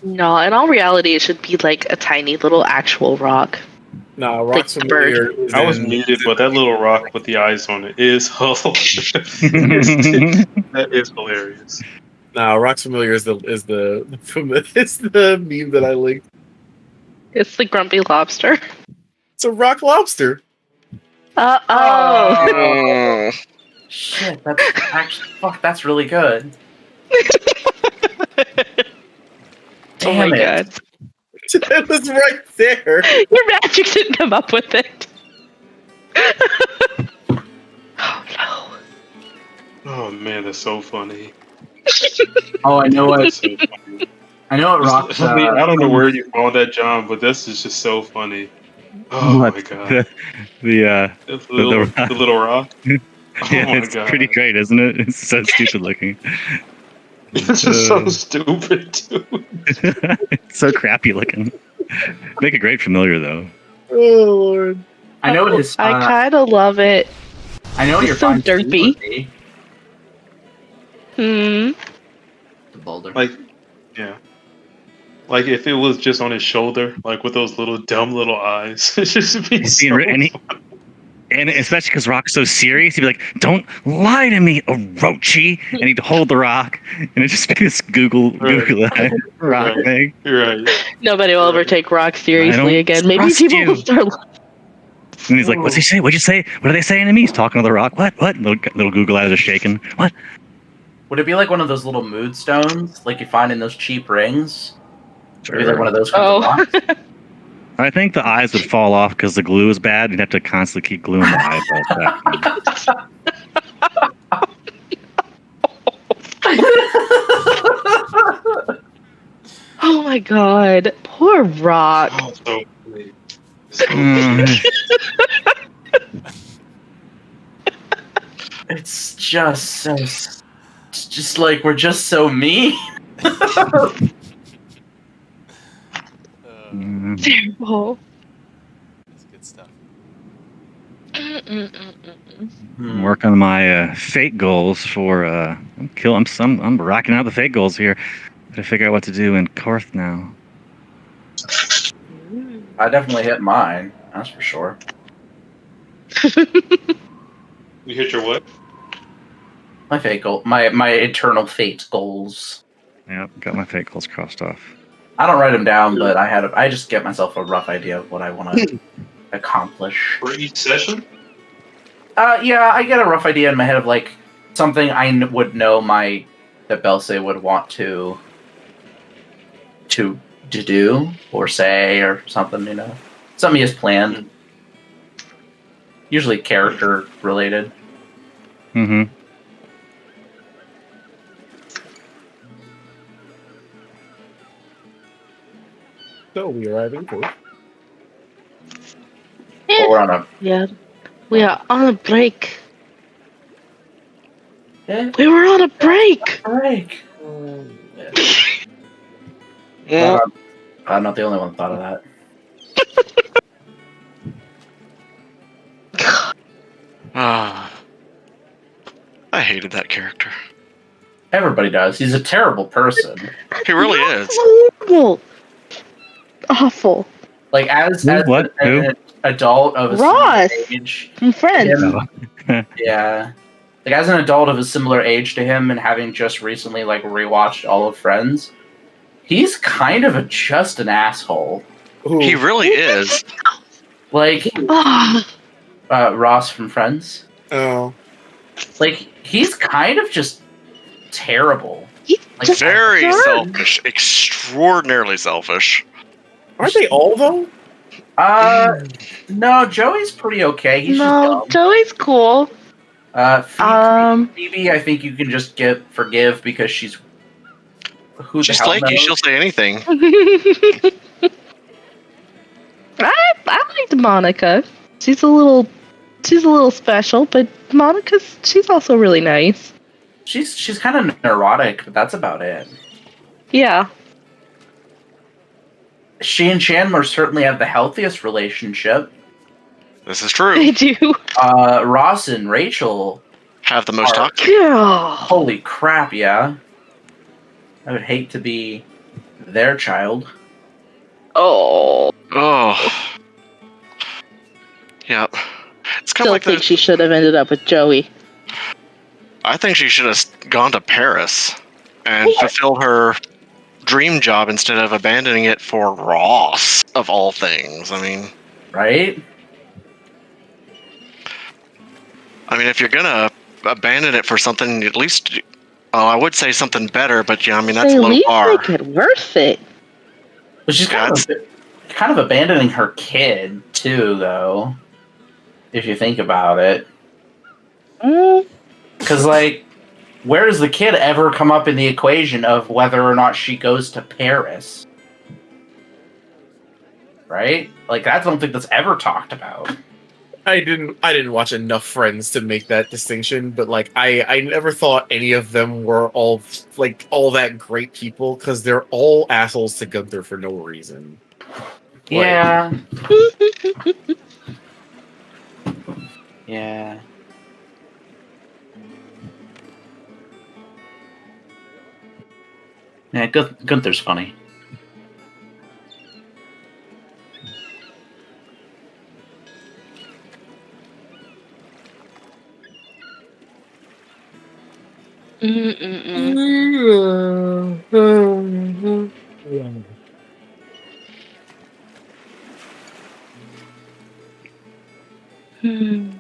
No, in all reality, it should be like a tiny little actual rock. No, Like Rock's the bird. familiar. is I was in- muted, but that little rock with the eyes on it is hilarious. That is hilarious. No, Rock's familiar is the it's the meme that I linked. It's the grumpy lobster. It's a rock lobster. Oh. Oh. Shit, that's actually that's really good. Oh my Damn it. god. It was right there. Your magic didn't come up with it. Oh no. Oh man, that's so funny. Oh, I know That's what. so funny. I know what rocks. I mean, I don't know where you found that, John, but this is just so funny. Oh What? my god, The the little rock. yeah, Oh my it's god, pretty great, isn't it? It's so stupid looking. It's just so stupid, too. It's so crappy looking. Make a great familiar though. Oh Lord. I know what his. I kind of love it. I know what It's your so fine tune derpy. would be. The boulder. Like, yeah. Like if it was just on his shoulder, like with those little dumb little eyes, it just be so And especially because Rock's so serious, he'd be like, "Don't lie to me, Orochi," and he'd hold the rock, and it'd just be this Google eye rock Right. thing. You're right. Nobody will ever take rock seriously don't again. Maybe trust people you. will start. And he's like, "What's he say? What'd you say? What are they saying to me?" He's talking to the rock. What? Little Google eyes are shaking. What? Would it be like one of those little mood stones, like you find in those cheap rings? Would it be like one of those kinds of Oh. rocks? I think the eyes would fall off because the glue is bad. You'd have to constantly keep gluing the eyeballs back. Oh my god. Poor Rock. Oh, so funny. It's just so. It's just like we're just so mean. Terrible. That's good stuff. I'm working on my fate goals for I'm racking out the fate goals here to figure out what to do in Korth now. I definitely hit mine. That's for sure. You hit your what? My fate goal, my eternal fate goals. Yep, got my fate goals crossed off. I don't write them down, but I just get myself a rough idea of what I want to accomplish. For each session? Yeah, I get a rough idea in my head of like something I would know that Belsay would want to do or say or something, something he has planned. Usually character related. Mm-hmm. So we arrive in Korth. But we're on a Yeah, we are on a break. eh, We were on a break. break. Yeah. I'm not the only one that thought of that. Ah, I hated that character. Everybody does. He's a terrible person. He really is. Horrible. Awful. Like as What? an adult of a Ross. similar age, From Friends. him- yeah. Like as an adult of a similar age to him, and having just recently like rewatched all of Friends, he's kind of just an asshole. Ooh, He really is. Like Ah, Ross from Friends. oh, Like he's kind of just terrible. he's Like, just Very absurd. selfish. Extraordinarily selfish. aren't they all though? No, Joey's pretty okay. He's No, just dumb. Joey's cool. Phoebe, I think you can just forgive because she's who She's the hell flaky. knows? She'll say anything. I liked Monica. She's a little special, but she's also really nice. She's kind of neurotic, but that's about it. Yeah. She and Chandler certainly have the healthiest relationship. This is true. They do. Ross and Rachel, Have the most Are- talk. Yeah. holy crap, yeah. I would hate to be their child. Oh. Oh. Yep. It's kind Still of like think the. she should have ended up with Joey. I think she should have gone to Paris and fulfilled her dream job instead of abandoning it for Ross, of all things. I mean, Right? if you're gonna abandon it for something, at least, I would say something better, but yeah, I mean that's At a low least bar. make it worth it. But she's kind of abandoning her kid, too, though. If you think about it. Mm, Because, like, where does the kid ever come up in the equation of whether or not she goes to Paris? Right? Like, I don't think that's ever talked about. I didn't watch enough Friends to make that distinction, but like I never thought any of them were all that great people because they're all assholes to Gunther for no reason. Yeah. Yeah. Yeah, Gunther's funny. Hmm.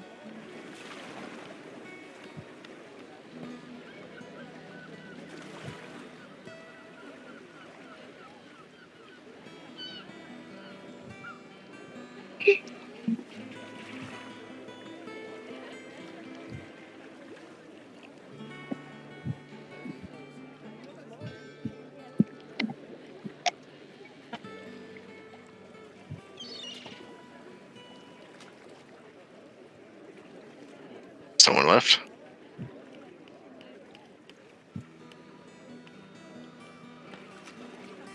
Someone left.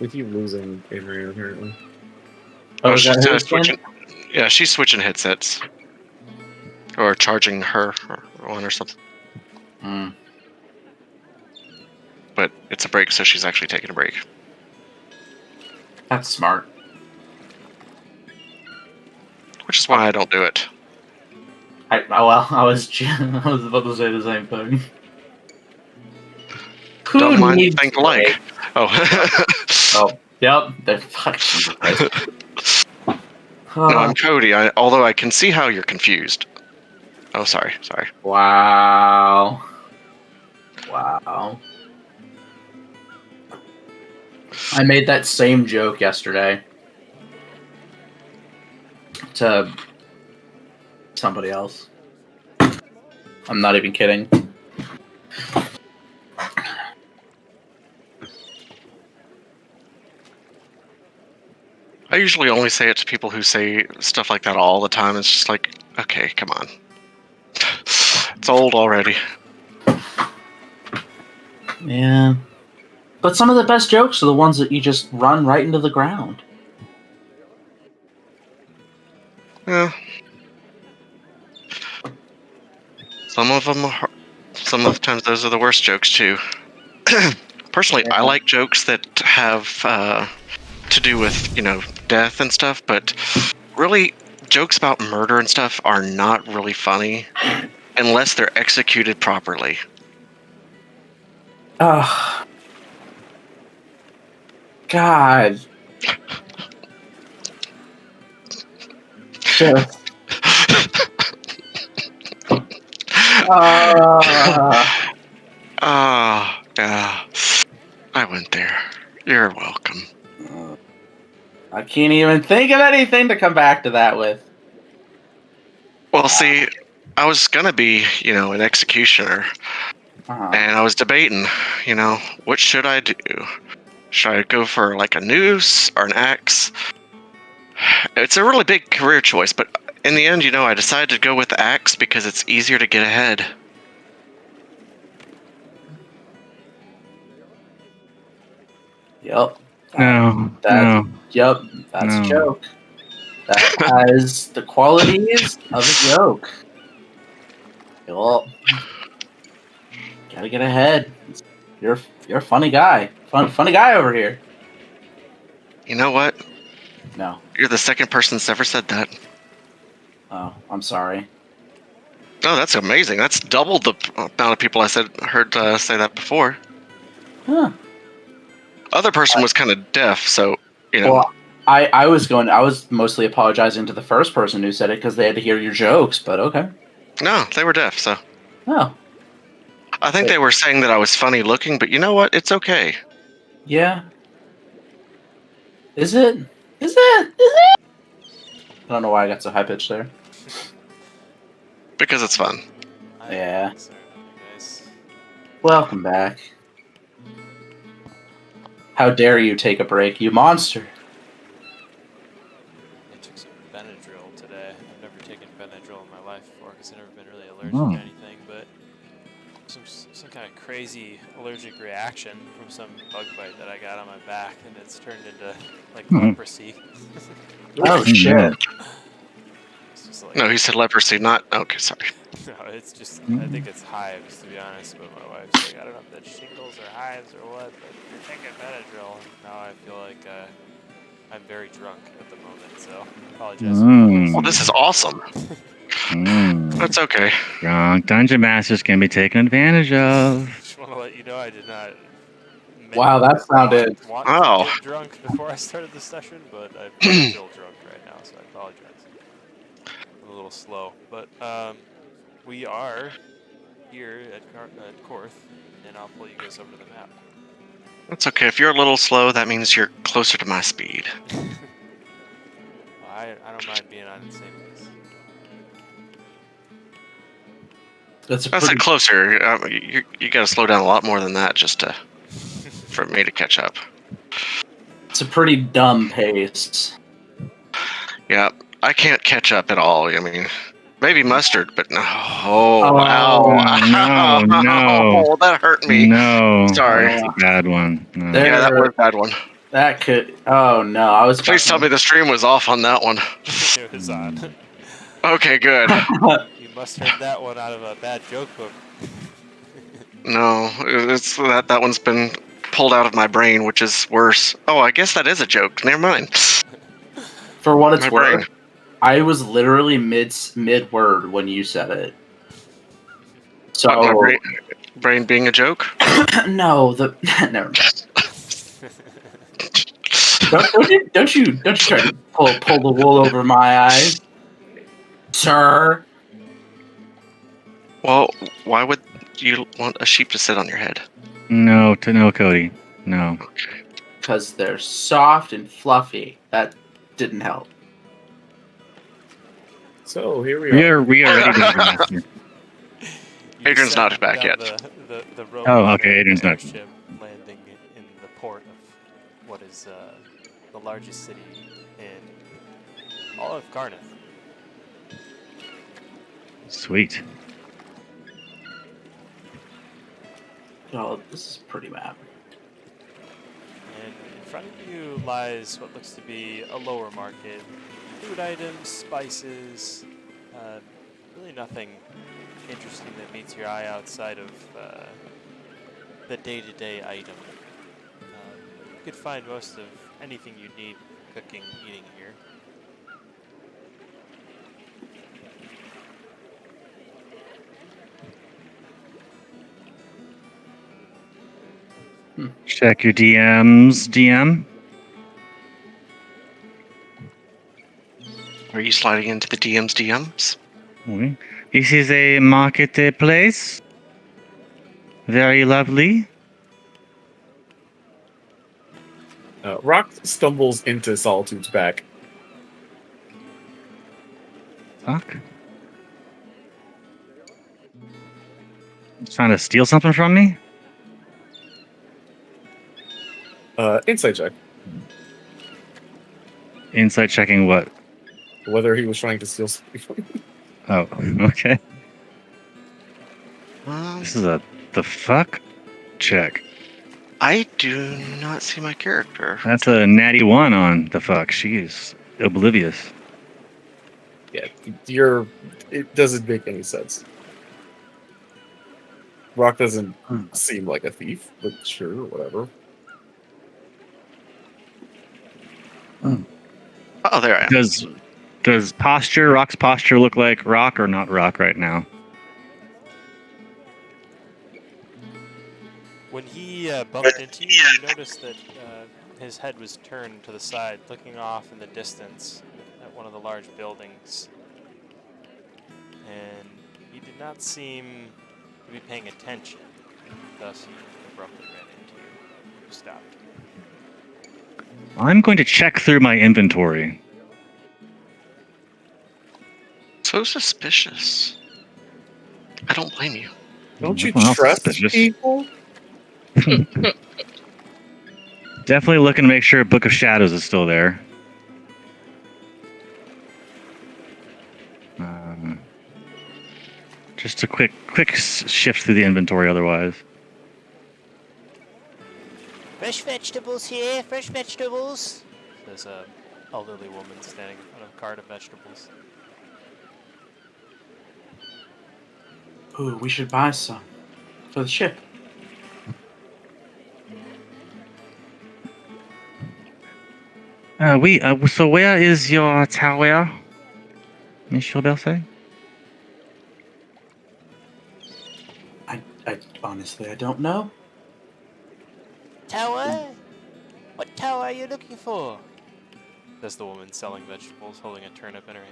We keep losing Adrian apparently. Oh, is she's that who was switching. standing? Yeah, she's switching headsets. Or charging her one or something. Hmm. But it's a break, so she's actually taking a break. That's smart. Which is why I don't do it. I was about to say the same thing. Who Don't mind needs thing to like. breaks? Oh. Oh, yep. Fuck Jesus Christ. No, I'm Cody. Although I can see how you're confused. Oh, sorry. Wow. Wow. I made that same joke yesterday to somebody else. I'm not even kidding. I usually only say it to people who say stuff like that all the time. It's just like, okay, come on. It's old already. Yeah. But some of the best jokes are the ones that you just run right into the ground. Yeah. Some of the times those are the worst jokes too. Personally, I like jokes that have to do with, death and stuff, but really, jokes about murder and stuff are not really funny unless they're executed properly. Ugh. God. Just. Yeah. I went there. You're welcome. I can't even think of anything to come back to that with. Well, see, I was gonna be, an executioner, and I was debating, what should I do? Should I go for like a noose or an axe? It's a really big career choice, but in the end, I decided to go with the axe because it's easier to get ahead. Yep. No. Yep. That's a joke. That has the qualities of a joke. Well, gotta get ahead. You're a funny guy. Funny guy over here. You know what? No. You're the second person that's ever said that. Oh, I'm sorry. Oh, that's amazing. That's double the amount of people I heard say that before. Huh. Other person was kind of deaf, so Well, I was mostly apologizing to the first person who said it because they had to hear your jokes, but okay. No, they were deaf, so. Oh. I think they were saying that I was funny looking, but you know what? It's okay. Yeah. Is it? I don't know why I got so high pitched there. Because it's fun. Yeah. Welcome back. How dare you take a break, you monster! I took some Benadryl today. I've never taken Benadryl in my life before because I've never been really allergic to anything, but some kind of crazy allergic reaction from some bug bite that I got on my back, and it's turned into like leprosy. Oh shit! It's just like, No, he said leprosy, not. Okay, sorry. no, it's just. I think it's hives, to be honest. But my wife's like, I don't know if that's shingles or hives or what, but you're taking Benadryl. And now I feel like I'm very drunk at the moment, so I apologize. Well, this is awesome. That's okay. Drunk dungeon masters can be taken advantage of. Just want to let you know I did not. Wow, that sounded. Want to get drunk before I started the session, but I'm still drunk right now, so I apologize. I'm a little slow, but we are here at Korth, and I'll pull you guys over to the map. That's okay. If you're a little slow, that means you're closer to my speed. Well, I don't mind being on the same pace. I said closer. You got to slow down a lot more than that just for me to catch up. It's a pretty dumb pace. Yeah, I can't catch up at all. I mean, maybe mustard, but no. Oh, ow. No. That hurt me. No. Sorry. That's a bad one. No. Yeah, that was a bad one. That could. Oh no, I was. Please tell me the stream was off on that one. It was on. Okay, good. You must have heard that one out of a bad joke book. No, it's that one's been pulled out of my brain, which is worse. Oh, I guess that is a joke. Never mind. For what it's My brain. worth, I was literally mid word when you said it. So What, my brain being a joke? no, never mind. Don't you try to pull the wool over my eyes, sir. Well, why would you want a sheep to sit on your head? No, Cody. No. Okay. Because they're soft and fluffy. That didn't help. So here we We are. are ready to master. You Adrian's sent not back down yet. The rope Oh, on okay, the Adrian's not. airship landing in the port of what is the largest city in all of Garneth. Sweet. Oh, this is a pretty map. And in front of you lies what looks to be a lower market. Food items, spices, really nothing interesting that meets your eye outside of the day-to-day item. You could find most of anything you need cooking, eating here. Check your DMs, DM. Are you sliding into the DM's DMs? Oui. This is a marketplace. Very lovely. Rock stumbles into Solitude's back. Fuck. Trying to steal something from me? Insight check. Insight checking what? Whether he was trying to steal something from you. Oh, okay. This is the fuck check. I do not see my character. That's a natty 1 on the fuck. She is oblivious. Yeah, it doesn't make any sense. Rock doesn't seem like a thief, but sure, whatever. Oh, there I am. Does Rock's posture look like Rock or not Rock right now? When he bumped into you, you noticed that his head was turned to the side, looking off in the distance at one of the large buildings. And he did not seem to be paying attention, thus he abruptly ran into you. You stopped. I'm going to check through my inventory. So suspicious. I don't blame you. Don't you Nothing else trust suspicious. people? Definitely looking to make sure Book of Shadows is still there. Just a quick shift through the inventory otherwise. Fresh vegetables here, fresh vegetables. There's a elderly woman standing in front of a cart of vegetables. Ooh, we should buy some for the ship. So where is your tower, Monsieur Berset? I honestly, I don't know. Tower? What tower are you looking for? Says the woman selling vegetables, holding a turnip in her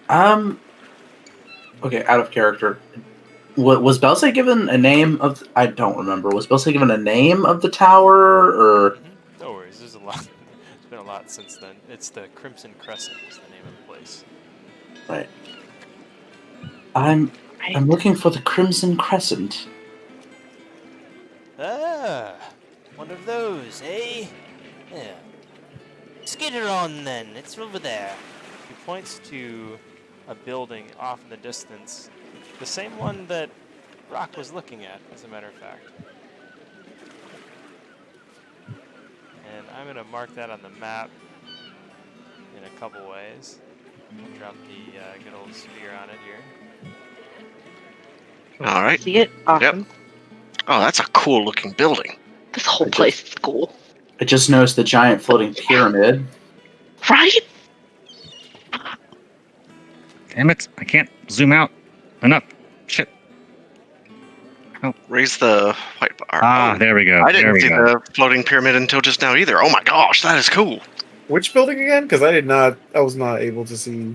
hand. Okay, out of character. Was Belsay given a name of? I don't remember. Was Belsay given a name of the tower, or? No worries, there's a lot. There's been a lot since then. It's the Crimson Crescent is the name of the place. Right. I'm looking for the Crimson Crescent. Ah, one of those, eh? Yeah. Skitter on then, it's over there. He points to a building off in the distance. The same one that Rock was looking at, as a matter of fact. I'm gonna mark that on the map in a couple ways. I'll drop the good old sphere on it here. All right. See it? Awesome. Oh, that's a cool looking building. This whole place is cool. I just noticed the giant floating pyramid. Right? Damn it! I can't zoom out enough. Shit. Raise the white bar. Ah, there we go. I There didn't we see go. the floating pyramid until just now either. Oh my gosh, that is cool. Which building again? Because I was not able to see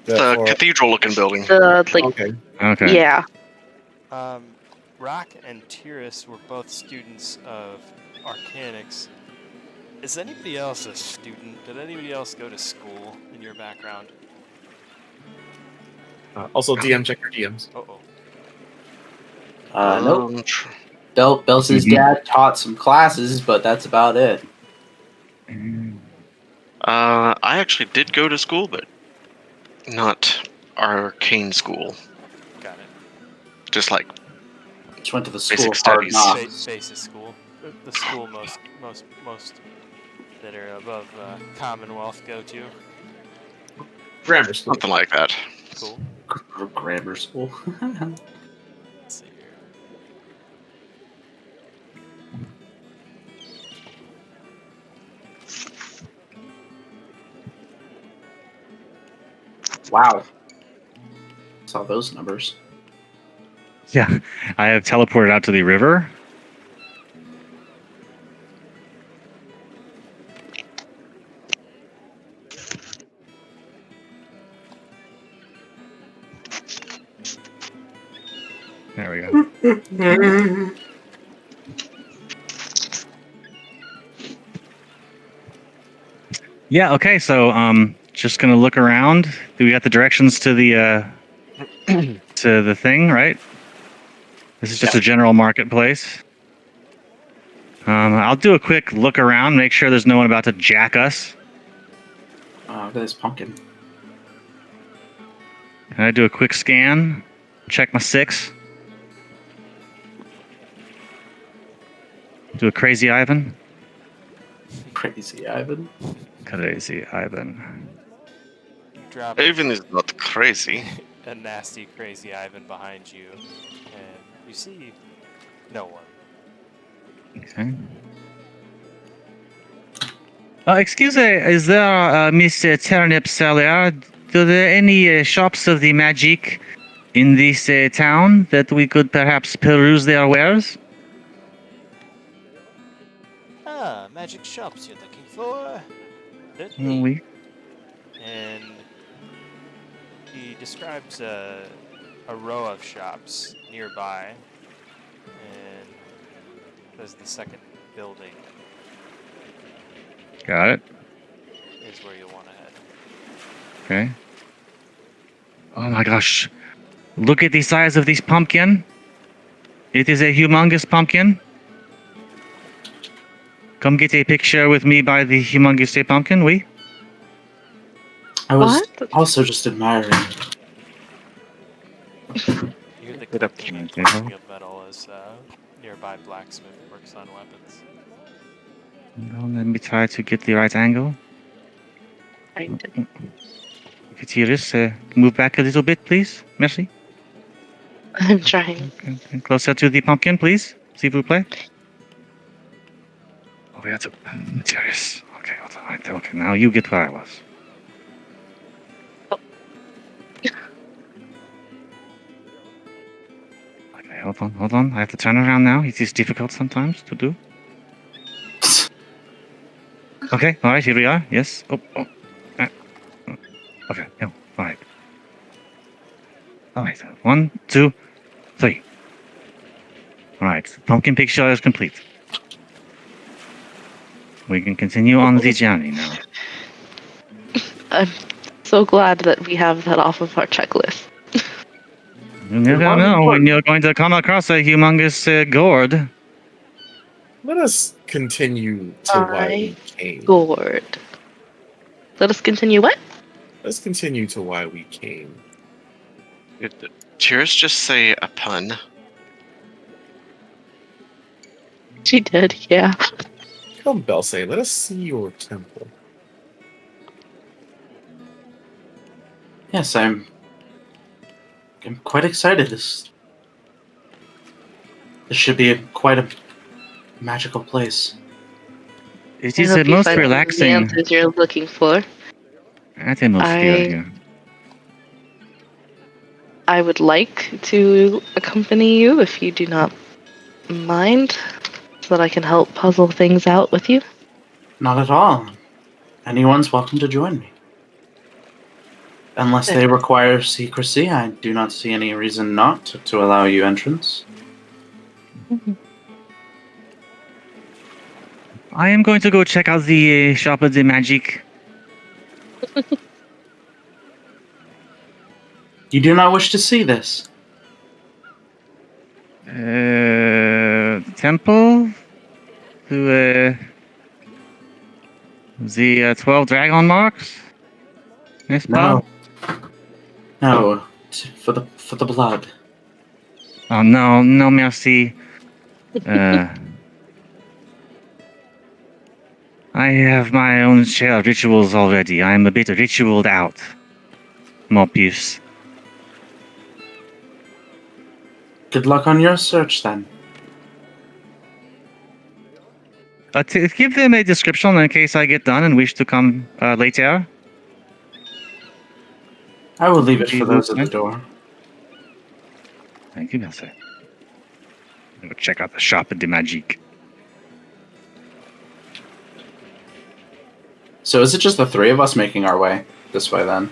that The far. cathedral looking building. The like, Okay. Okay. yeah. Rock and Tyrus were both students of Arcanics. Is anybody else a student? Did anybody else go to school in your background? Also, DM, check your DMs. Uh-oh. Nope. Belse's dad taught some classes, but that's about it. I actually did go to school, but not arcane school. Got it. Just like Just went to the school Basic of hard studies. knocks. Basis school. The school most that are above Commonwealth go to. Grammar school. something like that. Cool. Grammar school. Let's see here. Wow. Saw those numbers. Yeah, I have teleported out to the river. There we go. Yeah, okay, so just gonna look around. Do we got the directions to the to the thing, right? This is just a general marketplace. I'll do a quick look around, make sure there's no one about to jack us. Look at this pumpkin. Can I do a quick scan? Check my 6. Do a crazy Ivan. Crazy Ivan. Crazy Ivan. Drop Even is not crazy. a nasty, crazy Ivan behind you, and you see no one. Okay. Excuse me, is there Miss Turnip Seller? Do there any shops of the magic in this town that we could perhaps peruse their wares? Ah, magic shops you're looking for? Certainly. We And he describes a row of shops nearby, and there's the second building got it. is where you'll want to head. Okay. Oh my gosh. Look at the size of this pumpkin. It is a humongous pumpkin. Come get a picture with me by the humongous pumpkin, we? I was What? also just admiring. You hear the Get up. clicking and Okay. clashing of metal as nearby blacksmith works on weapons. Well, let me try to get the right angle. Tyrus, move back a little bit, please. Merci. I'm trying. Okay, closer to the pumpkin, please. S'il vous plaît. Oh, we have to... Tyrus. Okay, hold on. Right, okay, now you get where I was. Okay, hold on. I have to turn around now. It is difficult sometimes to do. Okay, alright, here we are. Yes. Okay, yeah, alright. Alright, 1, 2, 3. Alright, pumpkin picture is complete. We can continue on the journey now. I'm so glad that we have that off of our checklist. You never know when you're going to come across a humongous gourd. Let us continue to why we came. Gourd. Let us continue what? Let's continue to why we came. Did Tyrus just say a pun? She did, yeah. Come, Belsay, let us see your temple. Yes, I'm quite excited. This should be quite a magical place. It I is hope you most find the relaxing answers you're looking for. atmosphere here. I would like to accompany you if you do not mind, so that I can help puzzle things out with you. Not at all. Anyone's welcome to join me. Unless they require secrecy, I do not see any reason not to allow you entrance. I am going to go check out the Shop of the Magic. You do not wish to see this? Temple? To, the 12 dragon marks? N'est-ce pas? No, for the blood. Oh, no, no merci. I have my own share of rituals already. I am a bit ritualed out. Mobius. Good luck on your search, then. Give them a description in case I get done and wish to come later. I will leave it for those at the door. Thank you, Nelson. Go check out the Shop of the Magic. So is it just the three of us making our way this way, then?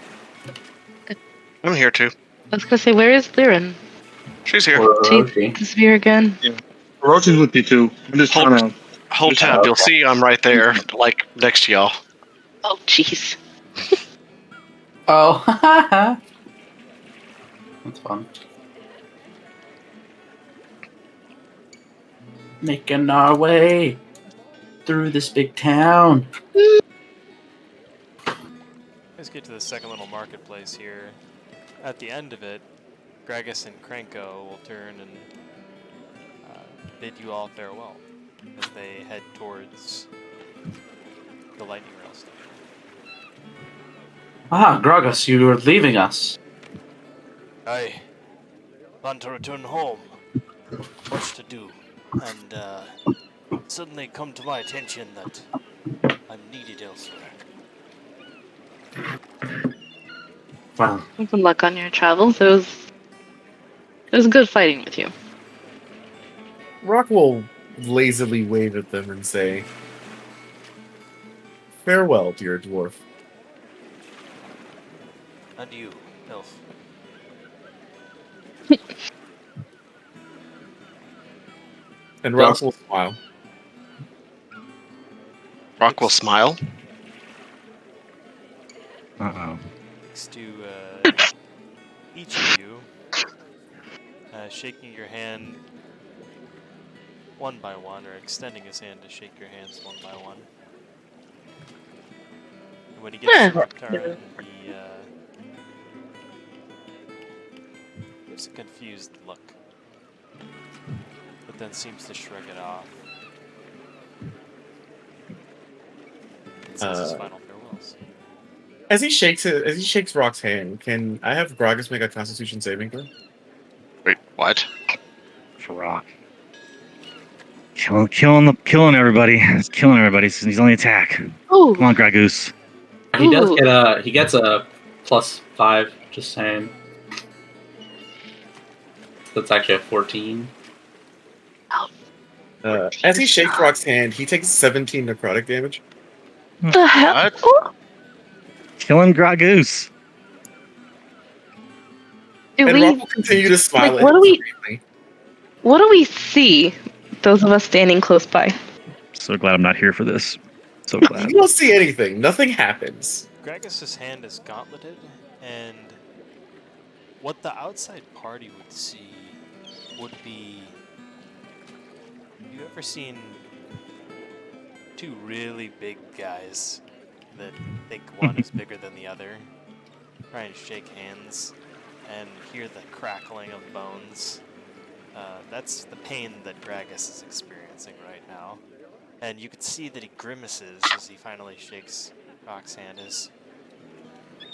I'm here too. I was gonna say, where is Lyran? She's here. Or She Orochi? disappear again? Roach is with you too. I'm just Hold, trying to. hold tab. You'll see I'm right there, like next to y'all. Oh, jeez. Oh, that's fun. Making our way through this big town. Let's get to the second little marketplace here. At the end of it, Gragas and Krenko will turn and bid you all farewell as they head towards the lightning rail station. Ah, Gragas, you are leaving us. I want to return home. Much to do. And suddenly come to my attention that I'm needed elsewhere. Well, Good luck on your travels. It was good fighting with you. Rock will lazily wave at them and say, "Farewell, dear dwarf." And you, elf. And Rock will smile. Rock will smile. Uh-oh. Thanks to each of you shaking your hand one by one, or extending his hand to shake your hands one by one. And when he gets to Roktara, he gives a confused look, but then seems to shrug it off. And says his final farewells. As he shakes Rock's hand, can I have Gragas make a Constitution saving throw? Wait, what? For Rock. Killing everybody. He's killing everybody. He's on the attack. Oh, Come on, Gragoose. he does Ooh. he gets a +5, just saying. That's actually a 14. As he shakes Rock's hand, he takes 17 necrotic damage. the hell? What? Oh, Killing Gragoose. do And we? Rock will continue to smile like, at what him do we- serenely. What do we see? Those of us standing close by. So glad I'm not here for this. So glad. You don't see anything. Nothing happens. Gragas' hand is gauntleted, and what the outside party would see would be... Have you ever seen two really big guys that think one is bigger than the other try and shake hands and hear the crackling of bones? That's the pain that Gragas is experiencing right now. And you could see that he grimaces as he finally shakes Rock's hand, his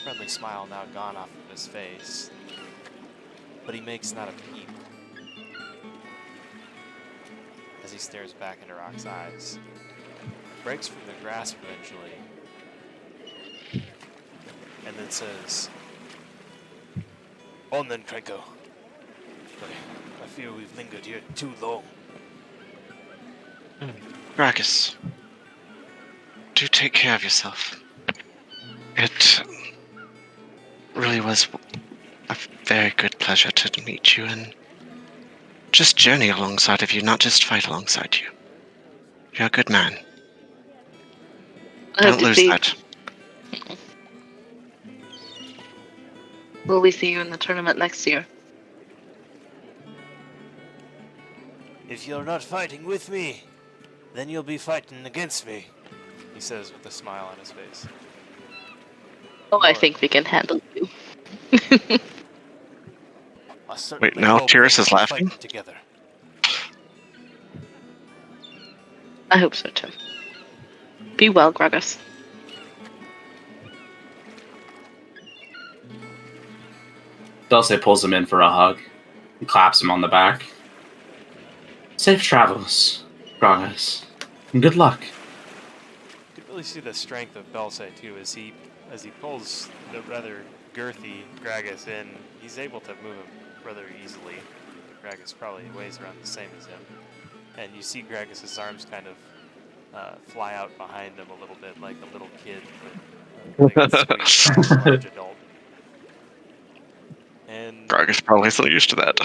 friendly smile now gone off of his face. But he makes not a peep as he stares back into Rock's eyes. Breaks from the grasp eventually, and then says, "On then, Krenko. I fear we've lingered here too long." Ragus, do take care of yourself. It really was a very good pleasure to meet you and just journey alongside of you, not just fight alongside you. You're a good man. I hope Don't to lose see. that. Will we see you in the tournament next year? "If you're not fighting with me, then you'll be fighting against me," he says with a smile on his face. Oh, I Or- think we can handle you. I certainly now hope Tyrus that is we'll laughing? fight together. I hope so too. Be well, Gragas. Dulce pulls him in for a hug and claps him on the back. Safe travels, Gragas, and good luck. You can really see the strength of Belsay too as he pulls the rather girthy Gragas in. He's able to move him rather easily. Gragas probably weighs around the same as him, and you see Gragas's arms kind of fly out behind him a little bit, like a little kid playing squeeze by a large adult. And Gragus probably isn't used to that.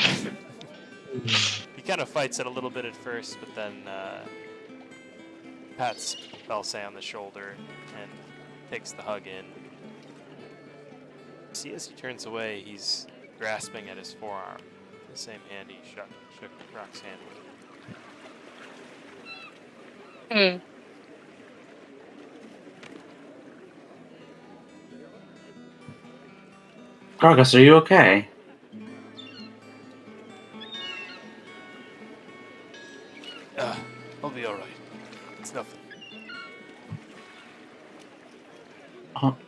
he kind of fights it a little bit at first, but then pats Belsay on the shoulder and takes the hug in. See, as he turns away, he's grasping at his forearm, the same hand he shook Rock's hand with. Gragas, are you okay? I'll be alright. It's nothing.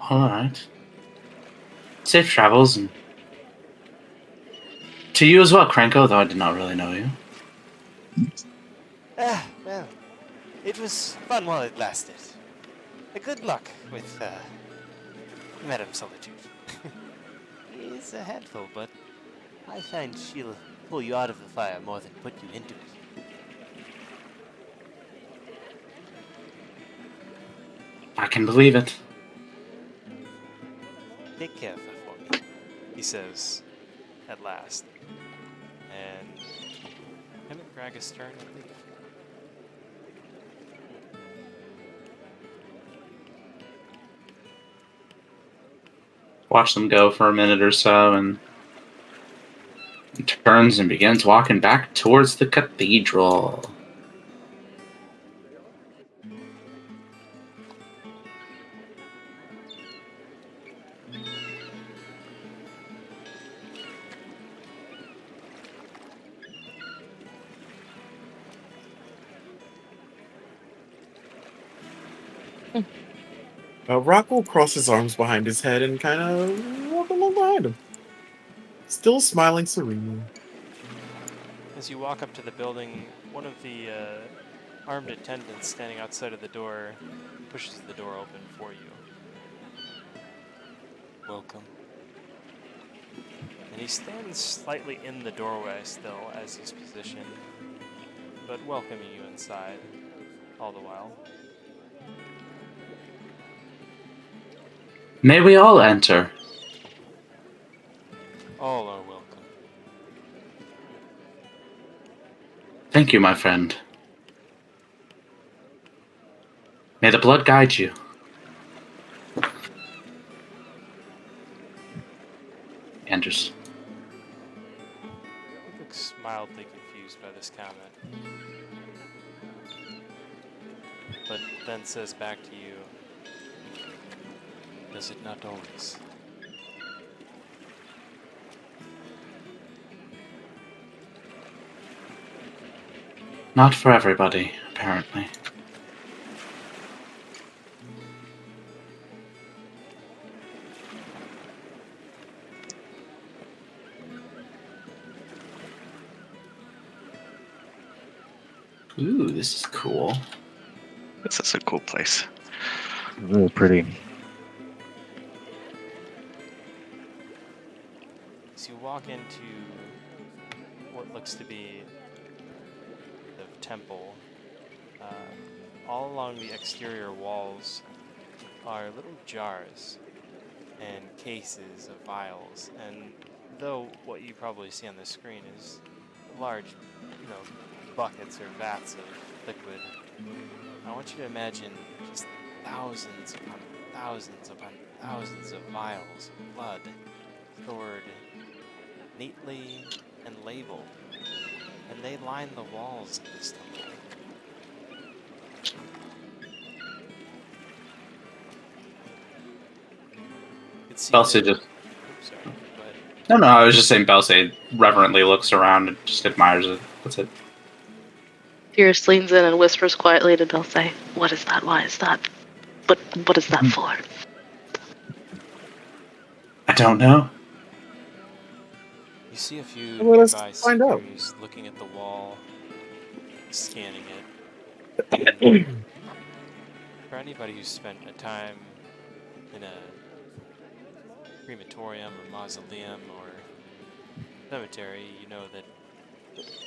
Alright. Safe travels, and to you as well, Krenko, though I did not really know you. Well, it was fun while it lasted. Good luck with Madame Solitude. It's a handful, but I find she'll pull you out of the fire more than put you into it. I can believe it. Take care of her for me, he says at last. And him and Gragas turn and leave. Watch them go for a minute or so, and he turns and begins walking back towards the cathedral. Rock will cross his arms behind his head and kind of walk along behind him, still smiling serenely. As you walk up to the building, one of the armed attendants standing outside of the door pushes the door open for you. Welcome. And he stands slightly in the doorway still as he's positioned, but welcoming you inside all the while. May we all enter? All are welcome. Thank you, my friend. May the blood guide you. Enters. He looks mildly confused by this comment, but then says back to you, "Does it not always?" Not for everybody, apparently. Ooh, this is cool. This is a cool place. Really pretty. As you walk into what looks to be the temple, all along the exterior walls are little jars and cases of vials, and though what you probably see on the screen is large, buckets or vats of liquid, I want you to imagine just thousands upon thousands upon thousands of vials of blood stored neatly and labeled, and they line the walls of this temple. Belsey just. Oops, sorry. Go ahead. No, I was just saying Belsey reverently looks around and just admires it. That's it. Fierce leans in and whispers quietly to Dulce, "What is that? Why is that? What is that for?" I don't know. You see a few Well, let's nearby find out. seekers looking at the wall, scanning it. For anybody who's spent a time in a crematorium or mausoleum or cemetery, you know that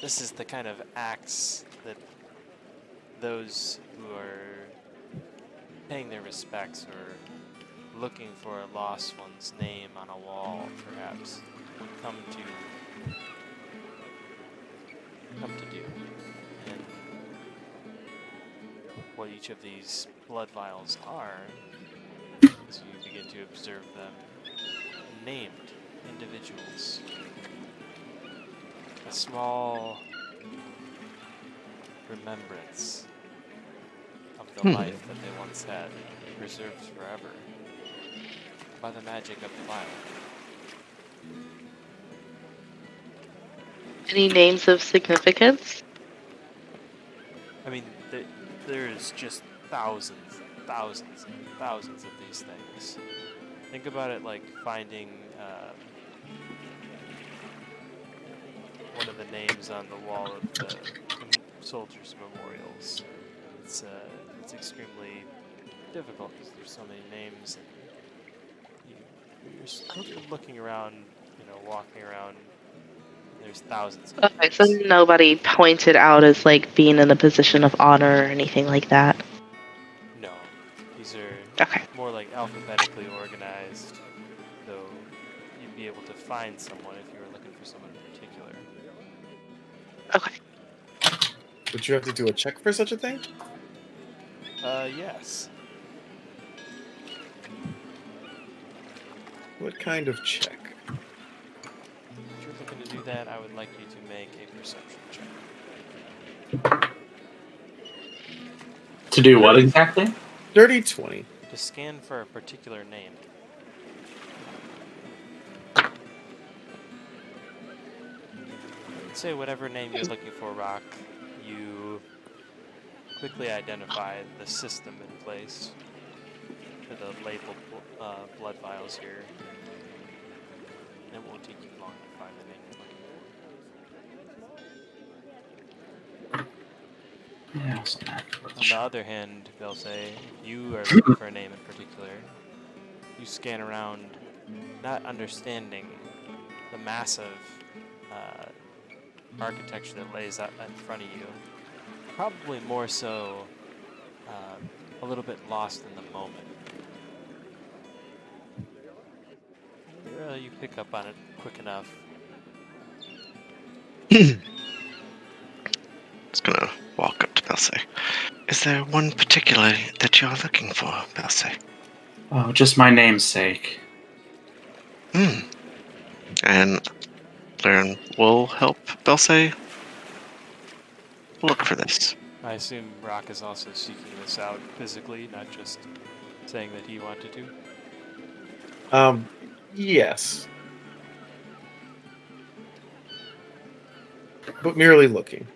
this is the kind of acts that those who are paying their respects or looking for a lost one's name on a wall, perhaps, would come to do. And what each of these blood vials are, as you begin to observe them, named individuals. A small remembrance of the life that they once had, preserved forever by the magic of the vial. Any names of significance? I mean, there's just thousands of these things. Think about it like finding one of the names on the wall of the soldiers' memorials. It's extremely difficult because there's so many names, and you're looking around, walking around. There's thousands of Okay, names. so nobody pointed out as like being in a position of honor or anything like that. No, these are Okay. more like alphabetically organized, though you'd be able to find someone if you were looking for someone in particular. Okay. Would you have to do a check for such a thing? Yes. What kind of check? If you're looking to do that, I would like you to make a perception check. To do what exactly? Dirty 20. To scan for a particular name. Say whatever name you're looking for, Rock, you quickly identify the system in place for the labeled blood vials here. And it won't take you long to find the name you're looking for. Yeah, it's not On the other hand, they'll say, you are looking for a name in particular. You scan around, not understanding the massive architecture that lays out in front of you. Probably more so a little bit lost in the moment. You pick up on it quick enough. Just gonna walk up to Belsey. Is there one particular that you're looking for, Belsey? Oh, just my namesake. And Laren will help Belsey look for this. I assume Rock is also seeking this out physically, not just saying that he wanted to. Yes. But merely looking.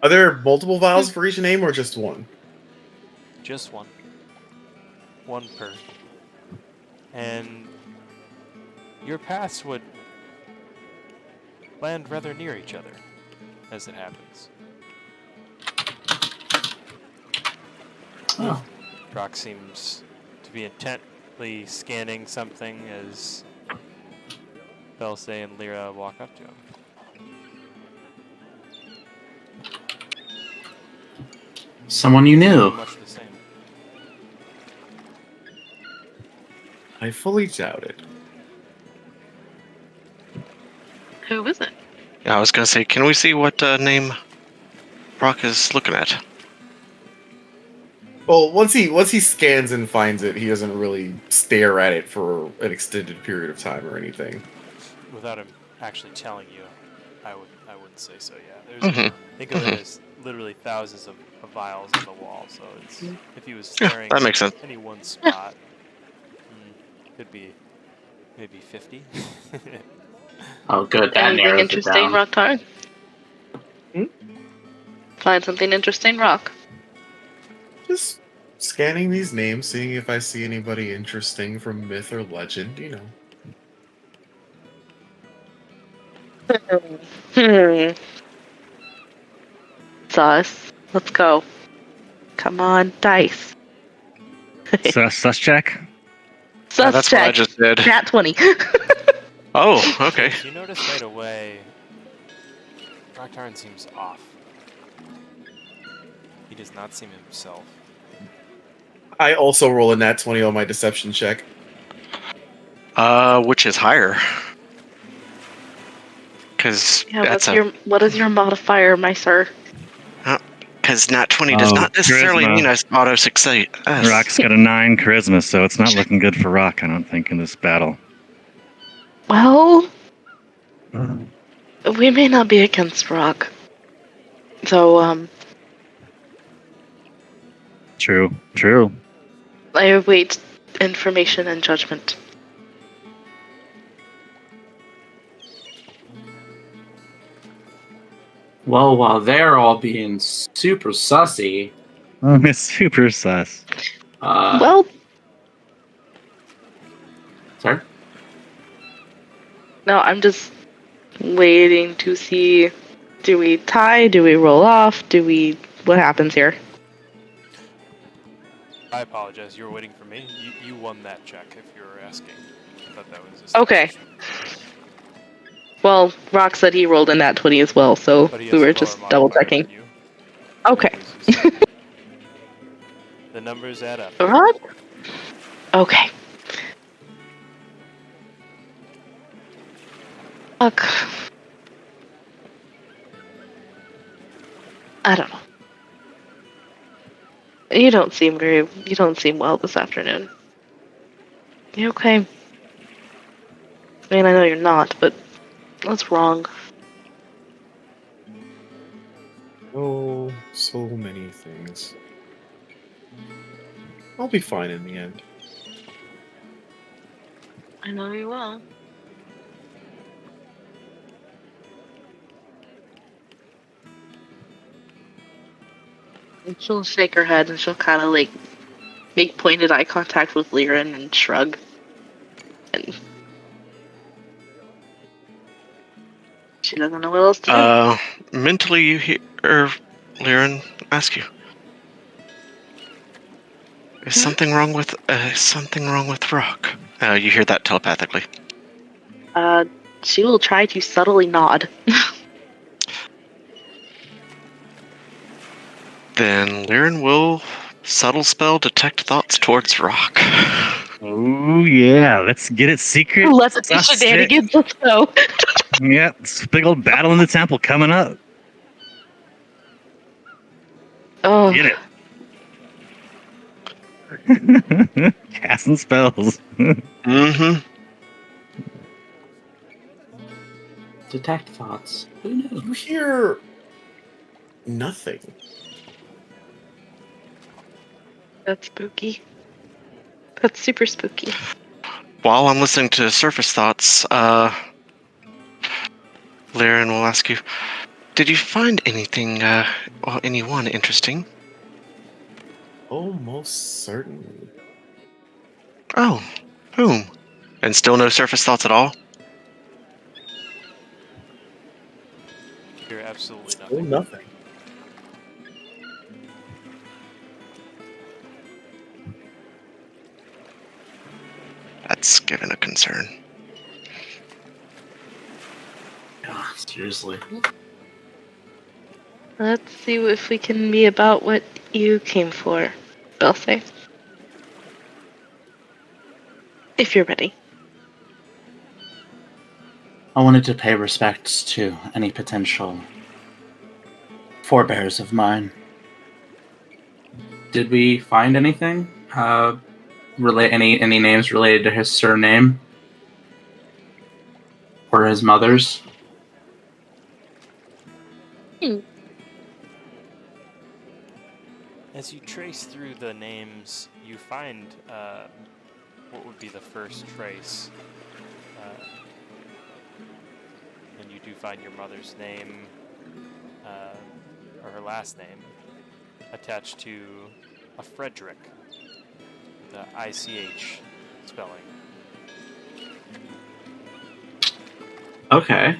Are there multiple vials for each name or just one? Just one. One per. And your paths would land rather near each other, as it happens. Oh. Rock seems to be intently scanning something as Belse and Lyra walk up to him. Someone you knew. Much the same. I fully doubt it. Who is it? Yeah, I was gonna say, can we see what name Brock is looking at? Well, once he scans and finds it, he doesn't really stare at it for an extended period of time or anything. Without him actually telling you, I wouldn't say so. Yeah, there's think of it as literally thousands of vials on the wall. So it's if he was staring that makes sense. at any one spot, could be maybe 50. Oh, good. That Anything narrows it interesting, down. Rocktar? Hmm? Find something interesting, Rock. Just scanning these names, seeing if I see anybody interesting from myth or legend, you know. Sus. Let's go. Come on, dice. Sus check. Sus That's check. what I just did. Nat 20. Oh, okay. You notice right away, Rocktarn seems off. He does not seem himself. I also roll a nat 20 on my deception check. Which is higher? Because Yeah, what is your modifier, my sir? Because nat 20 does Oh, not necessarily charisma. mean I auto succeed. Rock's got a 9 charisma, so it's not looking good for Rock, I don't think, in this battle. Well, we may not be against Rock. So, True. I await information and judgment. Well, while they're all being super sussy, It's super sus. Well, sorry? no, I'm just waiting to see, do we tie, do we roll off, what happens here? I apologize. You were waiting for me. You won that check. If you were asking, I thought that was Okay. Well, Rock said he rolled in that 20 as well, so But he we has a were lower just modifier double than checking. you. Okay. The numbers add up. Rock? Okay. Fuck. I don't know. You don't seem well this afternoon. You okay? I mean, I know you're not, but what's wrong? Oh, so many things. I'll be fine in the end. I know you will. And she'll shake her head and she'll kind of like make pointed eye contact with Liren and shrug. And she doesn't know what else to do. Mentally, you hear Liren ask you, "Is something wrong with Rock?" You hear that telepathically. She will try to subtly nod. Then Liren will subtle spell detect thoughts towards Rock. Oh yeah, let's get it secret. Let's be sus shit. shenanigans, let's go. Yeah, it's a big old battle in the temple coming up. Oh, Get it. Casting spells. Mm-hmm. Detect thoughts. Who knew? You hear nothing. that's spooky. That's super spooky. While I'm listening to surface thoughts, Liren will ask you, "Did you find anything, or anyone interesting?" Oh, most certainly. Oh, whom? And still no surface thoughts at all? You're absolutely Oh, nothing. nothing. That's given a concern. Ah, seriously. Let's see if we can be about what you came for, Belthay. If you're ready. I wanted to pay respects to any potential forebears of mine. Did we find anything? Any names related to his surname? Or his mother's? As you trace through the names, you find what would be the first trace. And you do find your mother's name, or her last name, attached to a Frederick, the ICH spelling. Okay.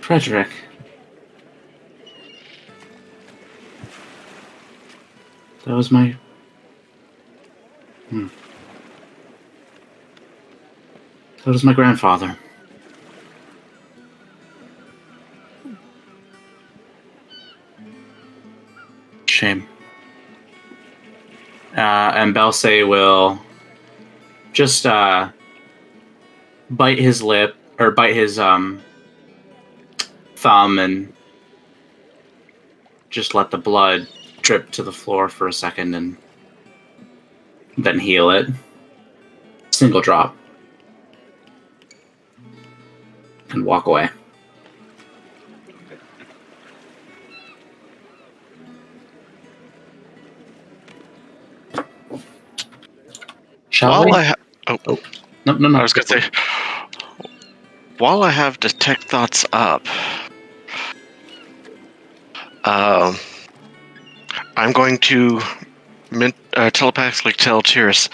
Frederick. That was my... That was my grandfather. Shame. And Belsay will just bite his lip, or bite his thumb, and just let the blood drip to the floor for a second, and then heal it. Single drop. And walk away. Shall we? No. I was going to say, while I have detect thoughts up, I'm going to telepathically tell Tyrus,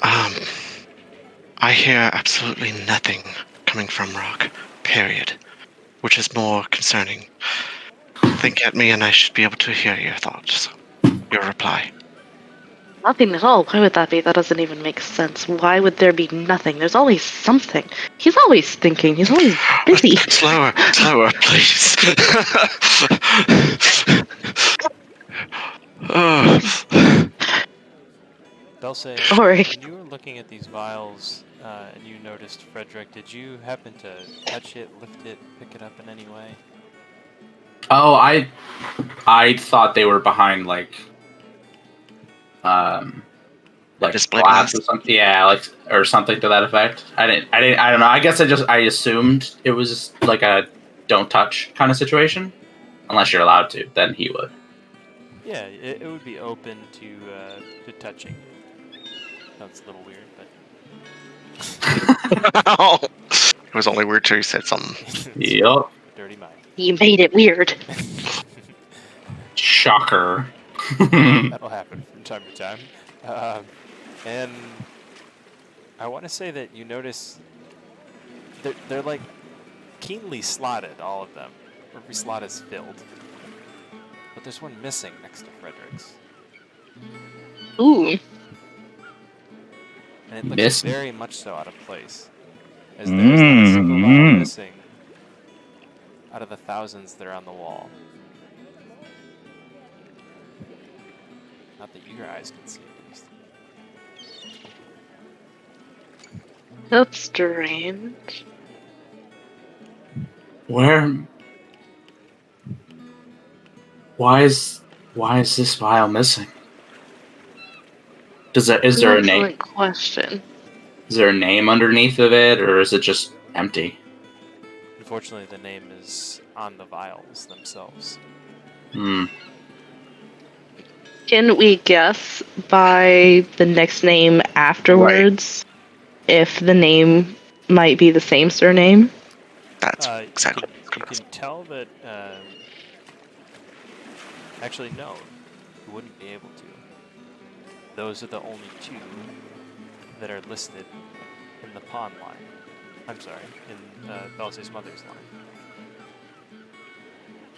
I hear absolutely nothing coming from Rock, period, which is more concerning. Think at me and I should be able to hear your thoughts, your reply. Nothing at all. Why would that be? That doesn't even make sense. Why would there be nothing? There's always something. He's always thinking. He's always busy. Slower, please. Belsay, Sorry. when you were looking at these vials and you noticed Frederick, did you happen to touch it, lift it, pick it up in any way? Oh, I thought they were behind like Display glass glass? or something. Yeah, or something to that effect. I don't know. I guess I assumed it was like a don't touch kind of situation. Unless you're allowed to, then he would. Yeah, it would be open to touching. Sounds a little weird, but It was only weird till you said something. Yep. Dirty mind. You made it weird. Shocker. That'll happen from time to time. And I want to say that you notice they're like keenly slotted, all of them. Every slot is filled. But there's one missing next to Frederick's. Ooh. And it looks Missing? very much so out of place. As there's not a single vial missing out of the thousands that are on the wall. Not that your eyes can see, at least. That's strange. Why is this vial missing? Is there a name? Excellent question. Is there a name underneath of it, or is it just empty? Unfortunately, the name is on the vials themselves. Can we guess by the next name afterwards if the name might be the same surname? That's exactly You can tell that... actually, no. wouldn't be able to. Those are the only two that are listed in the pawn line. I'm sorry, in Belse's mother's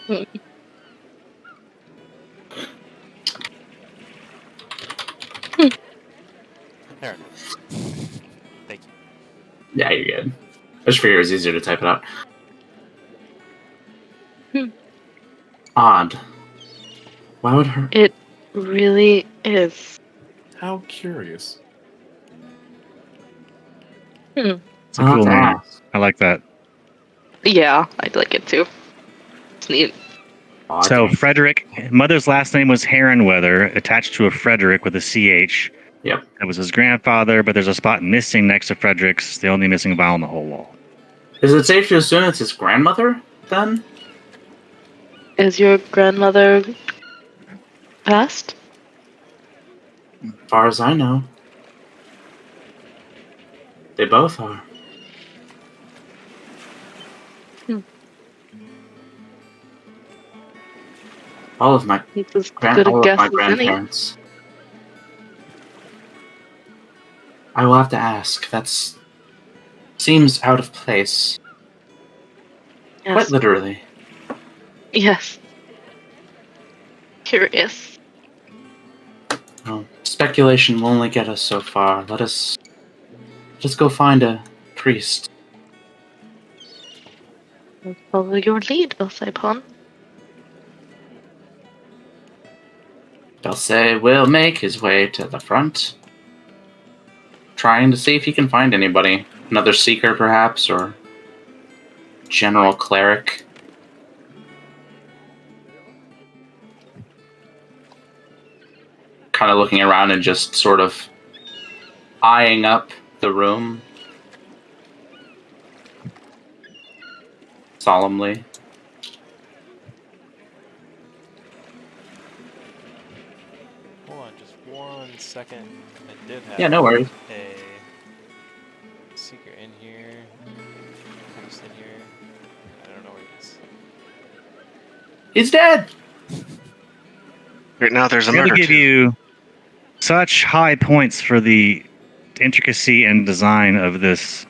line. There enough. Thank you. Yeah, you're good. I just figured it was easier to type it out. Odd. Why would her? It really is. How curious. It's a cool name. I like that. Yeah, I'd like it too. It's neat. Odd. So Frederick, mother's last name was Herrenweather, attached to a Frederick with a CH. Yep. That was his grandfather, but there's a spot missing next to Frederick's, the only missing vowel in the whole wall. Is it safe to assume it's his grandmother then? Is your grandmother passed? As far as I know, they both are. All of my It's as good a all of guess my as any. grandparents. I will have to ask. That's seems out of place. Quite Yes. literally. Yes. Curious. Well, speculation will only get us so far. Let us go find a priest. Follow your lead, Belsaipon. Dulce will make his way to the front, trying to see if he can find anybody. Another seeker, perhaps, or general cleric. Kind of looking around and just sort of eyeing up the room solemnly. Hold on just 1 second. I did have Yeah, no worries. a seeker in here. Priest in here. I don't know where he is. He's dead! Right now, there's a I'm going murder. to give you such high points for the intricacy and design of this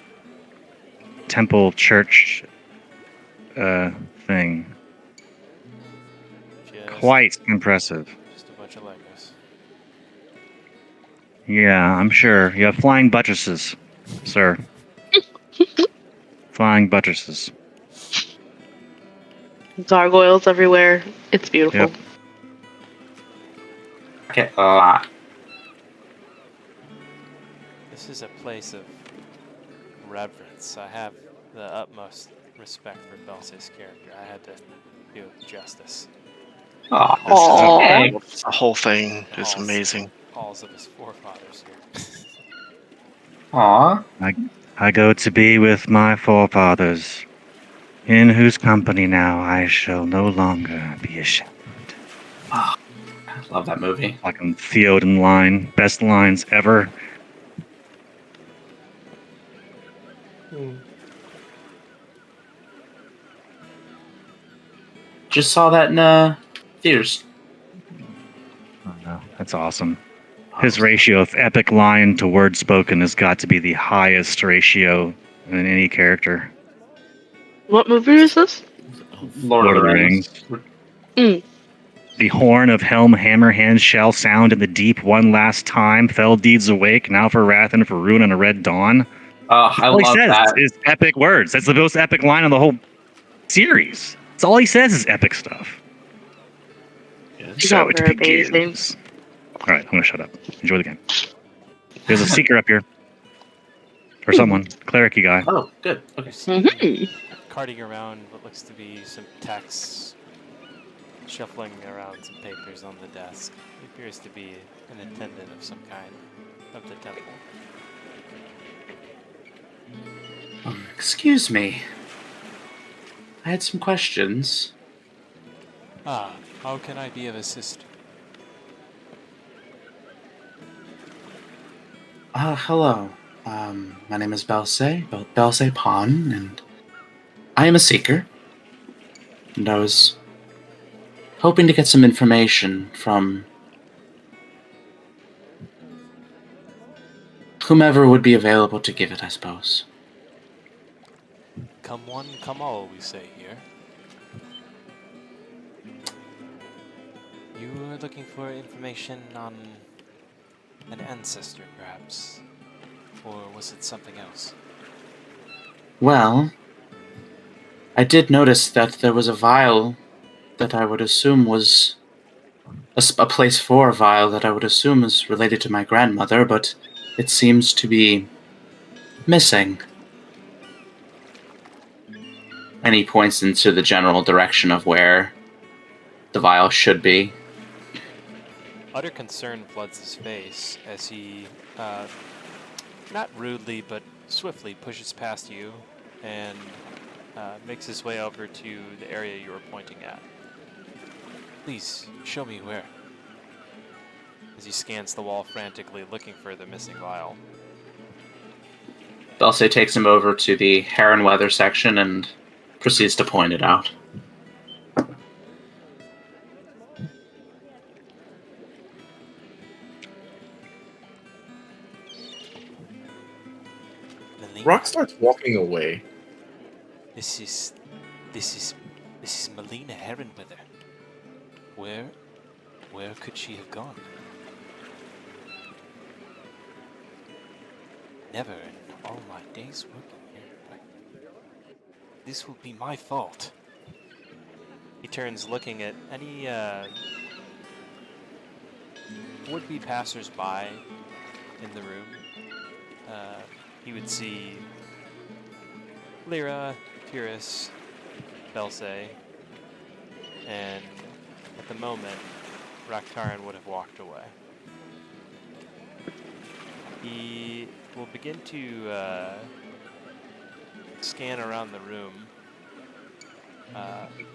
temple church thing. Just, Quite impressive. just a bunch of Legos. Yeah, I'm sure. You have flying buttresses, sir. Flying buttresses. Gargoyles everywhere. It's beautiful. Yep. Okay, a lot. This is a place of reverence. I have the utmost respect for Belse's character. I had to do it justice. Oh, Aww. The whole thing is Halls- amazing. Halls of his forefathers here. Aw. I go to be with my forefathers, in whose company now I shall no longer be ashamed. I love that movie. Like in Theoden line, best lines ever. Just saw that in theaters. Oh, no, that's awesome. His ratio of epic line to word spoken has got to be the highest ratio in any character. What movie is this? Lord of the Rings. The horn of Helm Hammerhand shall sound in the deep one last time. Fell deeds awake, now for wrath and for ruin and a red dawn. I All he love says that. is epic words. That's the most epic line of the whole series. That's all he says is epic stuff. So it very begins. All right, I'm gonna shut up. Enjoy the game. There's a seeker up here, or someone, cleric-y guy. Oh, good. Okay. Mhm. Carting around what looks to be some texts, shuffling around some papers on the desk. He appears to be an attendant of some kind of the temple. Excuse me. I had some questions. Ah, how can I be of assist? Hello. My name is Belsaipon, and I am a seeker. And I was hoping to get some information from whomever would be available to give it, I suppose. Come one, come all, we say here. You were looking for information on an ancestor, perhaps? Or was it something else? Well, I did notice that there was a vial that I would assume was a place for a vial that I would assume is related to my grandmother, but it seems to be missing. And he points into the general direction of where the vial should be. Utter concern floods his face as he, not rudely, but swiftly pushes past you and makes his way over to the area you were pointing at. Please, show me where. As he scans the wall frantically, looking for the missing vial. Dulce takes him over to the hair and weather section and proceeds to point it out. Rock starts walking away. This is Melina Herrenwether. Where could she have gone? Never in all my days working here, but this will be my fault. He turns looking at any would-be passers-by in the room. He would see Lyra, Pyrrhus, Belse, and at the moment, Raktaran would have walked away. He will begin to scan around the room,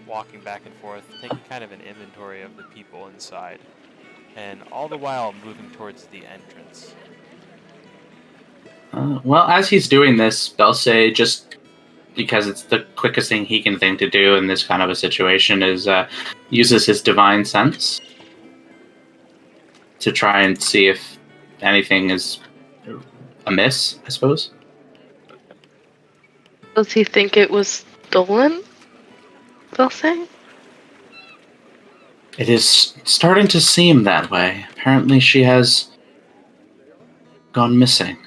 walking back and forth, taking kind of an inventory of the people inside, and all the while moving towards the entrance. Well, as he's doing this, Belse, just because it's the quickest thing he can think to do in this kind of a situation, is uses his divine sense to try and see if anything is amiss, I suppose. Does he think it was stolen? Belse? It is starting to seem that way. Apparently she has gone missing.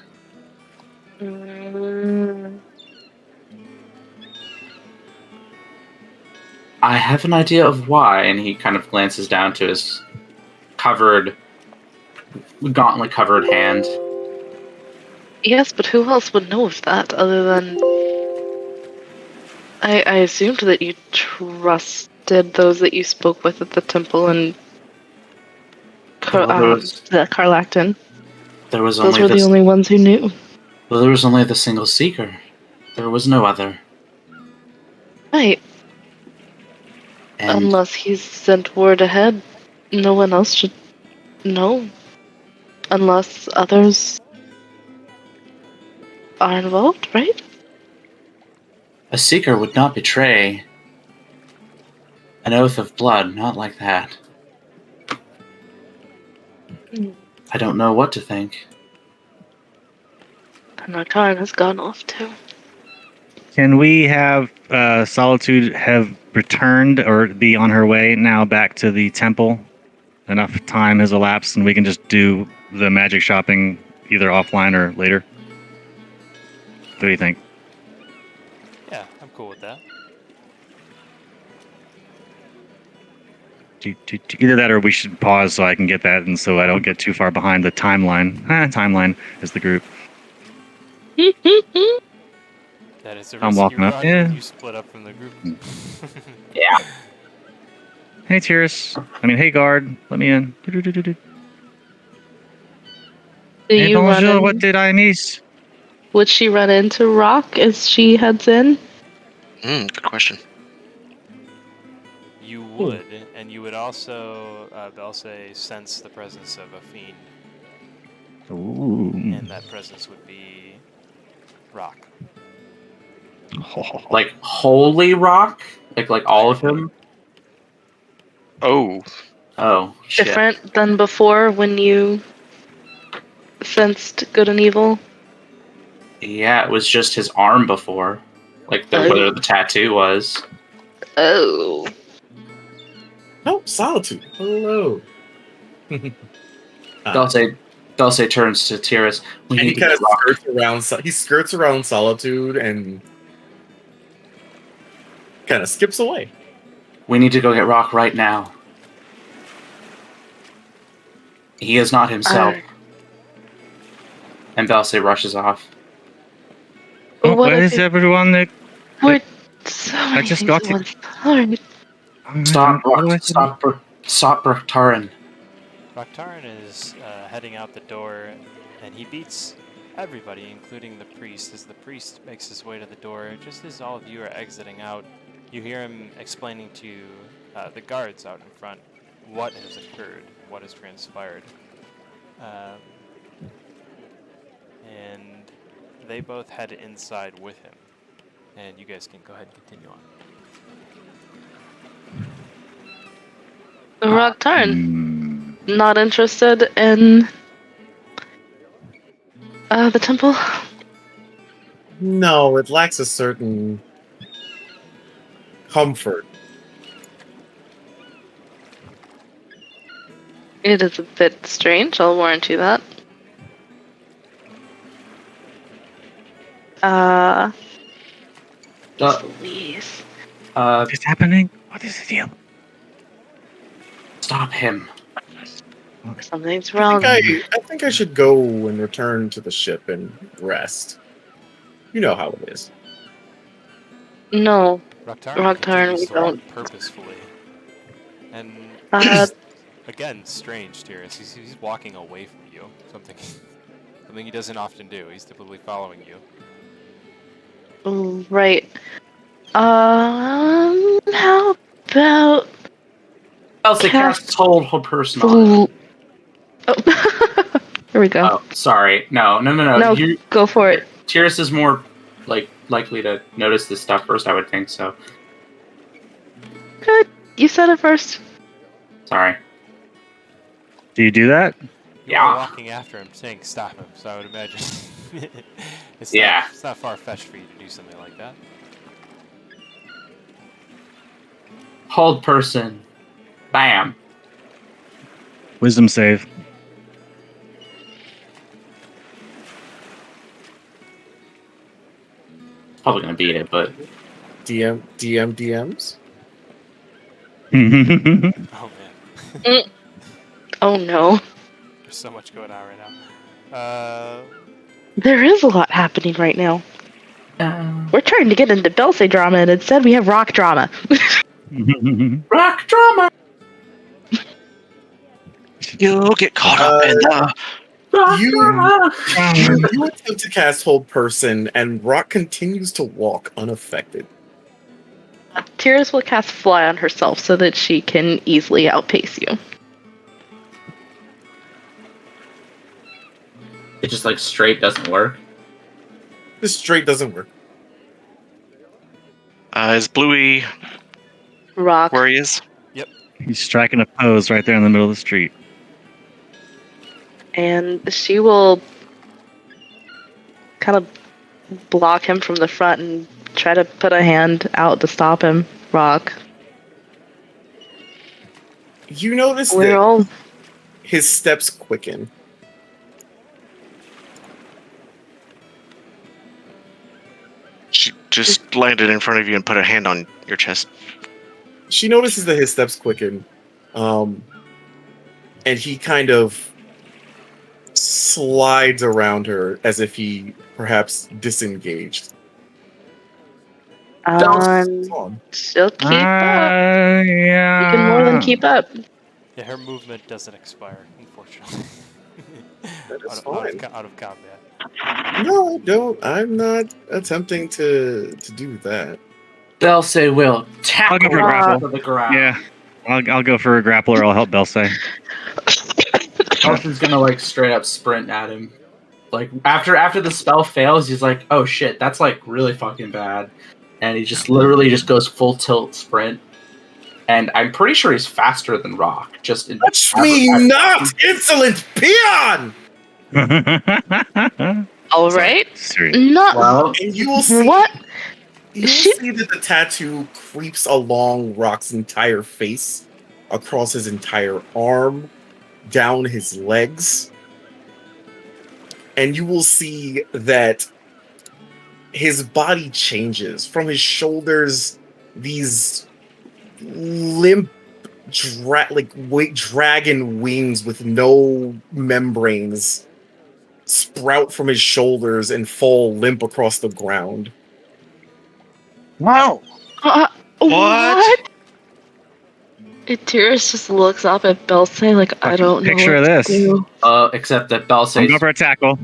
I have an idea of why, and he kind of glances down to his gauntlet-covered hand. Yes, but who else would know of that other than... I assumed that you trusted those that you spoke with at the temple and the Carlacton. Those were the only ones who knew. Well, there was only the single seeker. There was no other. Right. And unless he's sent word ahead, no one else should know. Unless others are involved, right? a seeker would not betray an oath of blood, not like that. I don't know what to think. And our time has gone off too. Can we have Solitude have returned or be on her way now back to the temple? Enough time has elapsed and we can just do the magic shopping either offline or later? What do you think? Yeah, I'm cool with that. Either that or we should pause so I can get that and so I don't get too far behind the timeline. Timeline is the group. That is a I'm risk walking you up, run yeah. when you split up from the group. Yeah. Hey, Tyrus. Hey, guard. Let me in. Do Hey, you run bonjour, in? what did I miss? Would she run into Rock as she heads in? Good question. You would, and you would also, Belse, sense the presence of a fiend, Ooh. and that presence would be Rock. Like holy rock? Like all of him? Oh, Oh, shit. Different than before when you sensed good and evil? Yeah, it was just his arm before. Like where the tattoo was. Oh. Oh, Solitude. Hello. Dulce turns to Tiras. We And need he to kind get of Rock. skirts around. He skirts around Solitude and kind of skips away. We need to go get Rock right now. He is not himself. And Dulce rushes off. Oh, What where if is everyone? We're so many I just things got at it. once. Alright. Stop, What do I Rock. Stop, Taran. Raktaran is heading out the door, and he beats everybody, including the priest. As the priest makes his way to the door, just as all of you are exiting out, you hear him explaining to the guards out in front what has occurred, what has transpired. And they both head inside with him. And you guys can go ahead and continue on. Raktaran, not interested in the temple? No, it lacks a certain comfort. It is a bit strange, I'll warrant you that. Please. What's happening? What is the deal? Stop him. Something's wrong. I think I should go and return to the ship and rest. You know how it is. No. Raktaran Raktaran, continues we to walk don't. purposefully. And again, strange, Tiras. He's walking away from you. Something he doesn't often do. He's typically following you. Right. How about... Dulce casts hold her person on. Oh. Here we go. Oh, sorry. No. No, go for it. Tiras is more likely to notice this stuff first, I would think, so. Good. You said it first. Sorry. Do you do that? You're walking after him, saying stop him, so I would imagine it's not far-fetched for you to do something like that. Hold person. Bam. Wisdom save. Probably gonna beat it, but DMs? Oh man. Oh no. There's so much going on right now. There is a lot happening right now. We're trying to get into Dulce drama, and instead we have rock drama. Rock drama! You get caught up in the... You attempt to cast Hold Person, and Rock continues to walk unaffected. Tiras will cast Fly on herself so that she can easily outpace you. It just straight doesn't work. This straight doesn't work. Is Bluey Rock. where he is? Yep. He's striking a pose right there in the middle of the street. And she will kind of block him from the front and try to put a hand out to stop him. Rock. You notice We're that all... his steps quicken. She just landed in front of you and put a hand on your chest. She notices that his steps quicken. And he kind of slides around her as if he perhaps disengaged. She'll keep up. Yeah. You can more than keep up. Yeah, her movement doesn't expire, unfortunately. That is out of combat. No, I don't. I'm not attempting to do that. Dulce will tackle I'll go for a grapple. to the ground. Yeah. I'll go for a grappler. I'll help Dulce. Dulce's gonna straight up sprint at him. After the spell fails, he's like, oh shit, that's really fucking bad. And he just literally just goes full tilt sprint. And I'm pretty sure he's faster than Rock. Touch me not, insolent peon! All Sorry, right. serious. Not Well, And you will see. what? You will She- see that the tattoo creeps along Rock's entire face, across his entire arm, down his legs. And you will see that his body changes from his shoulders. These limp, dragon wings with no membranes sprout from his shoulders and fall limp across the ground. Wow. What? Tyrus just looks up at Belsay like, I Fucking don't know picture what of to this. do. except that I'm Belsay. going for a tackle.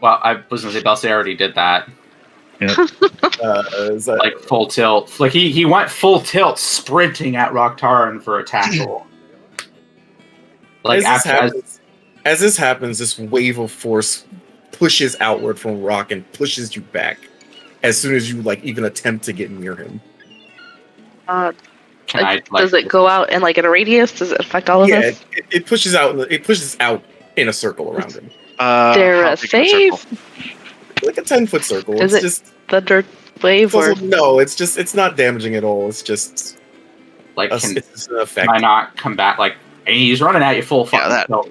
Well, I was gonna say Belsay already did that. Is that- Like full tilt. Like he went full tilt, sprinting at Rocktaran for a tackle. Like as this happens, this wave of force pushes outward from Rock and pushes you back as soon as you even attempt to get near him. can I Does it go out in in a radius? Does it affect all of Yeah, us? it pushes out. It pushes out in a circle around him, They're how a big of a circle? save. like a 10-foot circle. Is It's it just Thunder wave or no. It's not damaging at all. It's just like it's just an effect. can I not come back? Like he's running at you full fucking that- tilt.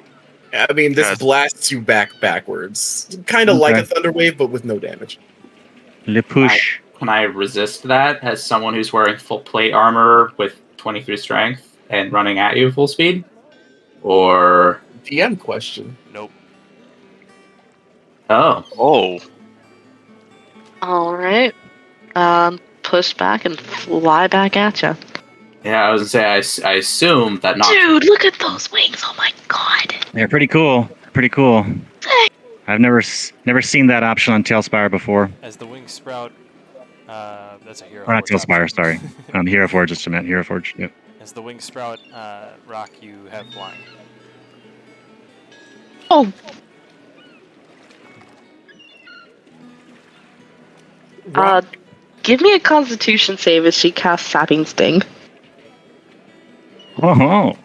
I mean, this Yes. blasts you backwards, kind of like Okay. a thunder wave, but with no damage. Le push. Can I resist that as someone who's wearing full plate armor with 23 strength and running at you full speed? Or DM question. Nope. oh, Oh, all right. Push back and fly back at you. yeah, I was gonna say I assume that not. Dude, look at those wings! Oh my god! They're pretty cool. Pretty cool. I've never seen that option on Tailspire before. As the wings sprout, that's a hero. Or not forge Tailspire, option. sorry. Hero Forge, just meant Hero Forge. Yep. As the wings sprout, Rock, you have flying. Oh, give me a Constitution save as she casts Sapping Sting. Oh,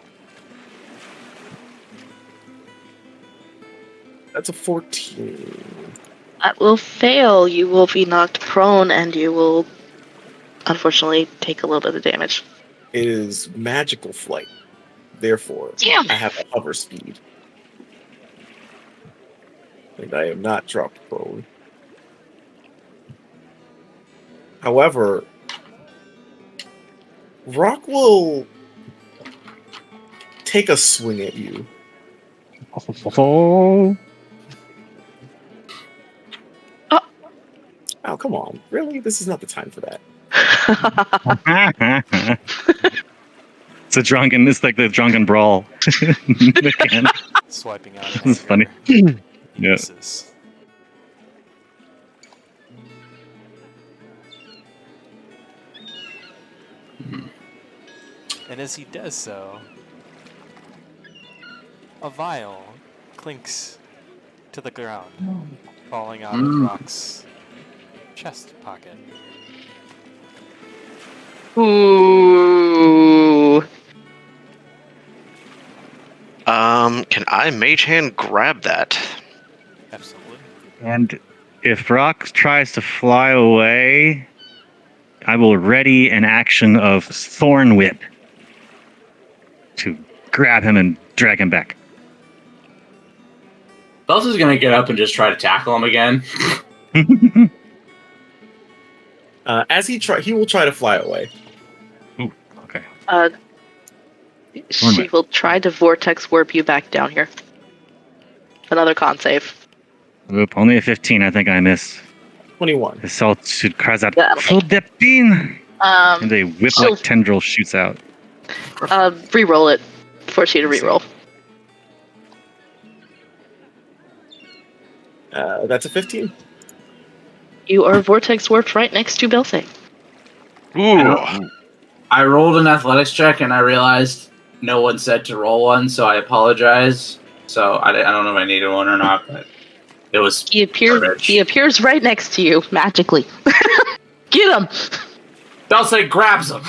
That's a 14. That will fail. You will be knocked prone, and you will, unfortunately, take a little bit of damage. It is magical flight. Therefore, Damn. I have a hover speed. And I am not dropped prone. However, Rock will take a swing at you. oh. Oh, come on. Really? This is not the time for that. It's like the drunken brawl. Again. Swiping out. This is funny. Yeah. Yeah. And as he does so, a vial clinks to the ground, falling out of Rock's chest pocket. Ooh. can I mage hand grab that? Absolutely. And if Rock tries to fly away, I will ready an action of Thorn Whip to grab him and drag him back. Belsay's gonna get up and just try to tackle him again. As he will try to fly away. Ooh, okay. She will try to vortex warp you back down here. Another con save. Oop, only a 15. I think I miss. 21. The cell should cries out, That'll "Full depin!" And a she'll- whip-like tendril shoots out. Reroll it. Force you to reroll. That's a 15. You are vortex warped right next to Belsay. Ooh. I rolled an athletics check and I realized no one said to roll one, so I apologize. So I don't know if I needed one or not, but it was. He appears. garbage. He appears right next to you magically. Get him! Belsay grabs him.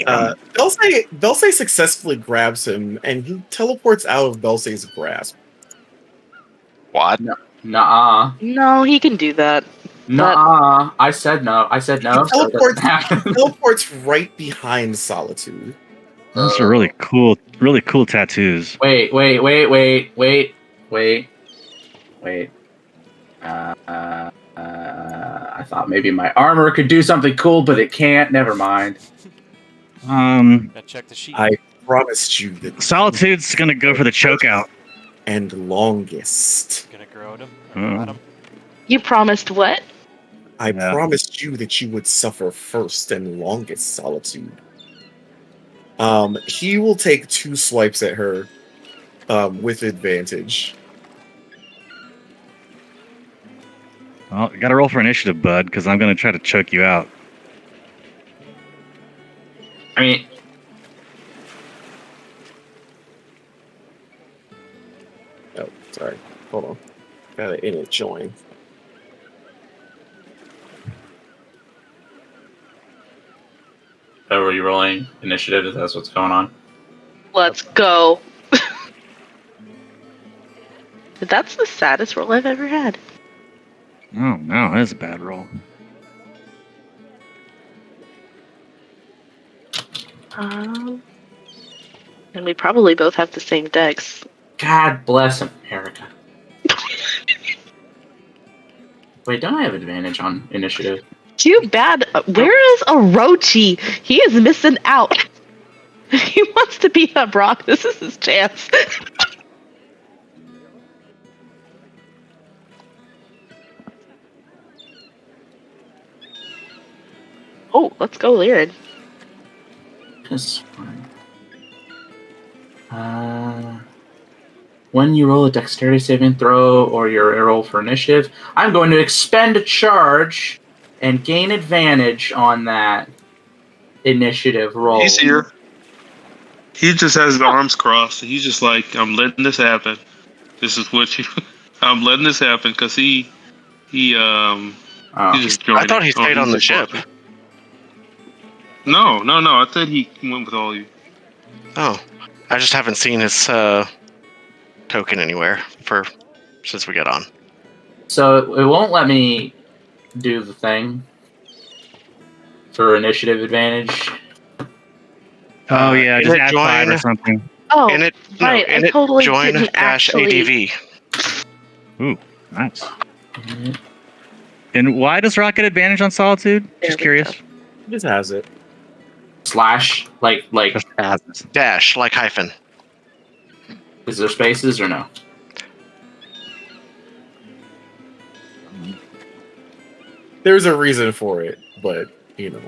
Belsay successfully grabs him, and he teleports out of Belsay's grasp. What? Nuh-uh. No, he can do that. Nuh-uh. I said no. I said no. He So it doesn't teleports, happen. teleports right behind Solitude. Those are really cool tattoos. Wait. I thought maybe my armor could do something cool, but it can't. Never mind. Gotta check the sheet. I promised you that Solitude's gonna go for the choke out. and longest. Gonna grow him. Or got him. You promised what? I Yeah. promised you that you would suffer first and longest, Solitude. He will take 2 swipes at her, with advantage. Well, you gotta roll for initiative, bud, because I'm gonna try to choke you out. I mean, Oh, sorry. Hold on. Gotta init join. are you rolling initiative? If that's what's going on. Let's go. That's the saddest roll I've ever had. Oh no, that is a bad roll. And we probably both have the same decks. God bless America. Wait, don't I have advantage on initiative? Too bad. Where is Orochi? He is missing out. If he wants to beat up Brock, this is his chance. Oh, let's go, Lyrid. This one. When you roll a dexterity saving throw or your roll for initiative, I'm going to expend a charge and gain advantage on that initiative roll. He's here. He just has his arms crossed. He's just like, I'm letting this happen. This is what you. I'm letting this happen because he Oh. just joined. I thought he stayed on the ship. No. I thought he went with all you. Oh, I just haven't seen his token anywhere since we got on. So it won't let me do the thing for initiative advantage. Oh yeah, just Init add 5 or join. something. Oh, In it, right, I in it, totally join didn't dash actually- ADV. Ooh, nice. And why does Rock get advantage on Solitude? There Just we curious. He just has it. Slash, like, Just has it. Dash, like hyphen. is there spaces or no? There's a reason for it, but you know,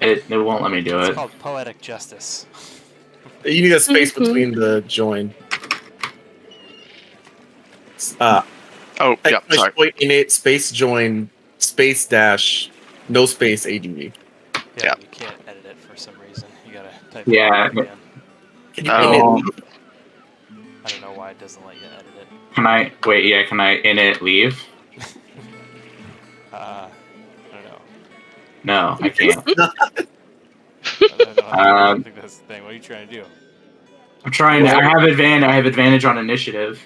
It won't let me do It's it. called poetic justice. you need a space Mhm. between the join. Oh, yeah, sorry. Point init space join space dash no space ADV. Yeah, Yeah. you can't edit it for some reason. You gotta type Yeah. it in again. Can you Oh. init? I don't know why it doesn't let you edit it. Can I wait? Yeah, can I init leave? I don't know. No, I can't. I don't know. I Um, think that's the thing. What are you trying to do? I'm trying to. I have advantage on initiative.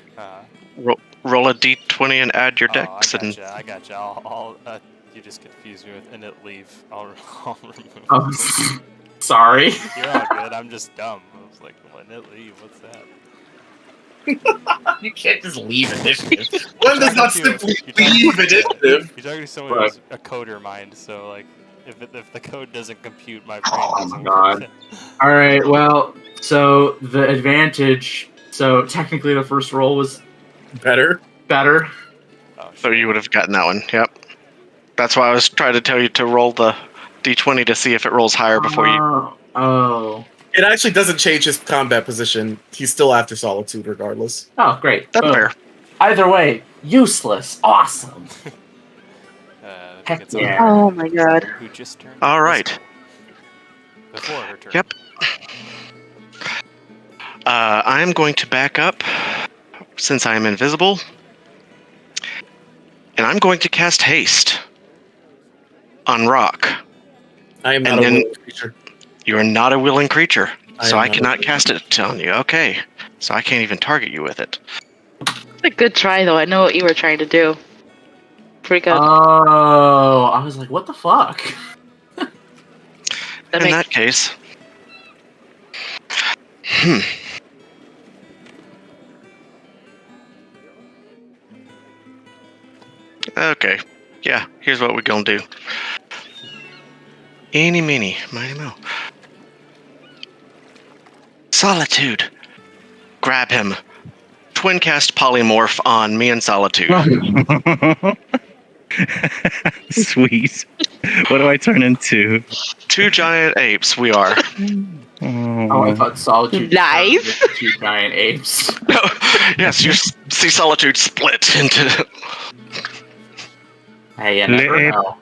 Roll a d20 and add your Oh, dex. I And gotcha. I'll you just confused me with init leave. I'll remove it. Oh, sorry. You're all good. I'm just dumb. I was like, init leave. What's that? You can't just leave initiative. One does not You're simply talking to- leave initiative. You're talking to someone Right. who's a coder mind, so like, if the code doesn't compute, my brain Oh my doesn't God. work. All right. Well, so the advantage. So technically, the first roll was Better. better. Oh, so you would have gotten that one. Yep. That's why I was trying to tell you to roll the d20 to see if it rolls higher before you. Oh. It actually doesn't change his combat position. He's still after Solitude regardless. Oh, great. That's Boom. fair. Either way, useless. Awesome. I think Heck it's yeah. Oh my god. Who just turned? All right. Before her turn. Yep. I am going to back up since I am invisible, and I'm going to cast haste on Rock. I am And not a then- willing creature. You're not a willing creature, so I'm I not a cannot willing cast it on you. Okay, so I can't even target you with it. It's a good try, though. I know what you were trying to do. Pretty good. Oh, I was like, what the fuck? That In makes that case, okay, yeah. Here's what we're gonna do. Eeny, meeny, miny, mo. Solitude. Grab him. Twin cast polymorph on me and Solitude. Sweet. What do I turn into? 2 giant apes. We are. Oh, I thought Solitude Nice. turned into 2 giant apes. Yes, you see Solitude split into. Hey, you never Le- know.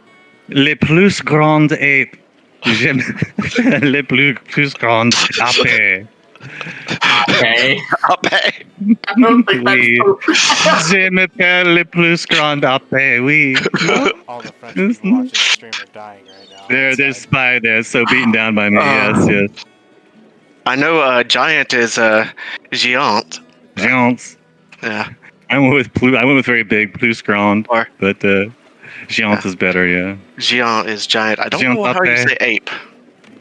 Le plus grand ape. J'aime le plus grand ape. Okay. Ape. I don't think Oui. that's Je m'appelle le plus grand ape. Oui. All the French people watching the stream are dying right now. There's outside. spy there, so beaten down by me. Yes, yes. I know giant is géant. Géants. Yeah. I went with very big, plus grand, Or but géant is better. Yeah. géant is giant. I don't Géant know how you ape. say ape.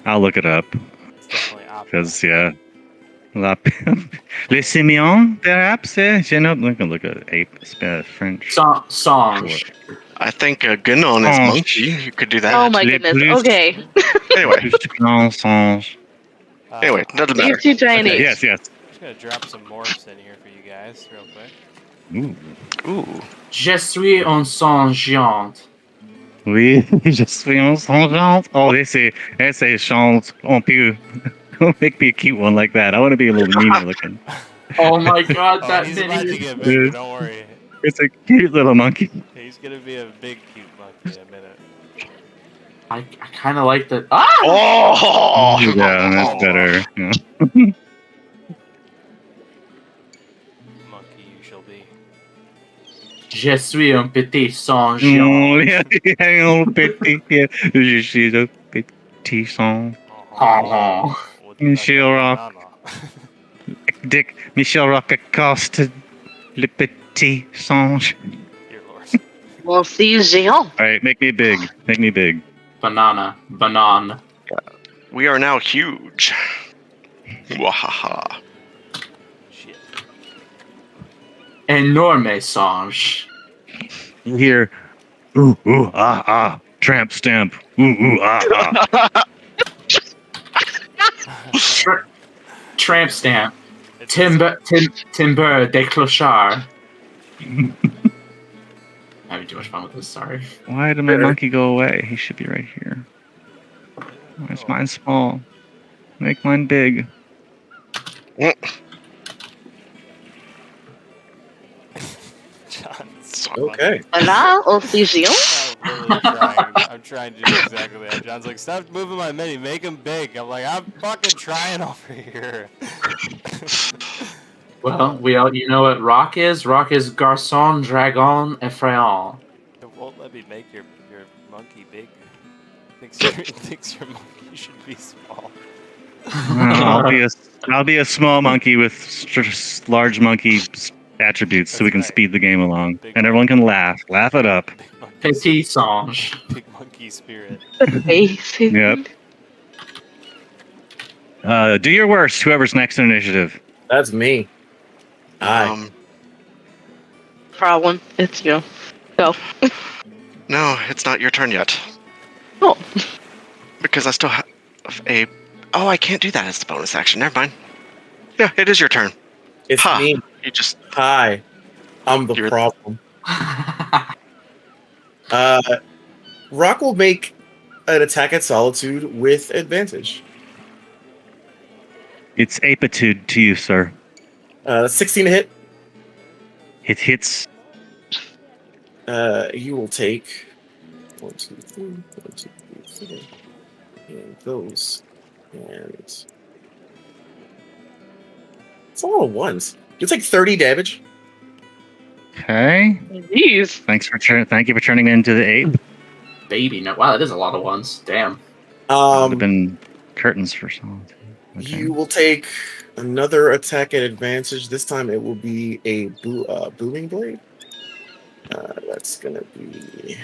I'll look it up It's definitely opposite. because yeah. Les simians, perhaps. Yeah. Je know. Look at ape. French. Songe. I think Gunon is Oh. monkey. You could do that. Oh my Les goodness. plus- Okay. Anyway, Plus grand singe. anyway, doesn't These matter. 2 giant Okay, apes. yes, yes. I'm just gonna drop some morphs in here for you guys, real quick. Ooh. Ooh. Je suis un songe géant. Oui, je suis un songeante. Oh, they say chante. On peut make me a cute one like that. I want to be a little meaner looking. Oh my god, Oh, that he's about to mini. get bigger. Don't worry. It's a cute little monkey. He's gonna be a big, cute monkey in a minute. I kind of like the. Ah! Oh! Yeah, that's better. Yeah. Monkey, you shall be. Je suis un petit songe Oh, géant. yeah, un petit, yeah. Je suis un petit son. Oh. Michel Rock. Dick, Michel Rock accosted le petit songe. Dear Lord. Well, see, géant. All right, make me big. Make me big. Banana. Banan. We are now huge. Wahaha. Shit. Enorme songe. You hear, ooh, ah, tramp stamp. Ooh, ah. Tramp stamp. It's- Timber de clochard. I'm having too much fun with this, sorry. Why did my monkey go away? He should be right here. Why is mine small? Make mine big. John, Okay. Voilà, aussi géant. I'm really trying. I'm trying to do exactly that. John's like, stop moving my mini, make him big. I'm like, I'm fucking trying over here. Well, you know what rock is? Rock is garçon, dragon, effrayant. It won't let me make your monkey big. Thinks your monkey should be small. I'll be a small monkey with large monkey attributes, so we can That's right. speed the game along, Big and everyone can laugh it up. Big monkey, Petit songe. big monkey spirit. Basic. Yep. Do your worst, whoever's next in initiative. That's me. Hi. Problem. It's you. Go. No, it's not your turn yet. Oh. Because I still have a. Oh, I can't do that as the bonus action. Never mind. Yeah, it is your turn. It's Ha. me. You just. Hi. I'm the You're- problem. Rock will make an attack at Solitude with advantage. It's aptitude to you, sir. 16 to hit. It hits. You will take 1, 2, 3, 1, 2, 3, 4, and those, and it's a lot of ones. You take 30 damage. Okay. Jeez. Thank you for turning me into the ape. Baby, no. Wow, that is a lot of ones. Damn. Would have been curtains for solitude. Okay. You will take another attack at advantage. This time it will be a booming blade. That's gonna be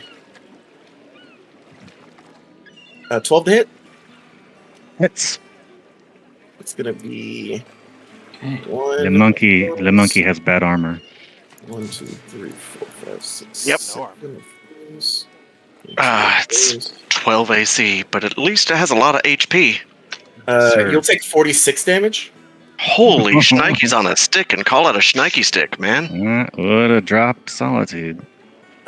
12 to hit. Hits. It's gonna be Okay. one. The monkey has bad armor. 1, 2, 3, 4, 5, 6. Yep. 7 of those. It's 12 AC, but at least it has a lot of HP. Sir. You'll take 46 damage. Holy shnikes on a stick, and call it a shnikey stick, man. What a drop solitude.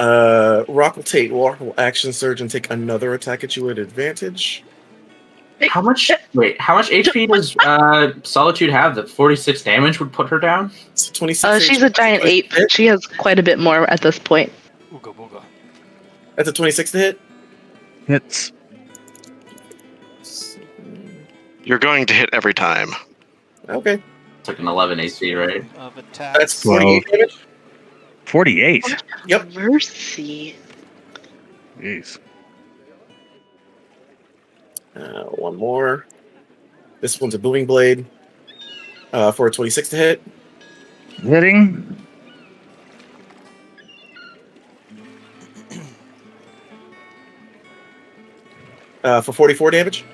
Rock will action surge and take another attack at you at advantage. How much HP does Solitude have that 46 damage would put her down? It's 26. She's a giant ape. She has quite a bit more at this point. Ooga booga. That's a 26 to hit. Hits. You're going to hit every time. Okay. It's like an 11 AC, right? Of attack. That's 48 damage. 48. Yep. Mercy. Jeez. One more. This one's a booming blade. For a 26 to hit. Hitting. For 44 damage.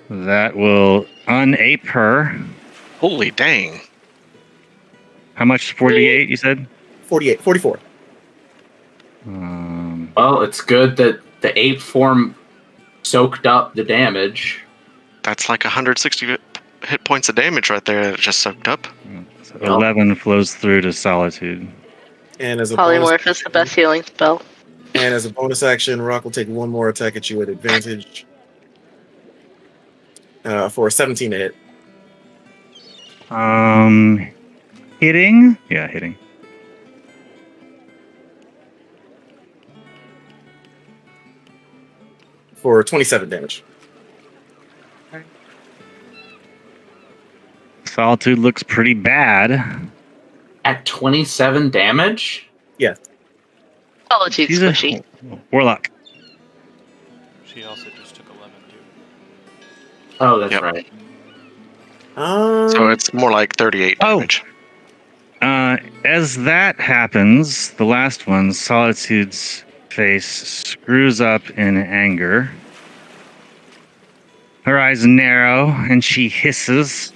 That will unape her. Holy dang. How much? 48, you said? 44. Well, it's good that the ape form soaked up the damage. That's like 160 hit points of damage right there that it just soaked up. So 11 flows through to solitude. And as a Polymorph is the best healing spell. And as a bonus action, Rock will take one more attack at you at advantage. For a 17 to hit. Hitting? Yeah, hitting. For 27 damage. Solitude looks pretty bad. At 27 damage? Solitude She's a squishy. warlock. She also just took 11 too. Oh, that's Yep. right. So it's more like 38 Oh. damage. As that happens, the last one, Solitude's face screws up in anger. Her eyes narrow and she hisses.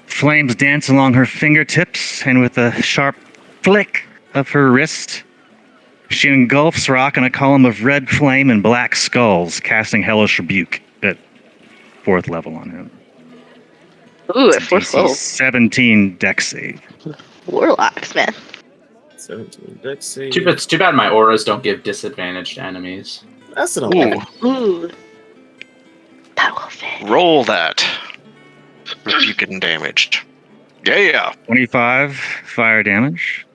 Flames dance along her fingertips, and with a sharp flick of her wrist, she engulfs Rock in a column of red flame and black skulls, casting Hellish Rebuke at 4th level on him. Ooh, at 4th DC level. 17 dex save. Warlocks, man. 17 dex save. It's too bad my auras don't give disadvantage to enemies. That's an 11. Ooh. That will fit. Roll that. Rebuke and damaged. Yeah. 25 fire damage.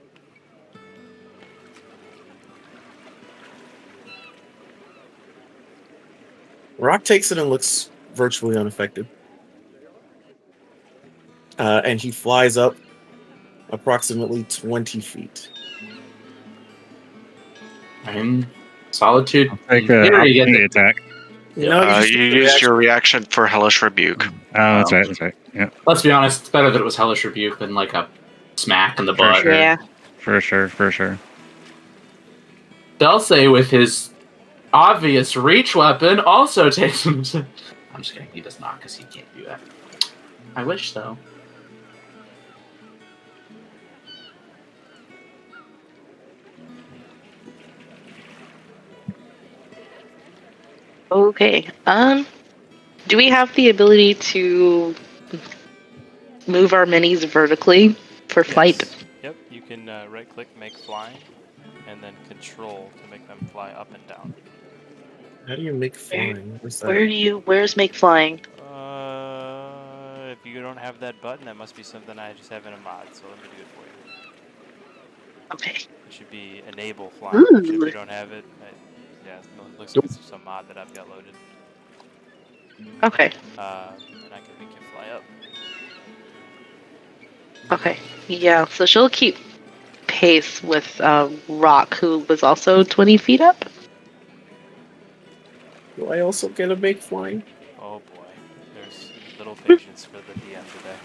Rock takes it and looks virtually unaffected. And he flies up approximately 20 feet. And Solitude. Take Here an you get opportunity the- attack. No, You used your reaction for Hellish Rebuke. Oh, that's right. That's right. Yeah, Let's be honest, it's better that it was Hellish Rebuke than like a smack in the For butt. sure. Yeah. for sure. For sure. Delsey, with his obvious reach weapon, also takes him to... I'm just kidding, he does not, because he can't do that. I wish, though. Okay. Do we have the ability to move our minis vertically for flight? Yes. Yep, you can right-click, make flying, and then control to make them fly up and down. How do you make flying? Where's that? Where's make flying? If you don't have that button, that must be something I just have in a mod, so let me do it for you. Okay. It should be enable flying. If Ooh. you don't have it, it looks like it's some mod that I've got loaded. Okay. And I can make you fly up. Okay. Yeah, so she'll keep pace with Rock, who was also 20 feet up. Do I also get a make flying? Oh patience for the DM today.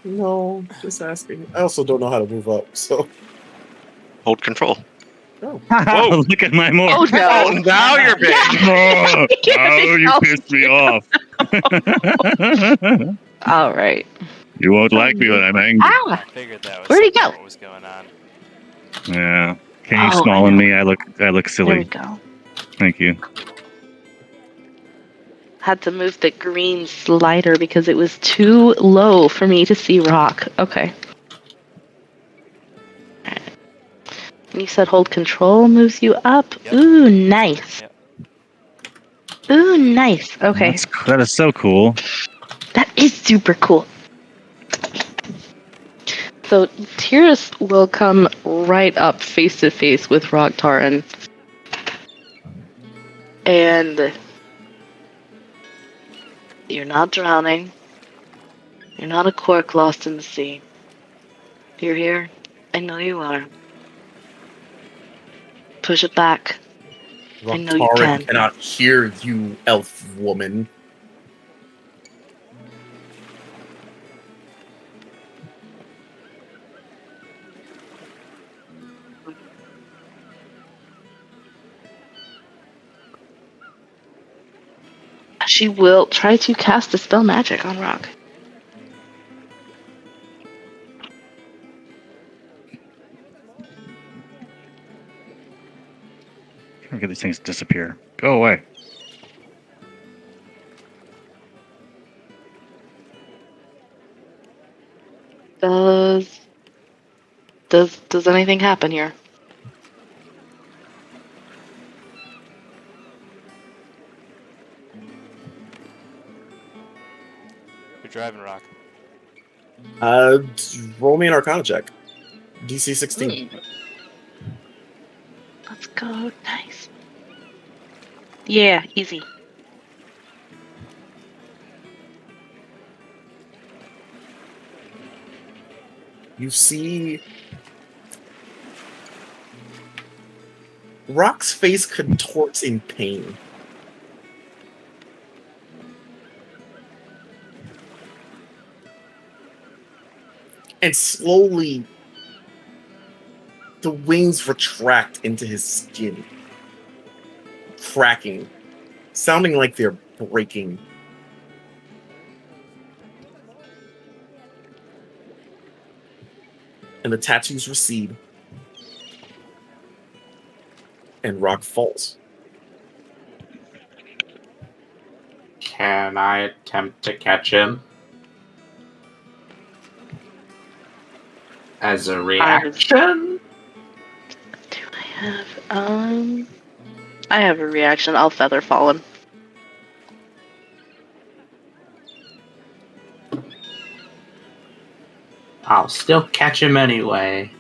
No, just asking. I also don't know how to move up, so. Hold control. Oh. Whoa. Look at my more. Oh Oh, no! now you're big. Oh, you pissed me off. All right. You won't like me when I'm angry. Ah! I figured that was Where'd he something go? what was going on. Yeah. Can you Oh, small I on know. me? I look There we silly. go. Thank you. Had to move the green slider because it was too low for me to see rock. Okay. Alright. And you said hold control moves you up. Yep. Ooh, nice. Yep. Ooh, nice. Okay. That is so cool. That is super cool. So Tyrus will come right up face to face with Rogtaran. And you're not drowning. You're not a cork lost in the sea. You're here. I know you are. Push it back. I know you Roctaran can. cannot hear you, elf woman. She will try to cast a spell magic on Rock. Look at these things disappear. Go away. Does anything happen here? You're driving, Rock. Roll me an Arcana check. DC 16. Let's go. Nice. Yeah, easy. You see Rock's face contorts in pain. And slowly, the wings retract into his skin, cracking, sounding like they're breaking. And the tattoos recede. And Rock falls. Can I attempt to catch him? As a reaction? Do I have I have a reaction. I'll feather fall him. I'll still catch him anyway.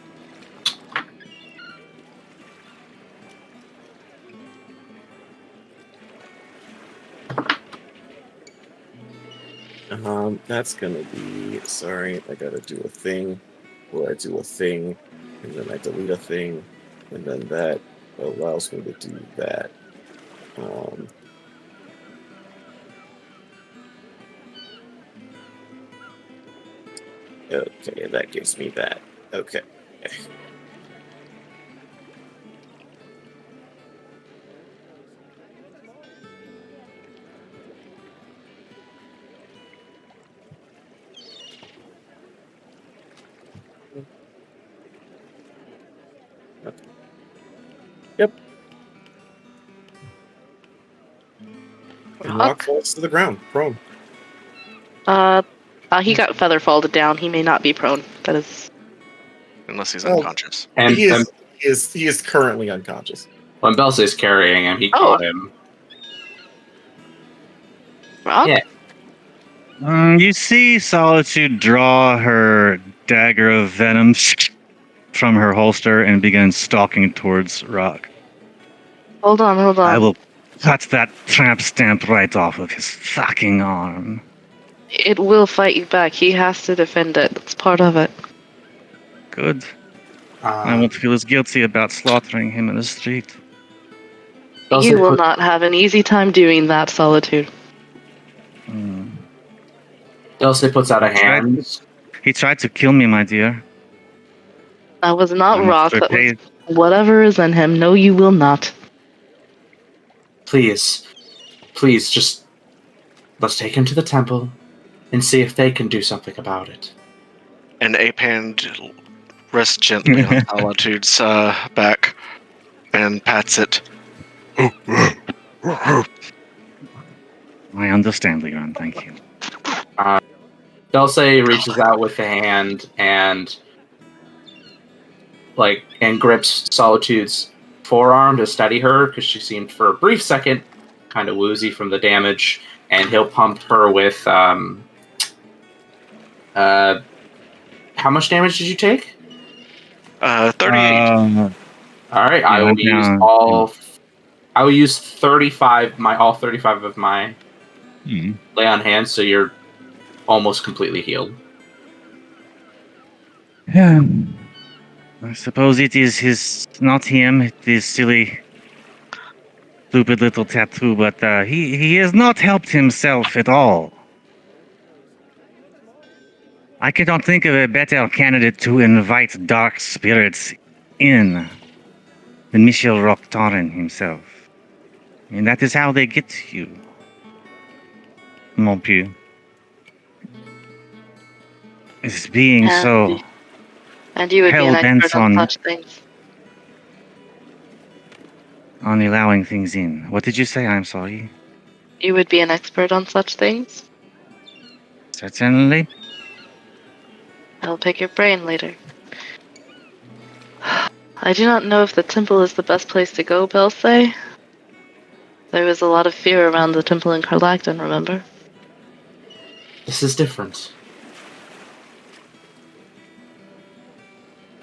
That's gonna be, sorry, I gotta do a thing, where I do a thing, and then I delete a thing, and then that allows me to do that. Okay, that gives me that. Okay. Yep. And Rock falls to the ground, prone. He got feather falled down. He may not be prone. That is. Unless he's Oh. unconscious. And He is currently unconscious. when Belsa's carrying him, he Oh. caught him. Rock? Yeah. You see Solitude draw her dagger of venom from her holster and begin stalking towards Rock. Hold on. I will cut that tramp stamp right off of his fucking arm. It will fight you back. He has to defend it. That's part of it. Good. I won't feel as guilty about slaughtering him in the street. Belsa You will not have an easy time doing that, Solitude. Dulce puts out a hand. He tried to kill me, my dear. That was not I must Rock. That was repay. whatever is in him. No, you will not. Please, just let's take him to the temple and see if they can do something about it. And Ape Hand rests gently on Solitude's back and pats it. I understand, Leon. Thank you. Dulce reaches out with the hand and grips Solitude's forearm to steady her because she seemed for a brief second kind of woozy from the damage, and he'll pump her with how much damage did you take? 38. All right, yeah, I will use yeah. all. I will use 35. All 35 of my lay on hands, so you're almost completely healed. Yeah. I suppose it is not him. It is silly, stupid little tattoo, but he has not helped himself at all. I cannot think of a better candidate to invite dark spirits in than Michel Rocktarin himself. And that is how they get to you, mon pieux. Is being so And you would be an hell-bent expert on on- such things. on allowing things in. What did you say? I'm sorry. You would be an expert on such things. Certainly. I'll pick your brain later. I do not know if the temple is the best place to go, Belse. There was a lot of fear around the temple in Carlacton, remember? This is different.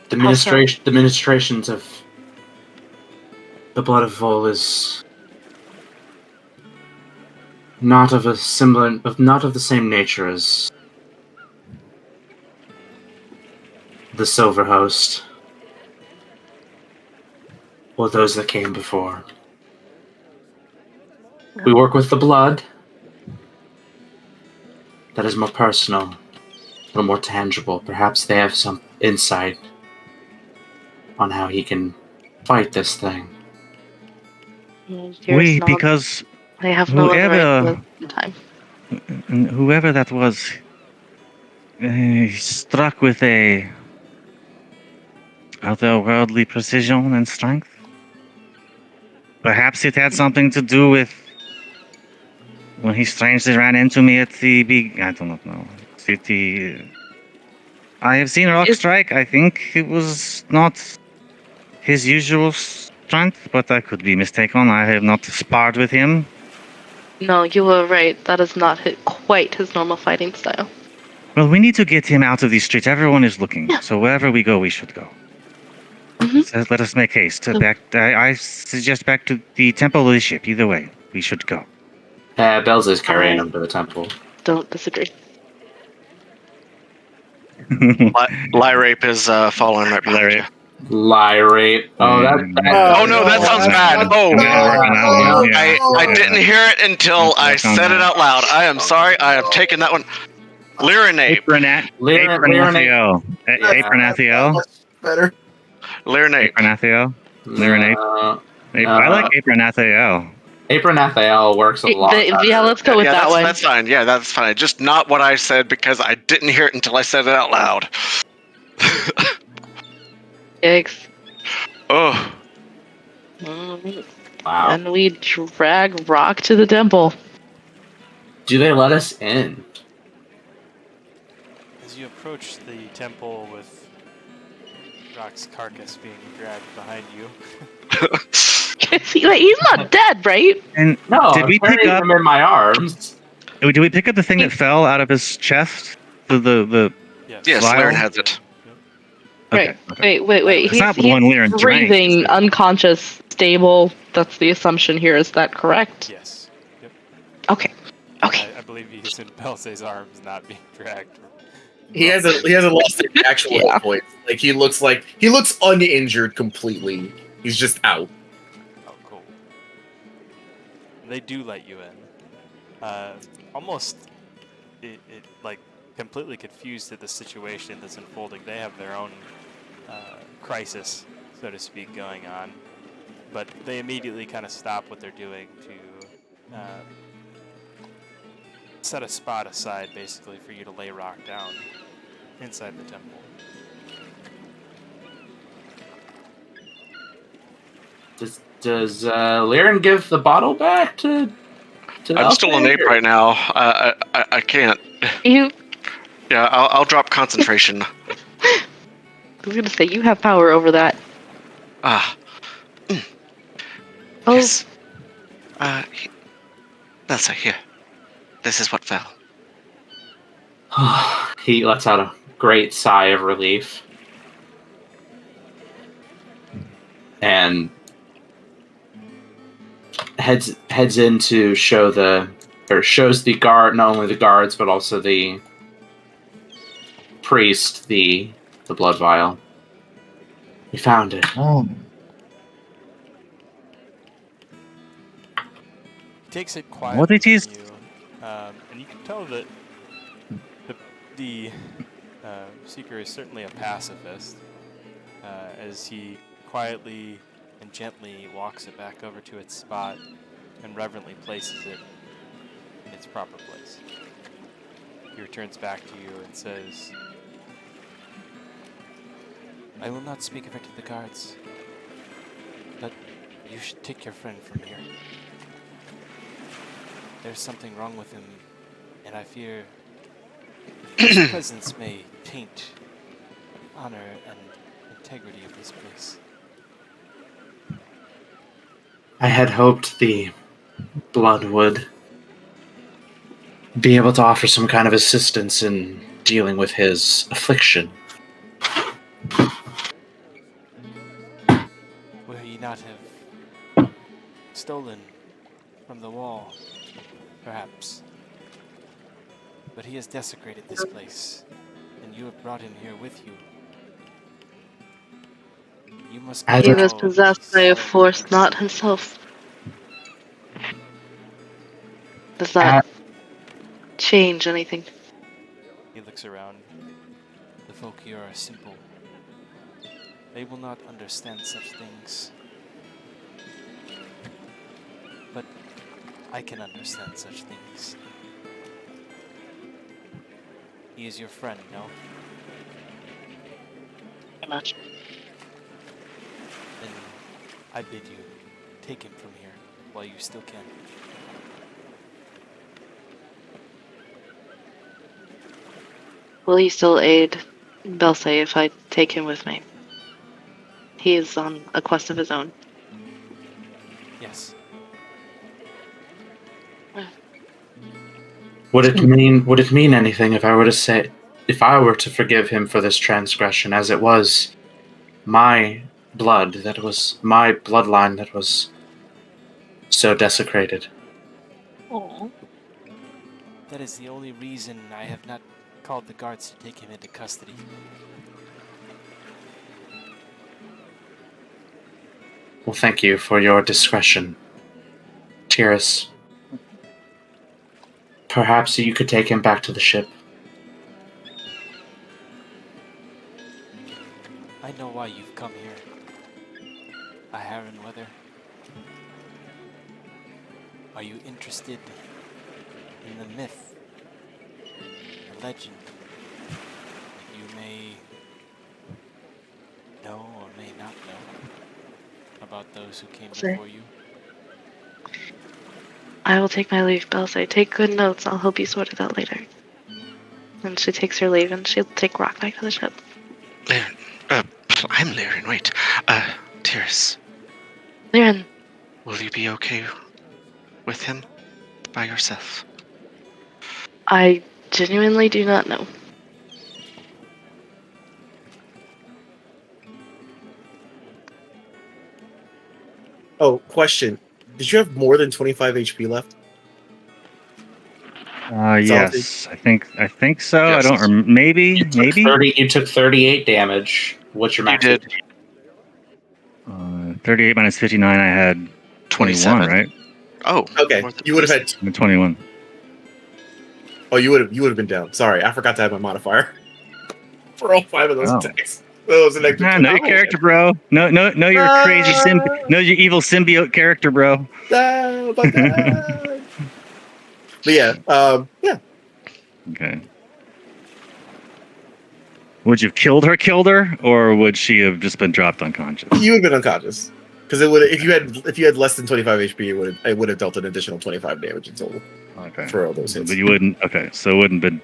The How so? ministrations of the blood of Vol is not of the same nature as the Silver Host or those that came before. We work with the blood. That is more personal, a little more tangible. Perhaps they have some insight on how he can fight this thing. Because I have no other whoever- idea in time. whoever that was struck with a otherworldly precision and strength. Perhaps it had something to do with when he strangely ran into me at the big. I don't know. City. I have seen Rock strike. I think it was not his usual strength, but I could be mistaken. I have not sparred with him. No, you were right. That is not quite his normal fighting style. Well, we need to get him out of these streets. Everyone is looking. Yeah. So wherever we go, we should go. Mhm. So let us make haste. I suggest back to the temple of the ship. Either way, we should go. Bells is carrying him to the temple. Don't disagree. Lyrape is falling right behind you. Lie rape. Oh, Oh no, that sounds bad. Oh, I'm gonna work on that one. Yeah. I didn't hear it until I Let's work on said it that. out loud. I am sorry. I am taking that one. Lyranate. Apronathio. Apronathio. Better. Lyranate. Apronathio. Lyranate. I like Apronathio. Apronathael works a lot. Yeah, let's go with that one. That's fine. Yeah, that's fine. Just not what I said because I didn't hear it until I said it out loud. Yikes. Oh. Wow. And we drag Rock to the temple. Do they let us in? As you approach the temple with Rock's carcass being dragged behind you, He's not dead, right? And No, did we pick up? him in my arms? Did we pick up the thing that fell out of his chest? The Yes, Vial? Lyran has it. Right. Okay. Wait. It's not the one Lyran drank, breathing, is it? unconscious, stable. That's the assumption here. Is that correct? yes. Yep. Okay. Okay. I believe he's in Pelse's arms, not being dragged. He hasn't lost any actual Yeah. hit points. He looks uninjured completely. He's just out. Oh, cool. They do let you in. Almost like completely confused at the situation that's unfolding. They have their own crisis, so to speak, going on, but they immediately kind of stop what they're doing to set a spot aside, basically, for you to lay rock down inside the temple. Does Liren give the bottle back to I'm still an ape right now. I can't. You. Yeah, I'll drop concentration. I was gonna say you have power over that. Ah. Oh. Yes. Elsa, here. This is what fell. He lets out a great sigh of relief. And heads in to shows the guard, not only the guards, but also the priest, the blood vial. We found it. Oh. He takes it quietly What did he from you, and you can tell that the seeker is certainly a pacifist, as he quietly and gently walks it back over to its spot and reverently places it in its proper place. He returns back to you and says, "I will not speak of it to the guards, but you should take your friend from here. There's something wrong with him, and I fear his presence may taint honor and integrity of this place." I had hoped the blood would be able to offer some kind of assistance in dealing with his affliction. Will he not have stolen from the wall, perhaps? But he has desecrated this place, and you have brought him here with you. You must He He was know possessed by a his force purpose. not himself. Does that change anything? He looks around. The folk here are simple. They will not understand such things. But I can understand such things. He is your friend, no? Much. Then I bid you take him from here while you still can. Will he still aid Belse if I take him with me? He is on a quest of his own. Yes. Would it mean anything if I were to forgive him for this transgression, as it was my bloodline that was so desecrated? Oh. That is the only reason I have not called the guards to take him into custody. Well, thank you for your discretion, Tyrus. Perhaps you could take him back to the ship. I know why you've come here. Aharon Weather. Are you interested in the myth, the legend that you may know or may not know about those who came Sure. before you? I will take my leave, Belse. Take good notes. I'll help you sort it out later. And she takes her leave, and she'll take Rock back to the ship. Liren. I'm Liren, wait. Tyrus, Liren, will you be okay with him by yourself? I genuinely do not know. Oh, question. Did you have more than 25 HP left? Yes, I think so. Yes. I don't. Maybe. You took 38 damage. What's your You max? did. 38 minus 59. I had 21, 27. right? Oh. Okay, more than you would have had. I'm at 21. Oh, you would have been down. Sorry, I forgot to add my modifier for all 5 of those Oh. attacks. That was an extra. Know your character, bro. No, your crazy know your evil symbiote character, bro. Oh my god. But yeah. Okay. Would you have killed her, or would she have just been dropped unconscious? You would have been unconscious. Because it would if you had less than 25 HP, it would have dealt an additional 25 damage in total. Okay. For all those hits. But you wouldn't. Okay, so it wouldn't have been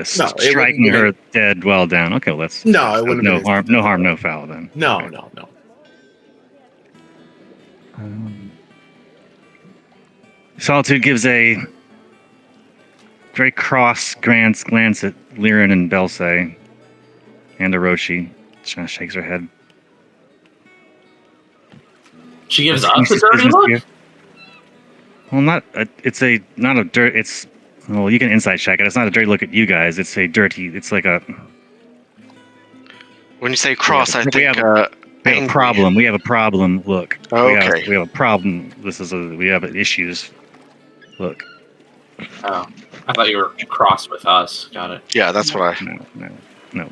striking wouldn't her dead while down. Okay, well, that's no, it wouldn't. No harm, no harm, no foul then. No, okay. no. Solitude gives a very cross glance at Liren and Belsay and Orochi. She kind of shakes her head. She gives us a dirty look? Here. Well, not a dirt. It's well, you can insight check it. It's not a dirty look at you guys. It's a dirty. It's like a. When you say cross, I think we have a problem. We have a problem. Look. Okay. We have a problem. We have issues. Look. Oh, I thought you were cross with us. Got it. Yeah, that's what I. No.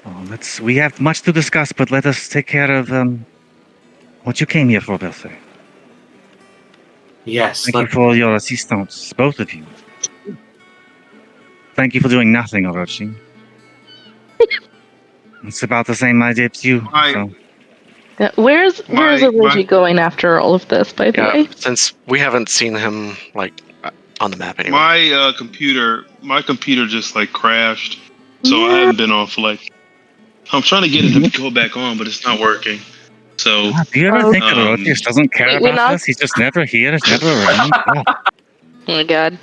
Oh, we have much to discuss, but let us take care of what you came here for, Belsay. Yes. Thank you for your assistance, both of you. Thank you for doing nothing, Orochi. It's about the same idea as you. So. Yeah, where's Orochi going after all of this, by the way? Since we haven't seen him on the map anymore. My computer just crashed, so I haven't been on for I'm trying to get it to go back on, but it's not working. So do you ever think that Orochi just doesn't care about us? He's just never here. He's never around. Oh my god.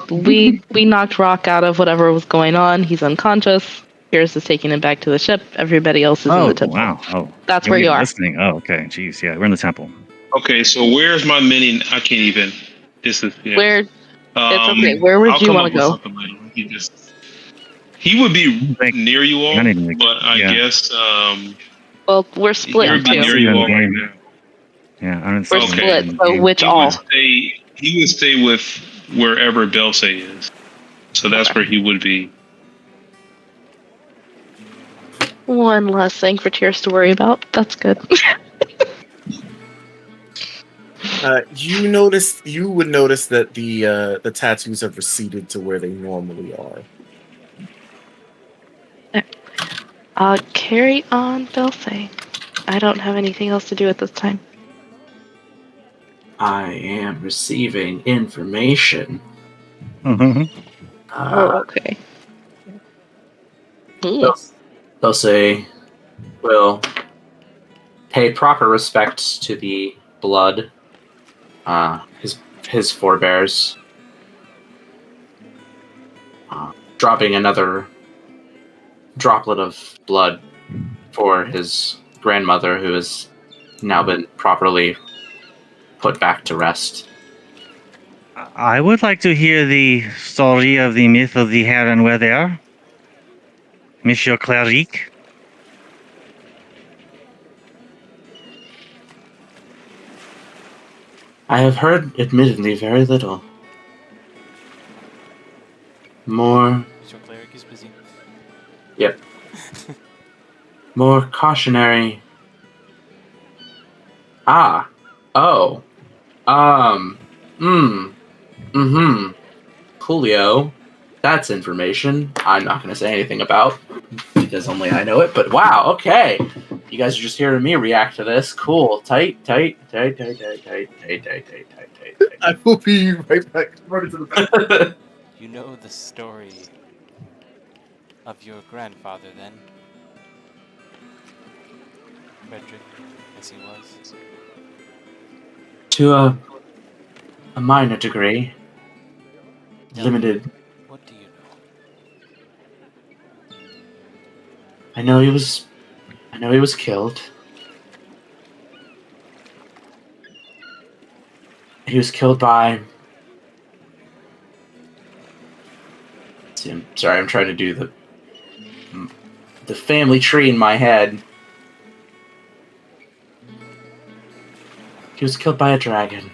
We knocked Rock out of whatever was going on. He's unconscious. Pierce is taking him back to the ship. Everybody else is in the temple. Wow. Oh, that's where you are. Listening. Oh, okay. Jeez. Yeah, we're in the temple. Okay, so where's my mini? I can't even. This is where. It's okay. Where would you want to go? He would be near you all, but I guess. Well, we're split. He would be near you all right now. Yeah, we're split. So which all? He would stay with wherever Belsay is. So that's where he would be. One less thing for Tears to worry about. That's good. You would notice that the tattoos have receded to where they normally are. Carry on, Belsay. I don't have anything else to do at this time. I am receiving information. Okay. They'll say, will pay proper respect to the blood, his forebears, dropping another droplet of blood for his grandmother, who has now been properly put back to rest. I would like to hear the story of the myth of the hair and where they are. Monsieur Cleric. I have heard, admittedly, very little. More... Monsieur Cleric is busy. Yep. More cautionary... Julio. That's information I'm not going to say anything about, because only I know it, but wow, okay. You guys are just hearing me react to this. Cool. Tight. I will be right back. Run into the back. You know the story of your grandfather, then? Frederick, as he was? To a minor degree. Limited. What do you know? I know he was killed. He was killed by... Sorry, I'm trying to do the family tree in my head. He was killed by a dragon.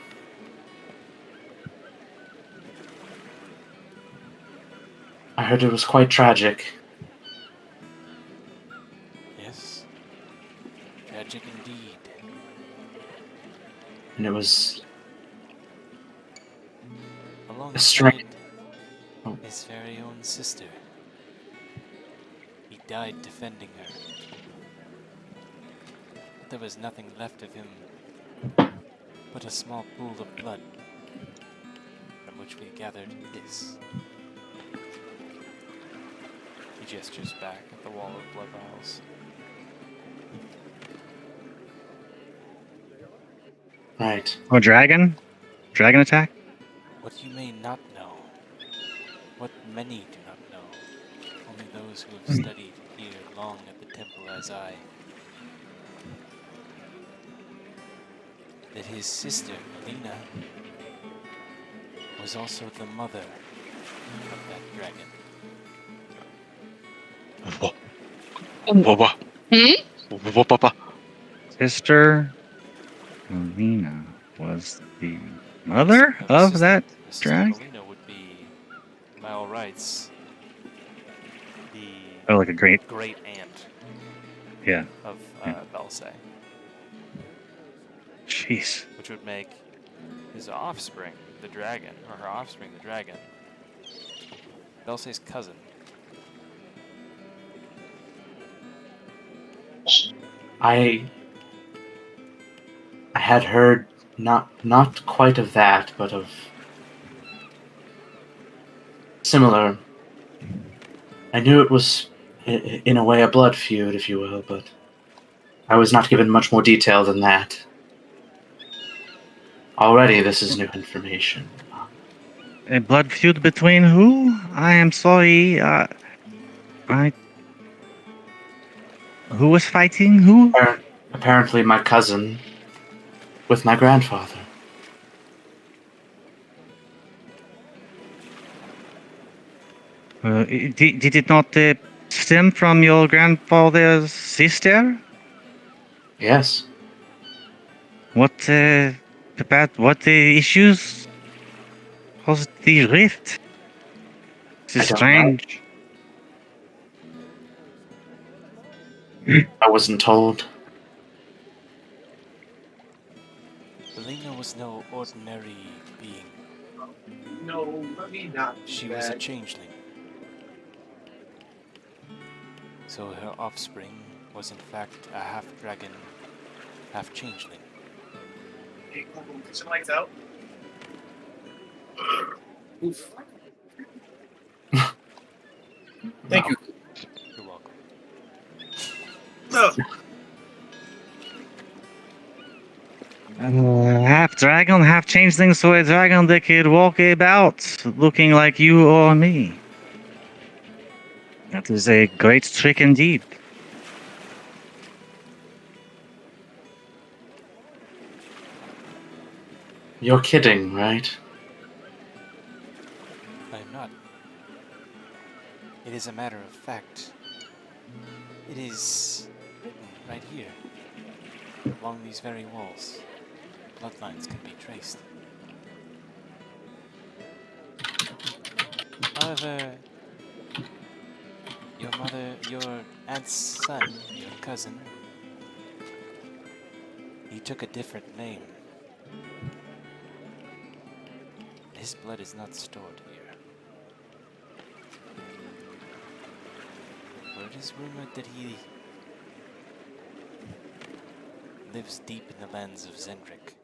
I heard it was quite tragic. Yes. Tragic indeed. And it was Alongside strange. Oh. his very own sister. He died defending her. There was nothing left of him but a small pool of blood, from which we gathered this. He gestures back at the wall of blood vials. Right. Oh, dragon? Dragon attack? What you may not know, what many do not know, only those who have studied here long at the temple as I, that his sister, Alina, was also the mother of that dragon. Sister Alina was the mother of that Sister dragon? Alina would be, by all rights, the Oh, like a great. great aunt Yeah. of Belsay, Jeez. which would make his offspring, the dragon, or her offspring, the dragon, Belsay's cousin. I had heard not quite of that, but of similar. I knew it was in a way a blood feud, if you will, but I was not given much more detail than that. Already, this is new information. A blood feud between who? I am sorry. Who was fighting who? Apparently, my cousin with my grandfather. Did it not stem from your grandfather's sister? Yes. What issues caused the rift? This is I don't strange. I wasn't told. Alina was no ordinary being. No, let me not. She was a changeling. So her offspring was in fact a half-dragon, half-changeling. Hey, get some lights out. Oof. Thank you. You're welcome. Half dragon, half changeling, so a dragon that could walk about looking like you or me. That is a great trick indeed. You're kidding, right? I am not. It is a matter of fact. It is written right here, along these very walls. Bloodlines can be traced. However, your aunt's son, your cousin, he took a different name. His blood is not stored here. For it is rumored that he lives deep in the lands of Zendrick.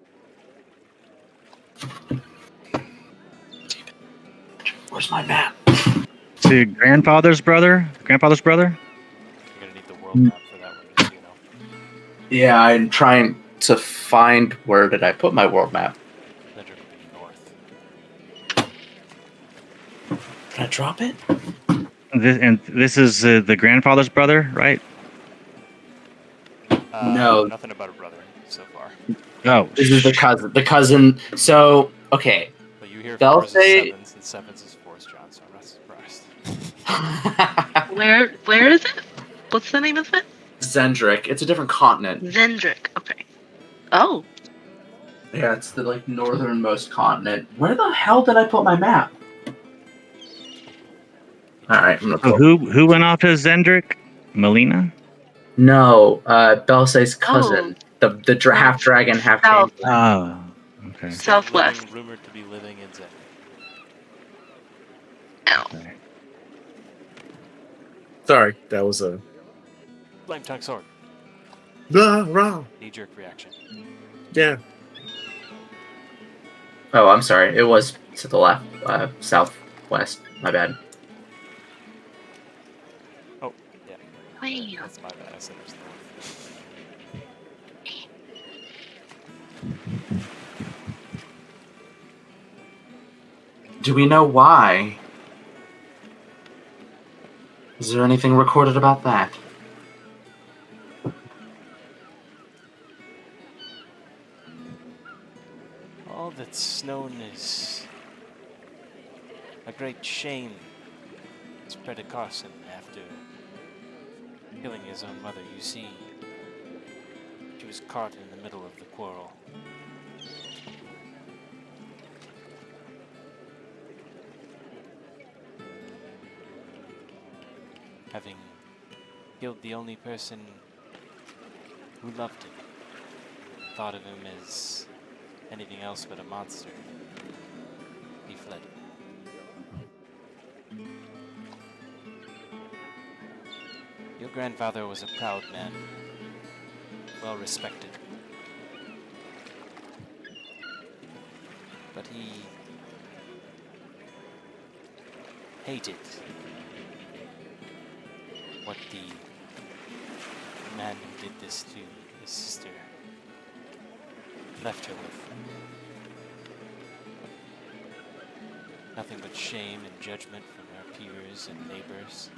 Where's my map? To grandfather's brother? Grandfather's brother? You're gonna need the world map for that one, just so you know. Yeah, I'm trying to find where did I put my world map. Zendrick would be north. Did I drop it? This is the grandfather's brother, right? No. Nothing about a brother so far. Oh, This is the cousin. The cousin. So, okay. But you hear They'll fours say- is sevens, and sevens is fours, John, so I'm not surprised. Where is it? What's the name of it? Zendrick. It's a different continent. Zendrick. Okay. Oh. Yeah, it's the northernmost continent. Where the hell did I put my map? All right, I'm gonna So pull. who went off to Zendrick? Melina? No, Belsay's cousin, the half dragon, half South. changeling. Oh, okay. Still Southwest. living, rumored to be living in Zen. Okay. Sorry, that was a Flame tongue sword. wrong. Knee-jerk reaction. Yeah. Oh, I'm sorry. It was to the left, southwest. My bad. Oh, yeah. Wait. That's my bad. I said it was north. Do we know why? Is there anything recorded about that? All that's known is a great shame spread across him after killing his own mother. You see, she was caught in the middle of the quarrel. Having killed the only person who loved him, thought of him as anything else but a monster, he fled. Your grandfather was a proud man, well respected. But he hated what the man who did this to his sister left her with. Nothing but shame and judgment from her peers and neighbors.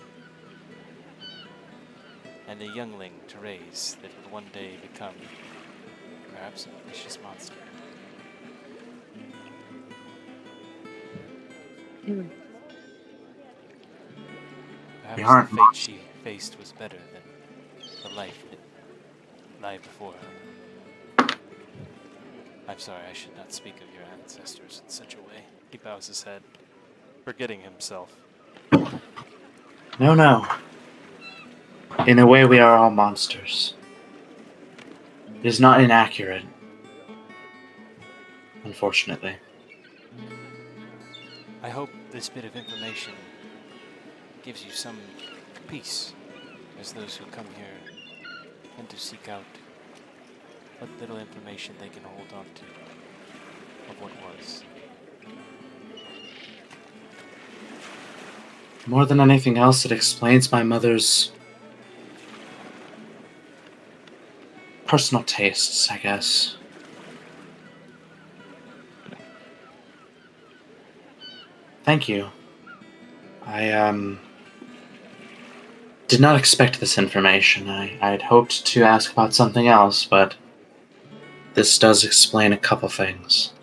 And a youngling to raise that would one day become perhaps a vicious monster. Perhaps aren't the fate she faced was better than the life that lay before her. I'm sorry, I should not speak of your ancestors in such a way. He bows his head, forgetting himself. No. In a way, we are all monsters. It is not inaccurate. Unfortunately. I hope this bit of information gives you some peace, as those who come here tend to seek out what little information they can hold on to of what was. More than anything else, it explains my mother's personal tastes, I guess. Thank you. I did not expect this information. I had hoped to ask about something else, but this does explain a couple things.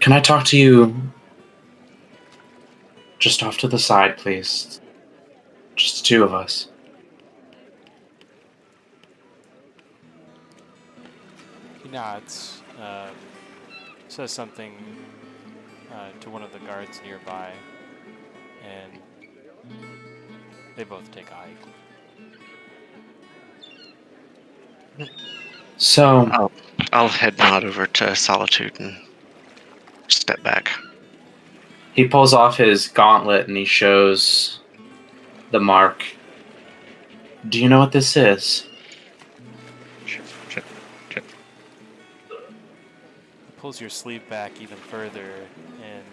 Can I talk to you just off to the side, please? Just the two of us. He nods, says something to one of the guards nearby, and they both take a hike. So, I'll head nod over to Solitude and step back. he pulls off his gauntlet and he shows the mark. Do you know what this is? Shit. Pulls your sleeve back even further and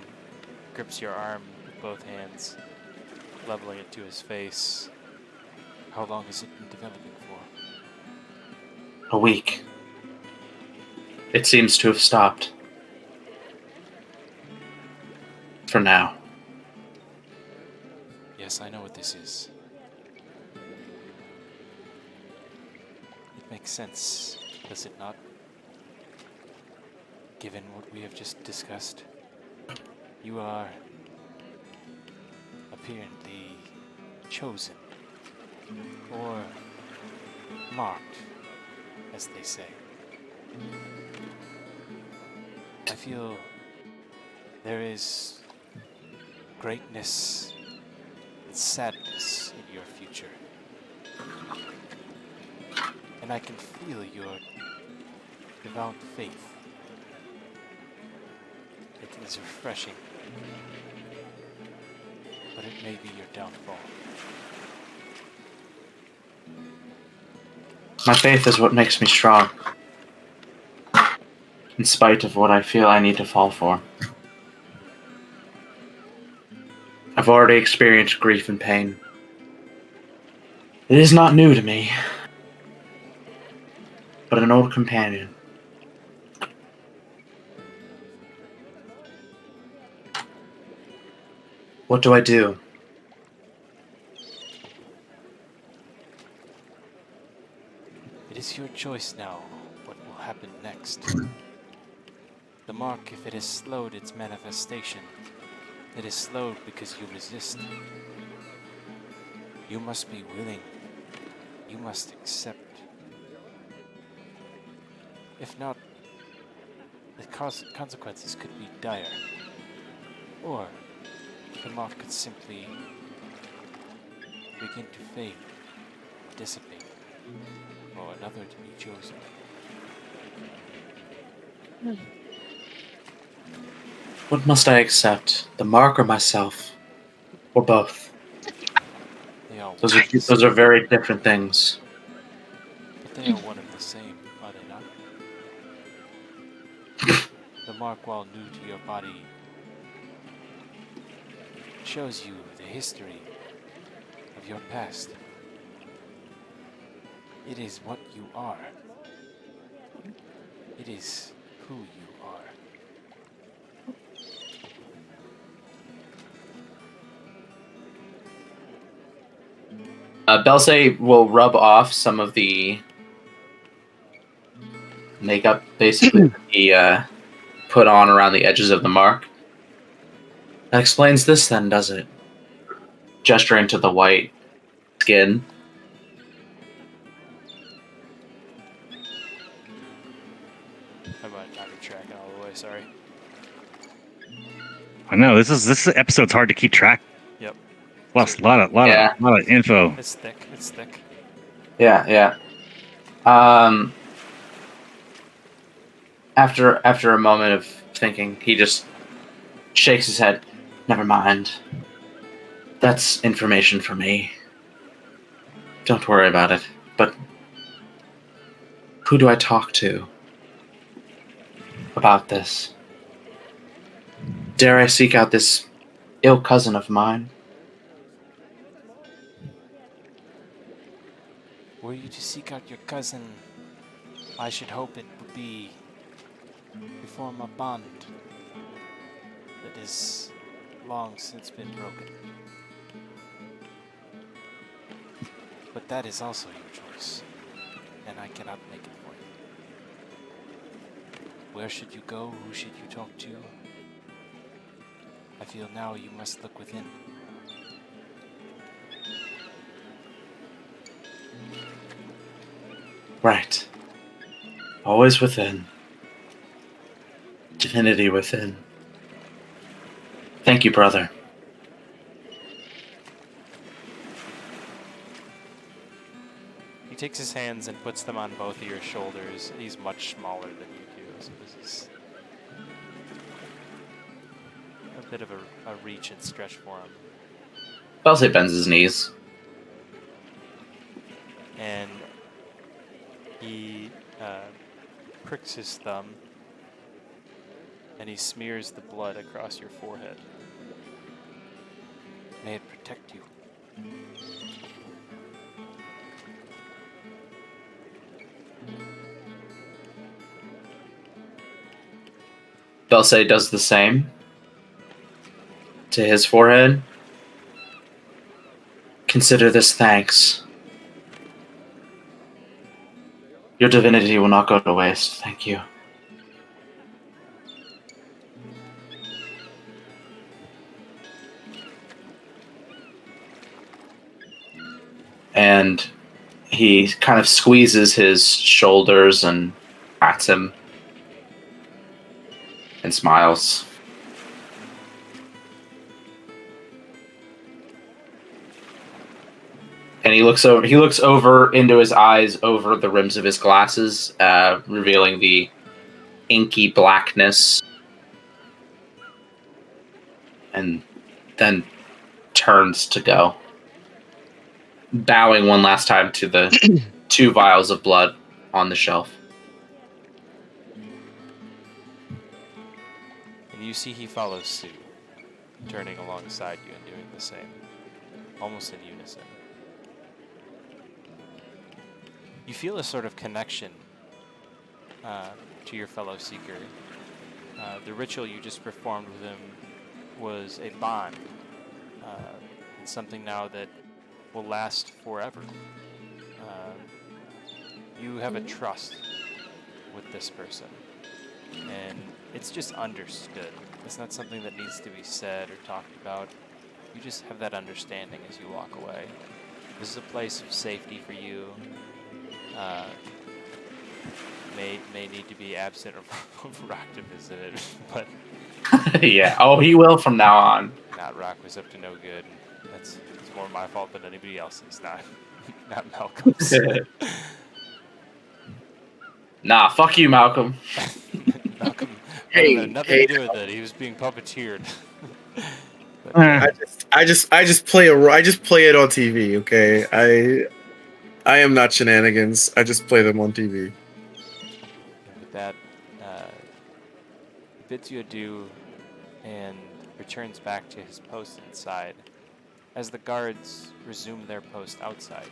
grips your arm with both hands, leveling it to his face. How long has it been developing for? A week. It seems to have stopped. For now. Yes, I know what this is. It makes sense, does it not? Given what we have just discussed, you are apparently chosen, or marked, as they say. I feel there is greatness and sadness in your future. And I can feel your devout faith. It is refreshing, but it may be your downfall. My faith is what makes me strong, in spite of what I feel I need to fall for. I've already experienced grief and pain. It is not new to me, but an old companion. What do I do? It is your choice now what will happen next. The mark, if it has slowed its manifestation, it is slowed because you resist. You must be willing. You must accept. If not, the consequences could be dire. Or the mark could simply begin to fade, dissipate, or another to be chosen. What must I accept? The mark or myself? Or both? They are Those are very different things. but they are one and the same, are they not? The mark, while new to your body, shows you the history of your past. It is what you are. It is who you are. Belsay will rub off some of the makeup, basically, that he put on around the edges of the mark. That explains this, then, does it? Gesturing to the white skin. I'm not tracking all the way, sorry. I know this episode's hard to keep track. Yep. Plus, a lot of info. It's thick. It's thick. Yeah. After a moment of thinking, he just shakes his head. Never mind. That's information for me. Don't worry about it. But who do I talk to about this? Dare I seek out this ill cousin of mine? Were you to seek out your cousin, I should hope it would be to form a bond that is long since been broken. But that is also your choice, and I cannot make it for you. Where should you go? Who should you talk to? I feel now you must look within. Right. Always within. Divinity within. Thank you, brother. He takes his hands and puts them on both of your shoulders. He's much smaller than you do, so this is a bit of a reach and stretch for him. Belsay bends his knees. And he pricks his thumb and he smears the blood across your forehead. May it protect you. Belsay does the same to his forehead. Consider this thanks. Your divinity will not go to waste. Thank you. And he kind of squeezes his shoulders and pats him and smiles. And he looks over. He looks over into his eyes over the rims of his glasses, revealing the inky blackness, and then turns to go, bowing one last time to the 2 vials of blood on the shelf. And you see he follows suit, turning alongside you and doing the same, almost in unison. You feel a sort of connection to your fellow seeker. The ritual you just performed with him was a bond. It's something now that will last forever. You have a trust with this person, and it's just understood. It's not something that needs to be said or talked about. You just have that understanding as you walk away. This is a place of safety for you. May need to be absent of Rock to visit it, but Yeah. Oh, he will from now on. not Rock was up to no good. It's more my fault than anybody else's, not Malcolm's. Nah, fuck you, Malcolm. Malcolm Hey, had nothing hey. to do with it. He was being puppeteered. But, I just play it on TV. Okay, I am not shenanigans. I just play them on TV. with that, bids you adieu and returns back to his post inside as the guards resume their post outside.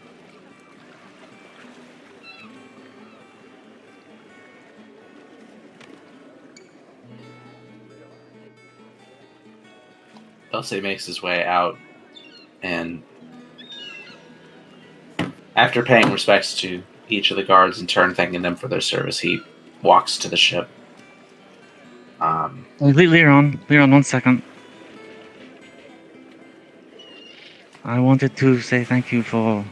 Dulce makes his way out, and after paying respects to each of the guards in turn, thanking them for their service, he walks to the ship. Leon, 1 second. I wanted to say thank you for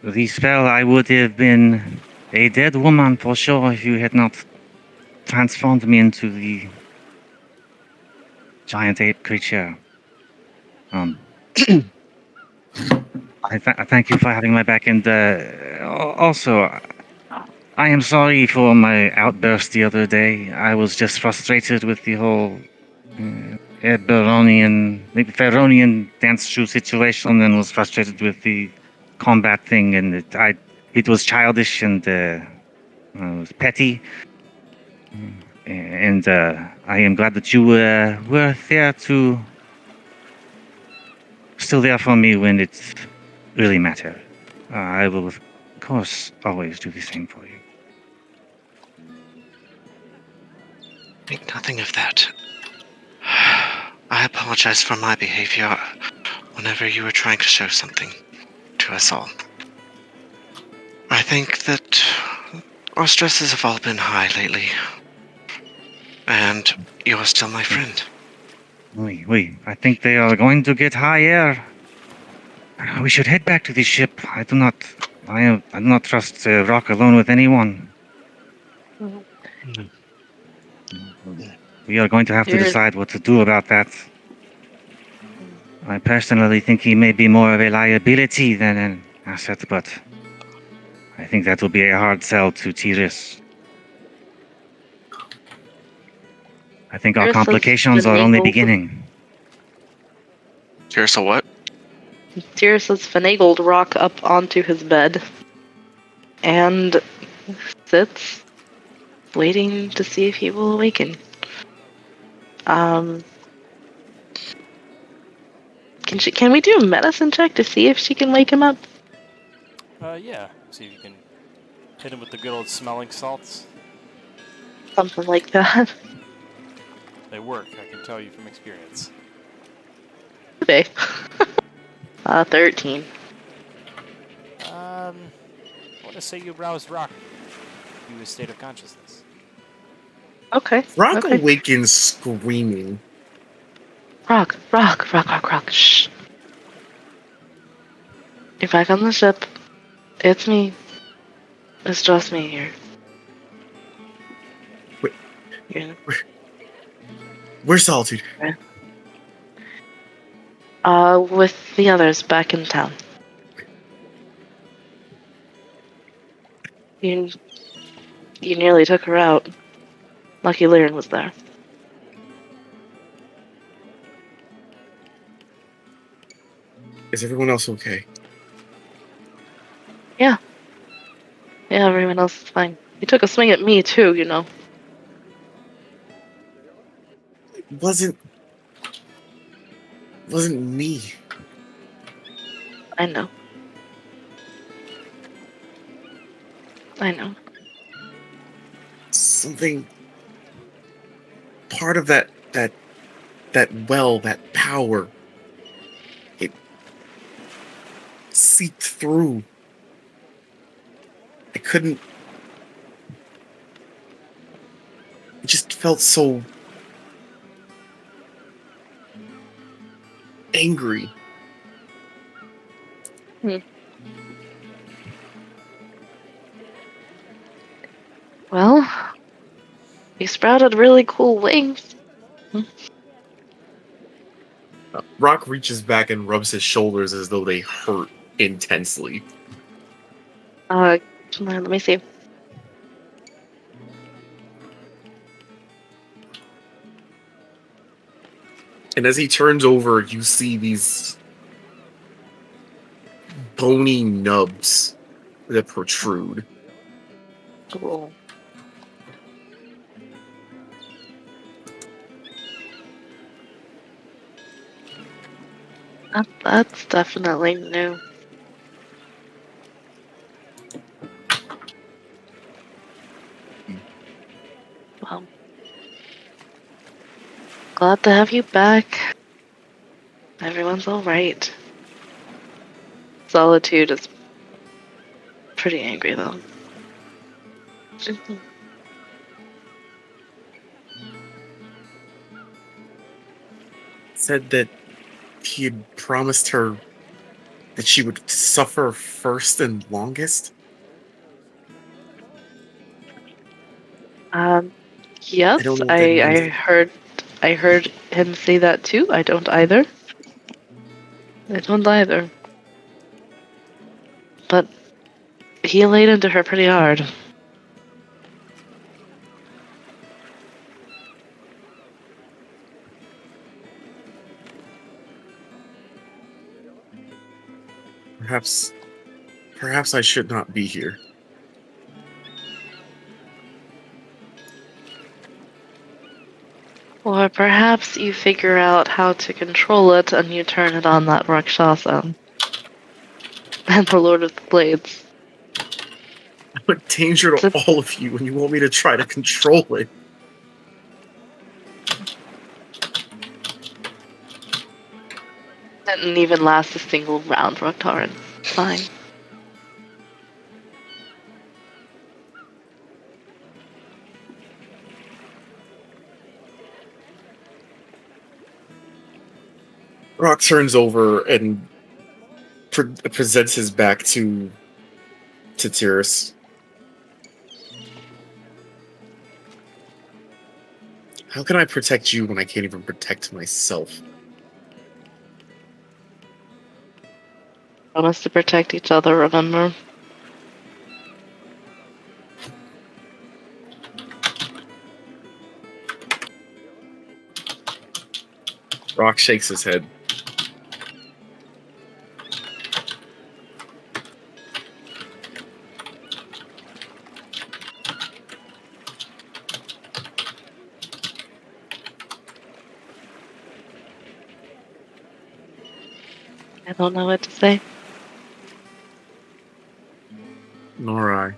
the spell. I would have been a dead woman for sure if you had not transformed me into the giant ape creature. I thank you for having my back, and also, I am sorry for my outburst the other day. I was just frustrated with the whole Feronian dance shoe situation, and was frustrated with the combat thing, and it was childish and it was petty. And I am glad that you were there still there for me when it really mattered. I will, of course, always do the same for you. Think nothing of that. I apologize for my behavior whenever you were trying to show something to us all. I think that our stresses have all been high lately. And you are still my friend. Oui, I think they are going to get higher. We should head back to the ship. I do not trust Rock alone with anyone. We are going to have to decide what to do about that. I personally think he may be more of a liability than an asset, but I think that will be a hard sell to Tiris. I think our Tiris has complications been are only able- beginning. Here's a what? Tyrus has finagled Rock up onto his bed and sits, waiting to see if he will awaken. Can we do a medicine check to see if she can wake him up? Yeah. See if you can hit him with the good old smelling salts. Something like that. They work, I can tell you from experience. Okay. 13. I want to say you roused Rock to a state of consciousness. Okay. Rock okay. awakens screaming. Rock. Shh. You're back on the ship. It's me. It's just me here. Wait. You're- Where's Solitude? with the others back in town. You nearly took her out. Lucky Lyran was there. Is everyone else okay? Yeah. Yeah, everyone else is fine. He took a swing at me too, you know. It wasn't me. I know. I know. Something part of that well, that power. It seeped through. I couldn't. It just felt so angry. Well, he sprouted really cool wings. Rock reaches back and rubs his shoulders as though they hurt intensely. Let me see. And as he turns over, you see these bony nubs that protrude. Cool. That's definitely new. Well, glad to have you back. Everyone's alright. Solitude is pretty angry, though. Said that he had promised her that she would suffer first and longest. Yes, I don't know what that means. I heard him say that too. I don't either. But he laid into her pretty hard. Perhaps I should not be here. Or perhaps you figure out how to control it and you turn it on that Rakshasa. And the Lord of the Blades. I'm a danger to all of you, and you want me to try to control it. Didn't even last a single round, Raktaran. Fine. Rock turns over and presents his back to Tyrus. How can I protect you when I can't even protect myself? Promise to protect each other, remember? Rock shakes his head. I don't know what to say. Nor I.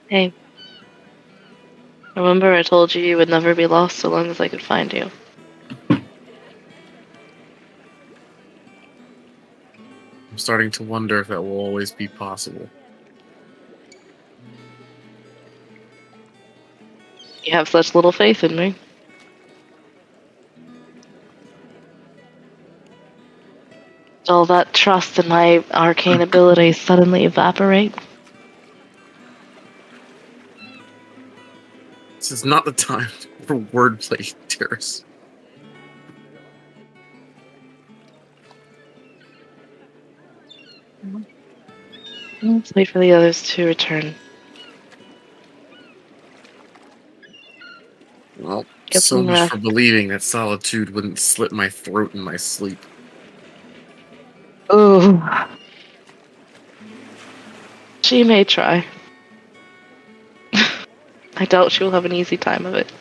Hey. Remember I told you you would never be lost so long as I could find you. I'm starting to wonder if that will always be possible. You have such little faith in me. All that trust in my arcane abilities suddenly evaporate. This is not the time for wordplay, Tyrus. Let's wait for the others to return. Well, Get so some much rest. for believing that solitude wouldn't slit my throat in my sleep. Ooh. She may try. I doubt she will have an easy time of it.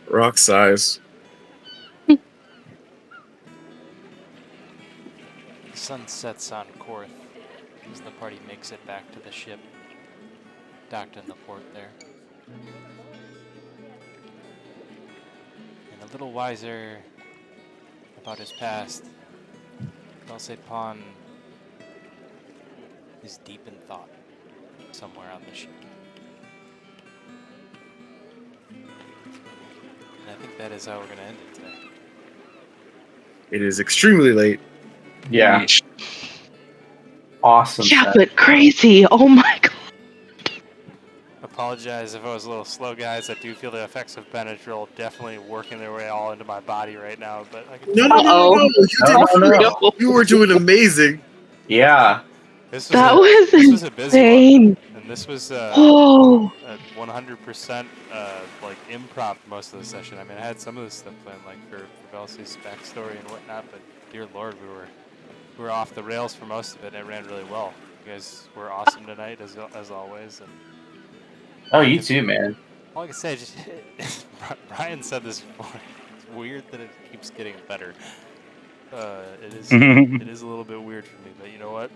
Rock size. The sun sets on Korth as the party makes it back to the ship, docked in the port there. And a little wiser about his past, Dulce Pawn is deep in thought somewhere on the ship. And I think that is how we're going to end it today. It is extremely late. Yeah. Awesome. Yeah, set. but crazy. Oh my god. Apologize if I was a little slow, guys. I do feel the effects of Benadryl definitely working their way all into my body right now. But I can No. You did No. great. You were doing amazing. Yeah. This was That a, was this was a busy one, insane. and this was Whoa. a 100% like improv most of the session. I mean, I had some of this stuff planned like for Velsi's backstory and whatnot, but dear lord, we were off the rails for most of it, and it ran really well. You guys were awesome tonight as always, and Oh, you too, man. all I can say is just Brian said this before. It's weird that it keeps getting better. It is a little bit weird for me, but you know what?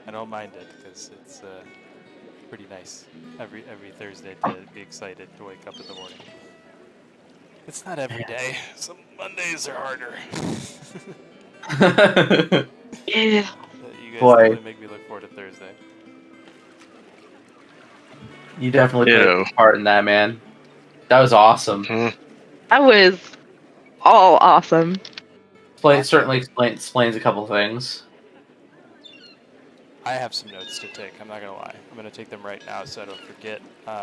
I don't mind it because it's pretty nice every Thursday to be excited to wake up in the morning. It's not every day. Some Mondays are harder. Yeah. You guys Boy. definitely make me look forward to Thursday. You definitely played a Ditto. big part in that, man. That was awesome. That was all awesome. Certainly explains a couple things. I have some notes to take. I'm not gonna lie. I'm gonna take them right now so I don't forget.